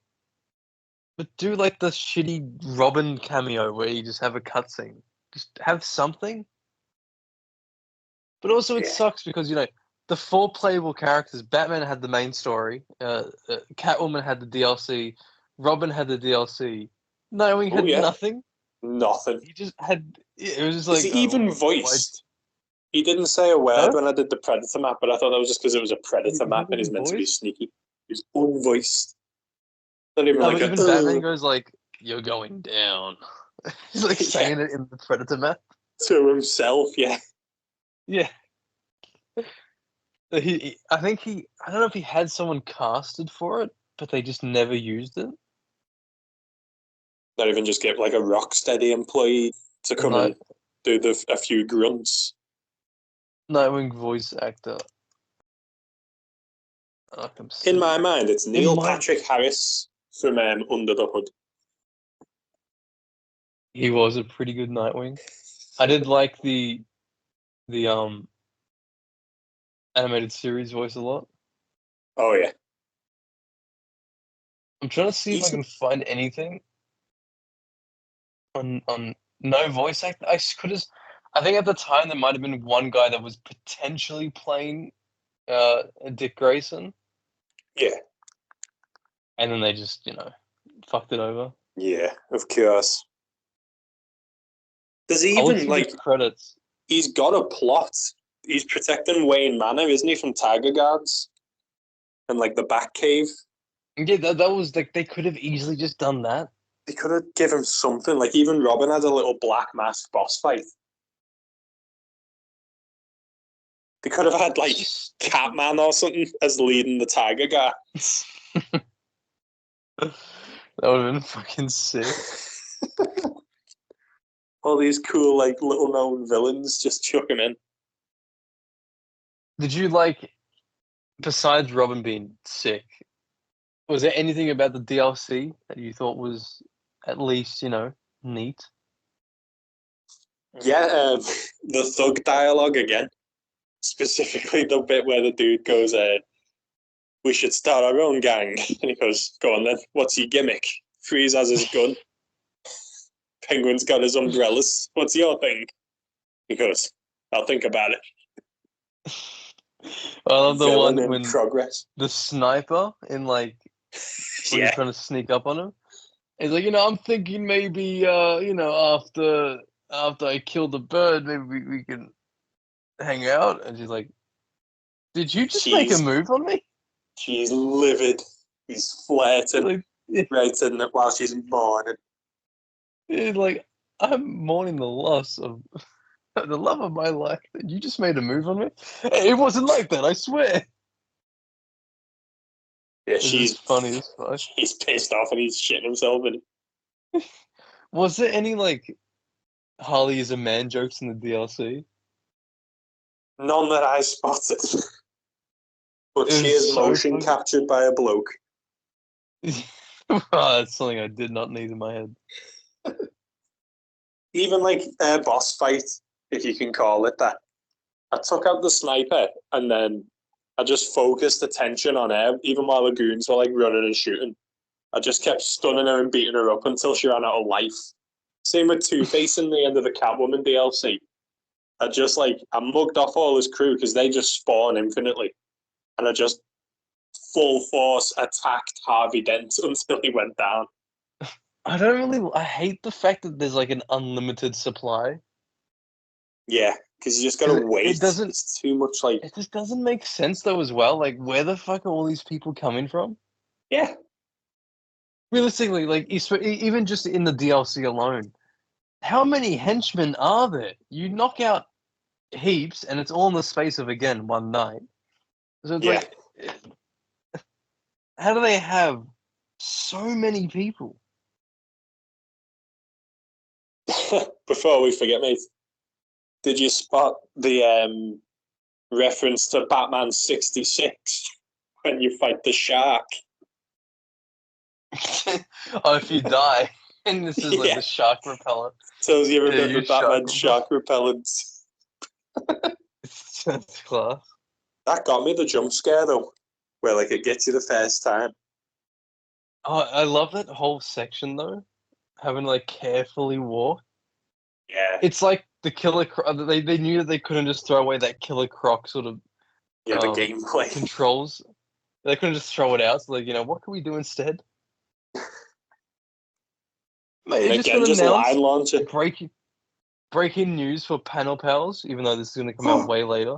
But do like the shitty Robin cameo where you just have a cutscene. Just have something. But also it sucks because, you know, the 4 playable characters, Batman had the main story, Catwoman had the DLC, Robin had the DLC, Nightwing had nothing. Nothing. He just had, it was just like... Is he even voiced? He didn't say a word when I did the Predator map, but I thought that was just because it was a Predator map and he's meant to be sneaky. He's unvoiced. Not even like even Batman goes like, "You're going down." He's like saying it in the Predator map. To himself, yeah. Yeah. I don't know if he had someone casted for it, but they just never used it. Not even just get like a Rocksteady employee to come and do a few grunts. Nightwing voice actor. Arkham City. In my mind, it's Neil Patrick Harris from Under the Hood. He was a pretty good Nightwing. I did like the animated series voice a lot. Oh yeah. I'm trying to see if I can find anything on no voice actor. I think at the time there might have been one guy that was potentially playing Dick Grayson. Yeah. And then they just, you know, fucked it over. Yeah, of course. Does he even like credits? He's got a plot. He's protecting Wayne Manor, isn't he, from Tiger Guards? And like the Batcave. Yeah, that was like they could have easily just done that. They could have given him something. Like even Robin had a little black mask boss fight. They could have had like Catman or something as leading the Tiger Guards. That would have been fucking sick. All these cool, like, little-known villains just chuck him in. Did you, like, besides Robin being sick, was there anything about the DLC that you thought was at least, you know, neat? Yeah, the thug dialogue again. Specifically the bit where the dude goes, we should start our own gang. And he goes, go on then, what's your gimmick? Freeze has his gun. Penguin's got his umbrellas. What's your thing? He goes, I'll think about it. I love the one when progress. The sniper in like when you're trying to sneak up on him. He's like, you know, I'm thinking maybe you know, after I kill the bird, maybe we can hang out. And she's like, Did you just make a move on me? She's livid. He's flirting right in it while she's mourning. Like, I'm mourning the loss of the love of my life. You just made a move on me? It wasn't like that, I swear. Yeah, she's funny as fuck. He's pissed off and he's shitting himself in it. Was there any, like, Harley is a man jokes in the DLC? None that I spotted. But she is motion captured by a bloke. That's something I did not need in my head. Even like a boss fight, if you can call it that. I took out the sniper and then I just focused attention on her, even while the goons were like running and shooting. I just kept stunning her and beating her up until she ran out of life. Same with Two-Face in the end of the Catwoman DLC. I mugged off all his crew because they just spawn infinitely. And I just full force attacked Harvey Dent until he went down. I hate the fact that there's like an unlimited supply. Yeah, because you just gotta wait. It's too much like... It just doesn't make sense though as well. Like, where the fuck are all these people coming from? Yeah. Realistically, like, even just in the DLC alone, how many henchmen are there? You knock out heaps, and it's all in the space of, again, one night. So it's like, how do they have so many people? Before we forget, mate, did you spot the reference to Batman 66 when you fight the shark? If you die, and this is like the shark repellent. Tells you remember Batman's shark repellent. That's class. That got me the jump scare though, where like it gets you the first time. Oh, I love that whole section though, having to like carefully walk. Yeah, it's like the Killer Croc. They knew that they couldn't just throw away that Killer Croc sort of the gameplay controls. They couldn't just throw it out. So like, what can we do instead? Mate, and again, just line launcher. Breaking news for Panel Pals, even though this is going to come out way later.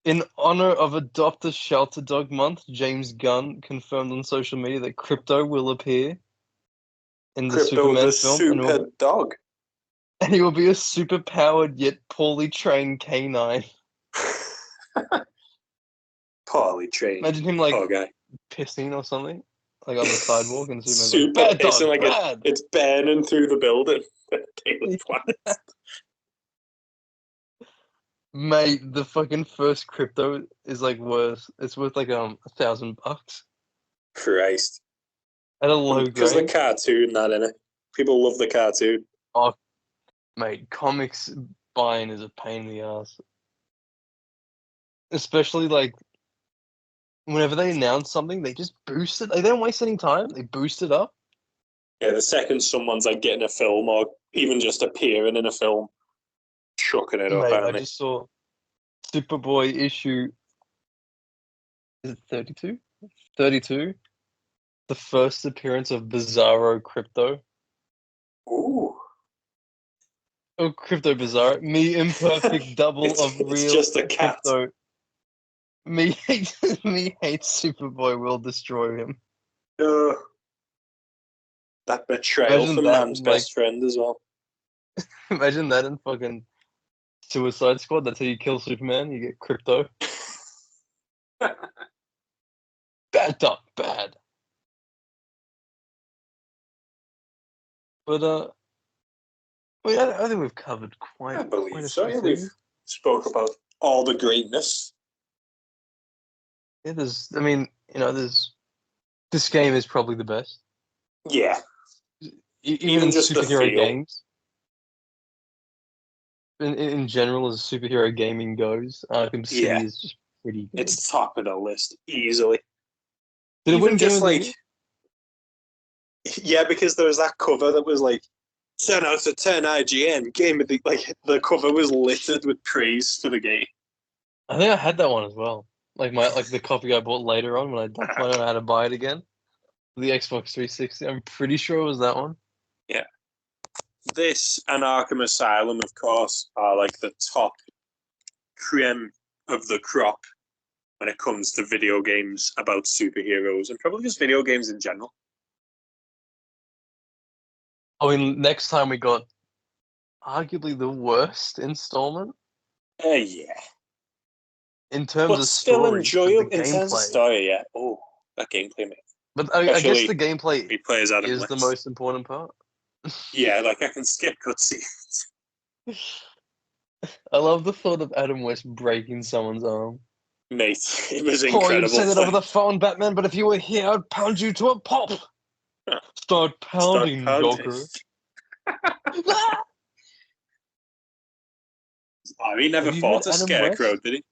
In honor of Adopt a Shelter Dog Month, James Gunn confirmed on social media that Crypto will appear in the Superman film. Super dog. And he will be a super-powered yet poorly trained canine. Poorly trained. Imagine him like pissing or something, like on the sidewalk, and super like, bad pissing, dog, like bad. It's burning through the building. Mate, the fucking first Crypto is like worth. It's worth like $1,000. Christ. At a low grade. Because the cartoon, that in it. People love the cartoon. Oh, mate, comics buying is a pain in the ass. Especially like whenever they announce something, they just boost it. They don't waste any time. They boost it up. Yeah, the second someone's like getting a film or even just appearing in a film, chucking it up. I just saw Superboy issue. Is it 32? 32. The first appearance of Bizarro Crypto. Ooh. Oh, Crypto Bizarro. Me imperfect double of real. It's just a cat. Crypto. Me hates Superboy will destroy him. That betrayal from man's best friend as well. Imagine that in fucking Suicide Squad. That's how you kill Superman. You get Crypto. Bad dog, bad. But I think we've covered quite. I believe quite so. Yeah, we've spoke about all the greatness. Yeah, there's this game is probably the best. Yeah. Even just superhero games. In general, as superhero gaming goes, Arkham City is just pretty good. It's top of the list, easily. Did it win Game of the Year? Yeah, because there was that cover that was like 10 out of 10 IGN game of the cover was littered with praise for the game. I think I had that one as well. Like the copy I bought later on when I don't know how to buy it again. The Xbox 360. I'm pretty sure it was that one. Yeah. This and Arkham Asylum, of course, are like the top creme of the crop when it comes to video games about superheroes and probably just video games in general. I mean, next time we got arguably the worst installment. Yeah. In terms but of still story, enjoyable in gameplay. terms of story. Yeah. Oh, that gameplay, mate. But I guess the gameplay is West. The most important part. Yeah, like I can skip cutscenes. I love the thought of Adam West breaking someone's arm. Mate, it was incredible. Oh, you'd say that over the phone, Batman, but if you were here, I'd pound you to a pulp. Start pounding, Joker. He never fought a Scarecrow, West? did he?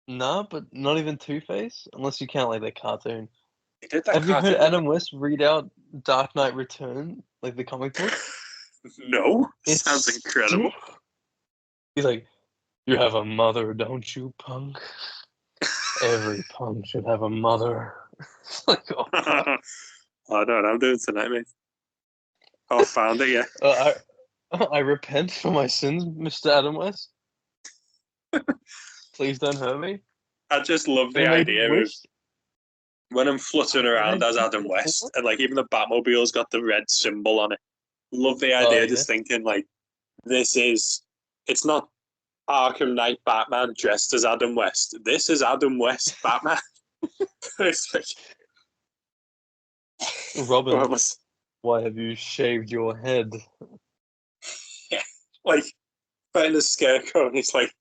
No, but not even Two-Face, unless you count like the cartoon. He did that. Have you heard Adam West read out Dark Knight Return, like the comic book? No, it sounds incredible. He's like, "You have a mother, don't you, punk? Every punk should have a mother." It's like, oh, I know what I'm doing tonight, mate. I found it, yeah. I repent for my sins, Mr. Adam West. Please don't hurt me. I just love the idea of when I'm fluttering around as Adam West, and like even the Batmobile's got the red symbol on it. Love the idea, just thinking like, it's not Arkham Knight Batman dressed as Adam West. This is Adam West Batman. It's like, Robin, why have you shaved your head? Yeah, like fighting a Scarecrow, and he's like,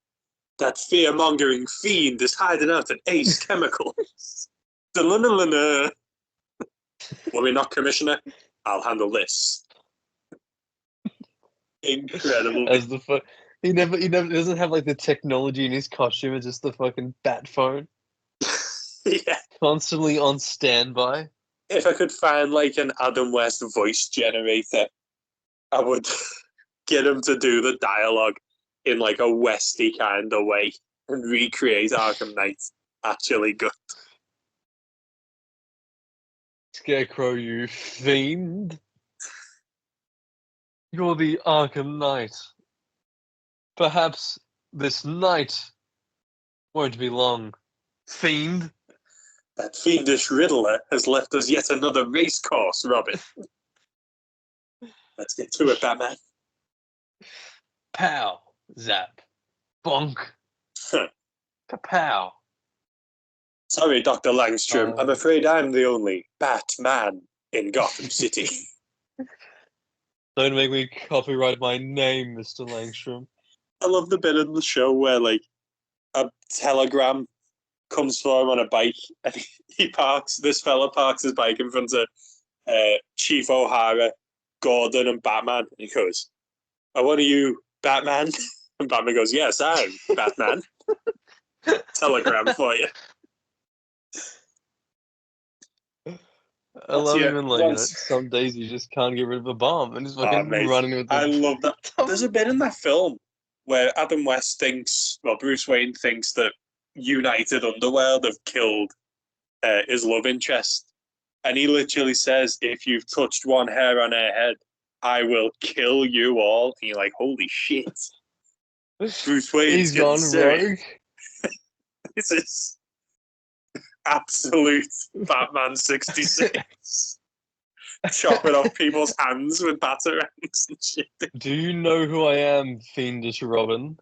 that fear-mongering fiend is hiding out at Ace Chemicals. Will we not, Commissioner? I'll handle this. Incredible. As the he never doesn't have like the technology in his costume. It's just the fucking bat phone. Yeah, constantly on standby. If I could find like an Adam West voice generator, I would get him to do the dialogue in like a Westy kind of way and recreate Arkham Knight actually good. Scarecrow, you fiend. You're the Arkham Knight. Perhaps this night won't be long, fiend. That fiendish Riddler has left us yet another race course, Robin. Let's get to it, Batman. Pow, zap, bonk, kapow. Sorry, Dr. Langstrom. I'm afraid I'm the only Batman in Gotham City. Don't make me copyright my name, Mr. Langstrom. I love the bit in the show where, like, a telegram comes for him on a bike, and this fella parks his bike in front of Chief O'Hara, Gordon, and Batman. And he goes, "I want you, Batman." And Batman goes, "Yes, I'm Batman." Telegram for you. I love even like some days you just can't get rid of a bomb and just fucking running with it. I love that. There's a bit in that film where Adam West Bruce Wayne thinks that United Underworld have killed his love interest. And he literally says, "If you've touched one hair on her head, I will kill you all." And you're like, holy shit. Bruce Wayne's gone rogue. This is absolute Batman 66. Chopping off people's hands with batarangs and shit. Do you know who I am, fiendish Robin?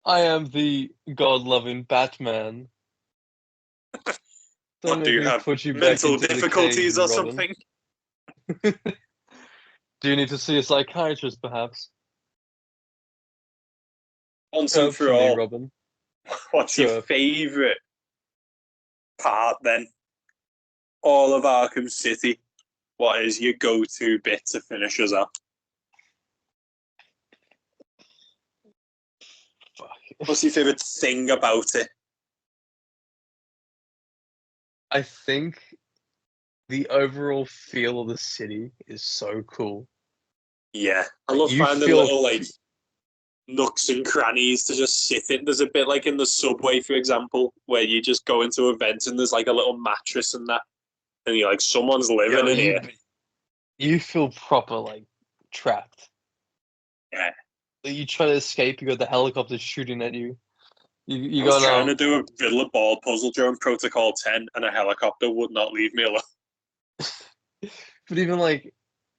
I am the god-loving Batman. What, do you have mental difficulties or something? Do you need to see a psychiatrist, perhaps? Once and for all, Robin. What's your favourite part, then? All of Arkham City. What is your go-to bit to finish us up? What's your favourite thing about it? I think the overall feel of the city is so cool. Yeah. I love finding little, like, nooks and crannies to just sit in. There's a bit like in the subway, for example, where you just go into events and there's like a little mattress and that. And you're like, someone's living in here. You feel proper, like, trapped. Yeah. You try to escape, you got the helicopter shooting at you. You I was got trying to do a Riddler ball puzzle during Protocol 10, and a helicopter would not leave me alone. But even like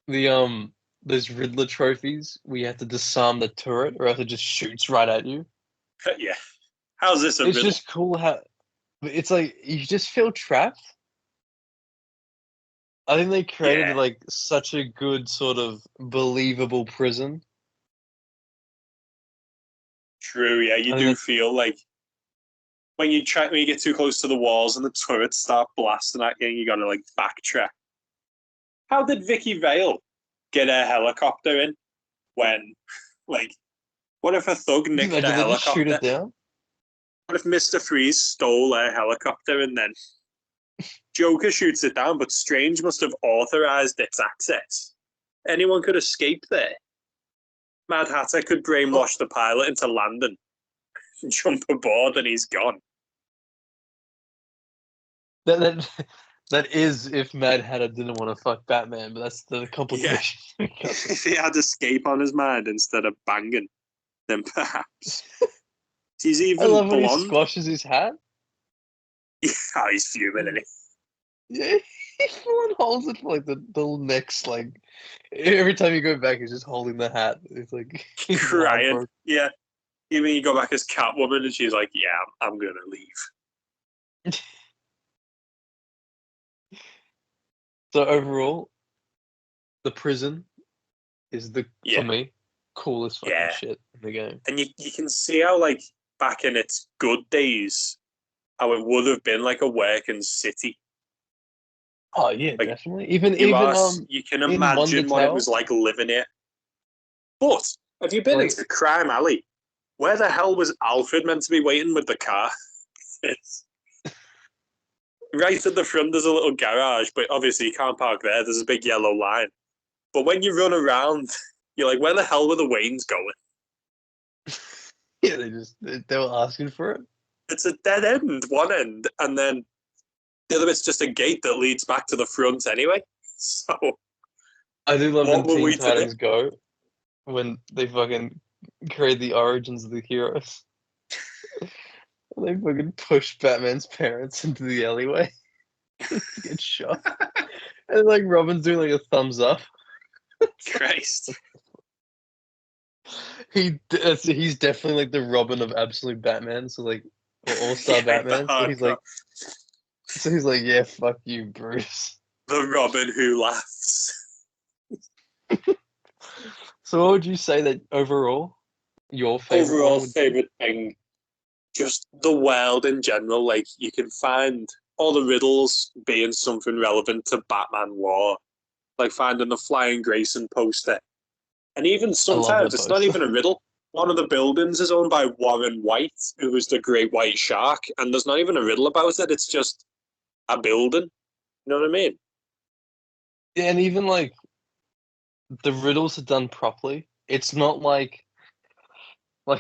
the those Riddler trophies, we have to disarm the turret, or else it just shoots right at you. Yeah. How's this a It's riddle? just cool how it's like you just feel trapped. I think they created like such a good sort of believable prison. True, yeah, you do feel like when you get too close to the walls and the turrets start blasting at you, and you gotta like backtrack. How did Vicky Vale get a helicopter in when, like, what if a thug nicked a helicopter? Just shoot it down? What if Mr. Freeze stole a helicopter and then Joker shoots it down, but Strange must have authorized its access? Anyone could escape there. Mad Hatter could brainwash the pilot into landing, jump aboard, and he's gone. That is if Mad Hatter didn't want to fuck Batman, but that's the complication. Yeah. If he had escape on his mind instead of banging, then perhaps. He's even I love blonde. when he squashes his hat. Yeah, he's fuming, isn't he? Yeah, he full holds it for like the next, like, every time you go back, he's just holding the hat. It's like he's crying. Yeah. Even you go back as Catwoman and she's like, yeah, I'm going to leave. So overall, the prison is for me, coolest fucking shit in the game. And you can see how, like, back in its good days, how it would have been like a working city. Oh yeah, like, definitely. Even you can imagine what it was like living it. But have you been into Crime Alley? Where the hell was Alfred meant to be waiting with the car? Right at the front, there's a little garage, but obviously you can't park there. There's a big yellow line. But when you run around, you're like, where the hell were the Waynes going? Yeah, they were asking for it. It's a dead end, one end, and then the other bit's just a gate that leads back to the front anyway. So I do love when Teen Titans Go, when they fucking create the origins of the heroes. They fucking push Batman's parents into the alleyway to get shot. And like Robin's doing like a thumbs up. Christ. He's definitely like the Robin of absolute Batman, so like all-star Batman. So he's like, yeah, fuck you, Bruce. The Robin who laughs. So what would you say that overall, your favorite favorite thing? Just the world in general. Like, you can find all the riddles being something relevant to Batman lore. Like finding the Flying Grayson poster. And even sometimes it's not even a riddle. One of the buildings is owned by Warren White, who was the Great White Shark, and there's not even a riddle about it. It's just a building. You know what I mean? Yeah, and even like the riddles are done properly. It's not like I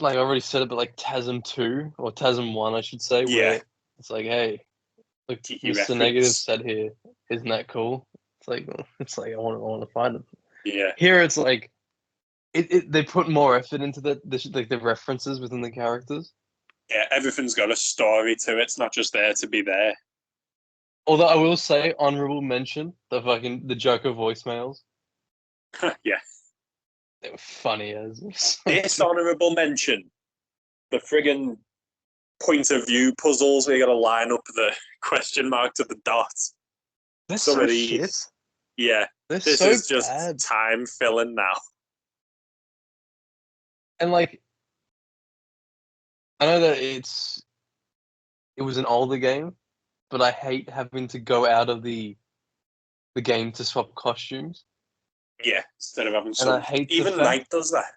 already said it, but like TASM 2 or TASM 1, I should say, where it's like, hey, look, Mr. Negative said here, isn't that cool? It's like I want to find it. Yeah. Here it's like they put more effort into the references within the characters. Yeah, everything's got a story to it. It's not just there to be there. Although I will say, honorable mention, the Joker voicemails. Yeah. They were funny as. Dishonorable mention, the friggin' point of view puzzles where you got to line up the question mark to the dot. They're so shit. Yeah, this is just bad. Time filling now. And like, I know that it was an older game, but I hate having to go out of the game to swap costumes. Yeah, instead of having some. And I hate even Knight does that.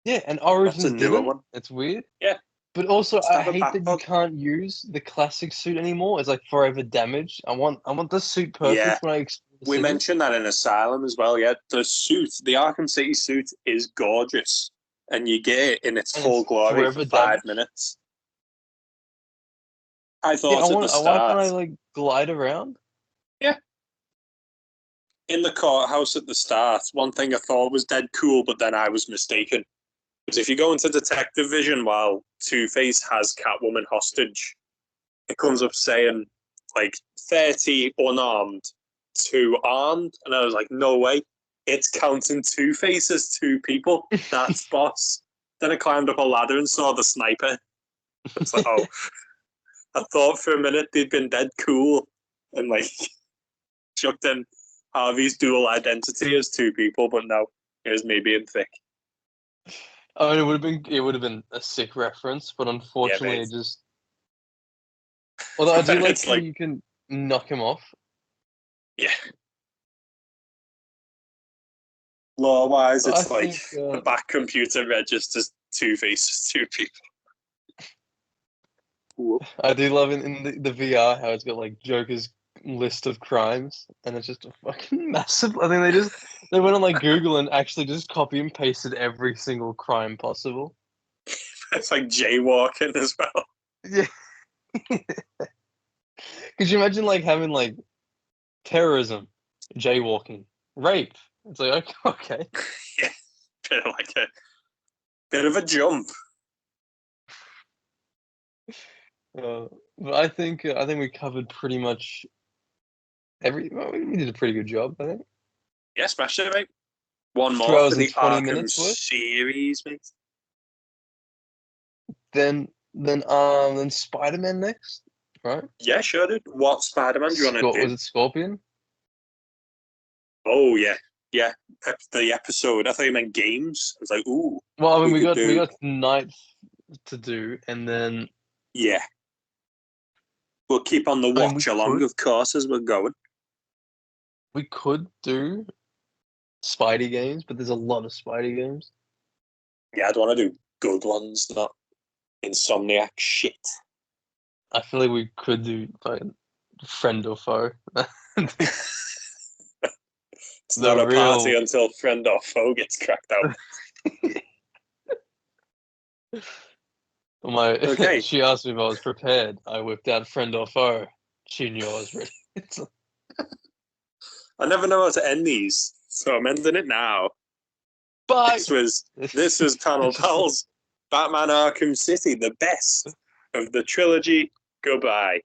Yeah, and Origins didn't. One. It's weird. Yeah. But also, I hate that you can't use the classic suit anymore. It's like forever damaged. I want the suit perfect when I explore the city. Mentioned that in Asylum as well. Yeah, the Arkham City suit is gorgeous, and you get it in its full glory for 5 minutes. I thought at the start. Why can't I like glide around? Yeah. In the courthouse at the start, one thing I thought was dead cool, but then I was mistaken. Because if you go into detective vision while Two-Face has Catwoman hostage, it comes up saying, like, 30 unarmed, 2 armed. And I was like, no way. It's counting Two-Face as 2 people. That's boss. Then I climbed up a ladder and saw the sniper. It's like, oh. I thought for a minute they'd been dead cool and, like, chucked in Harvey's dual identity as 2 people, but no, it was me being thick. I mean, it would have been a sick reference, but unfortunately, it just. Although I do like how you can knock him off. Yeah. Law-wise, it's like the back computer registers Two-Face as 2 people. I do love it in the VR how it's got like Joker's list of crimes, and it's just a fucking massive. I think they went on like Google and actually just copy and pasted every single crime possible. It's like jaywalking as well. Yeah. Could you imagine like having like terrorism, jaywalking, rape? It's like okay. Yeah, bit of a jump. But I think we covered pretty much we did a pretty good job, I think. Yeah, smashed it, mate. One more for the Arkham series, mate. Then Spider-Man next, right? Yeah, sure, dude. What Spider-Man do you want to do? Was it Scorpion? Oh yeah, yeah. The episode. I thought you meant games. I was like, ooh. Well, I mean, we got Night to do, and then yeah, we'll keep on the watch along, of course, as we're going. We could do Spidey games, but there's a lot of Spidey games. Yeah, I'd want to do good ones, not Insomniac shit. I feel like we could do like friend or foe. It's not a party until friend or foe gets cracked out. Okay. She asked me if I was prepared. I whipped out friend or foe. She knew I was ready. I never know how to end these, so I'm ending it now. Bye. This was Panel Pals. Batman Arkham City, the best of the trilogy. Goodbye.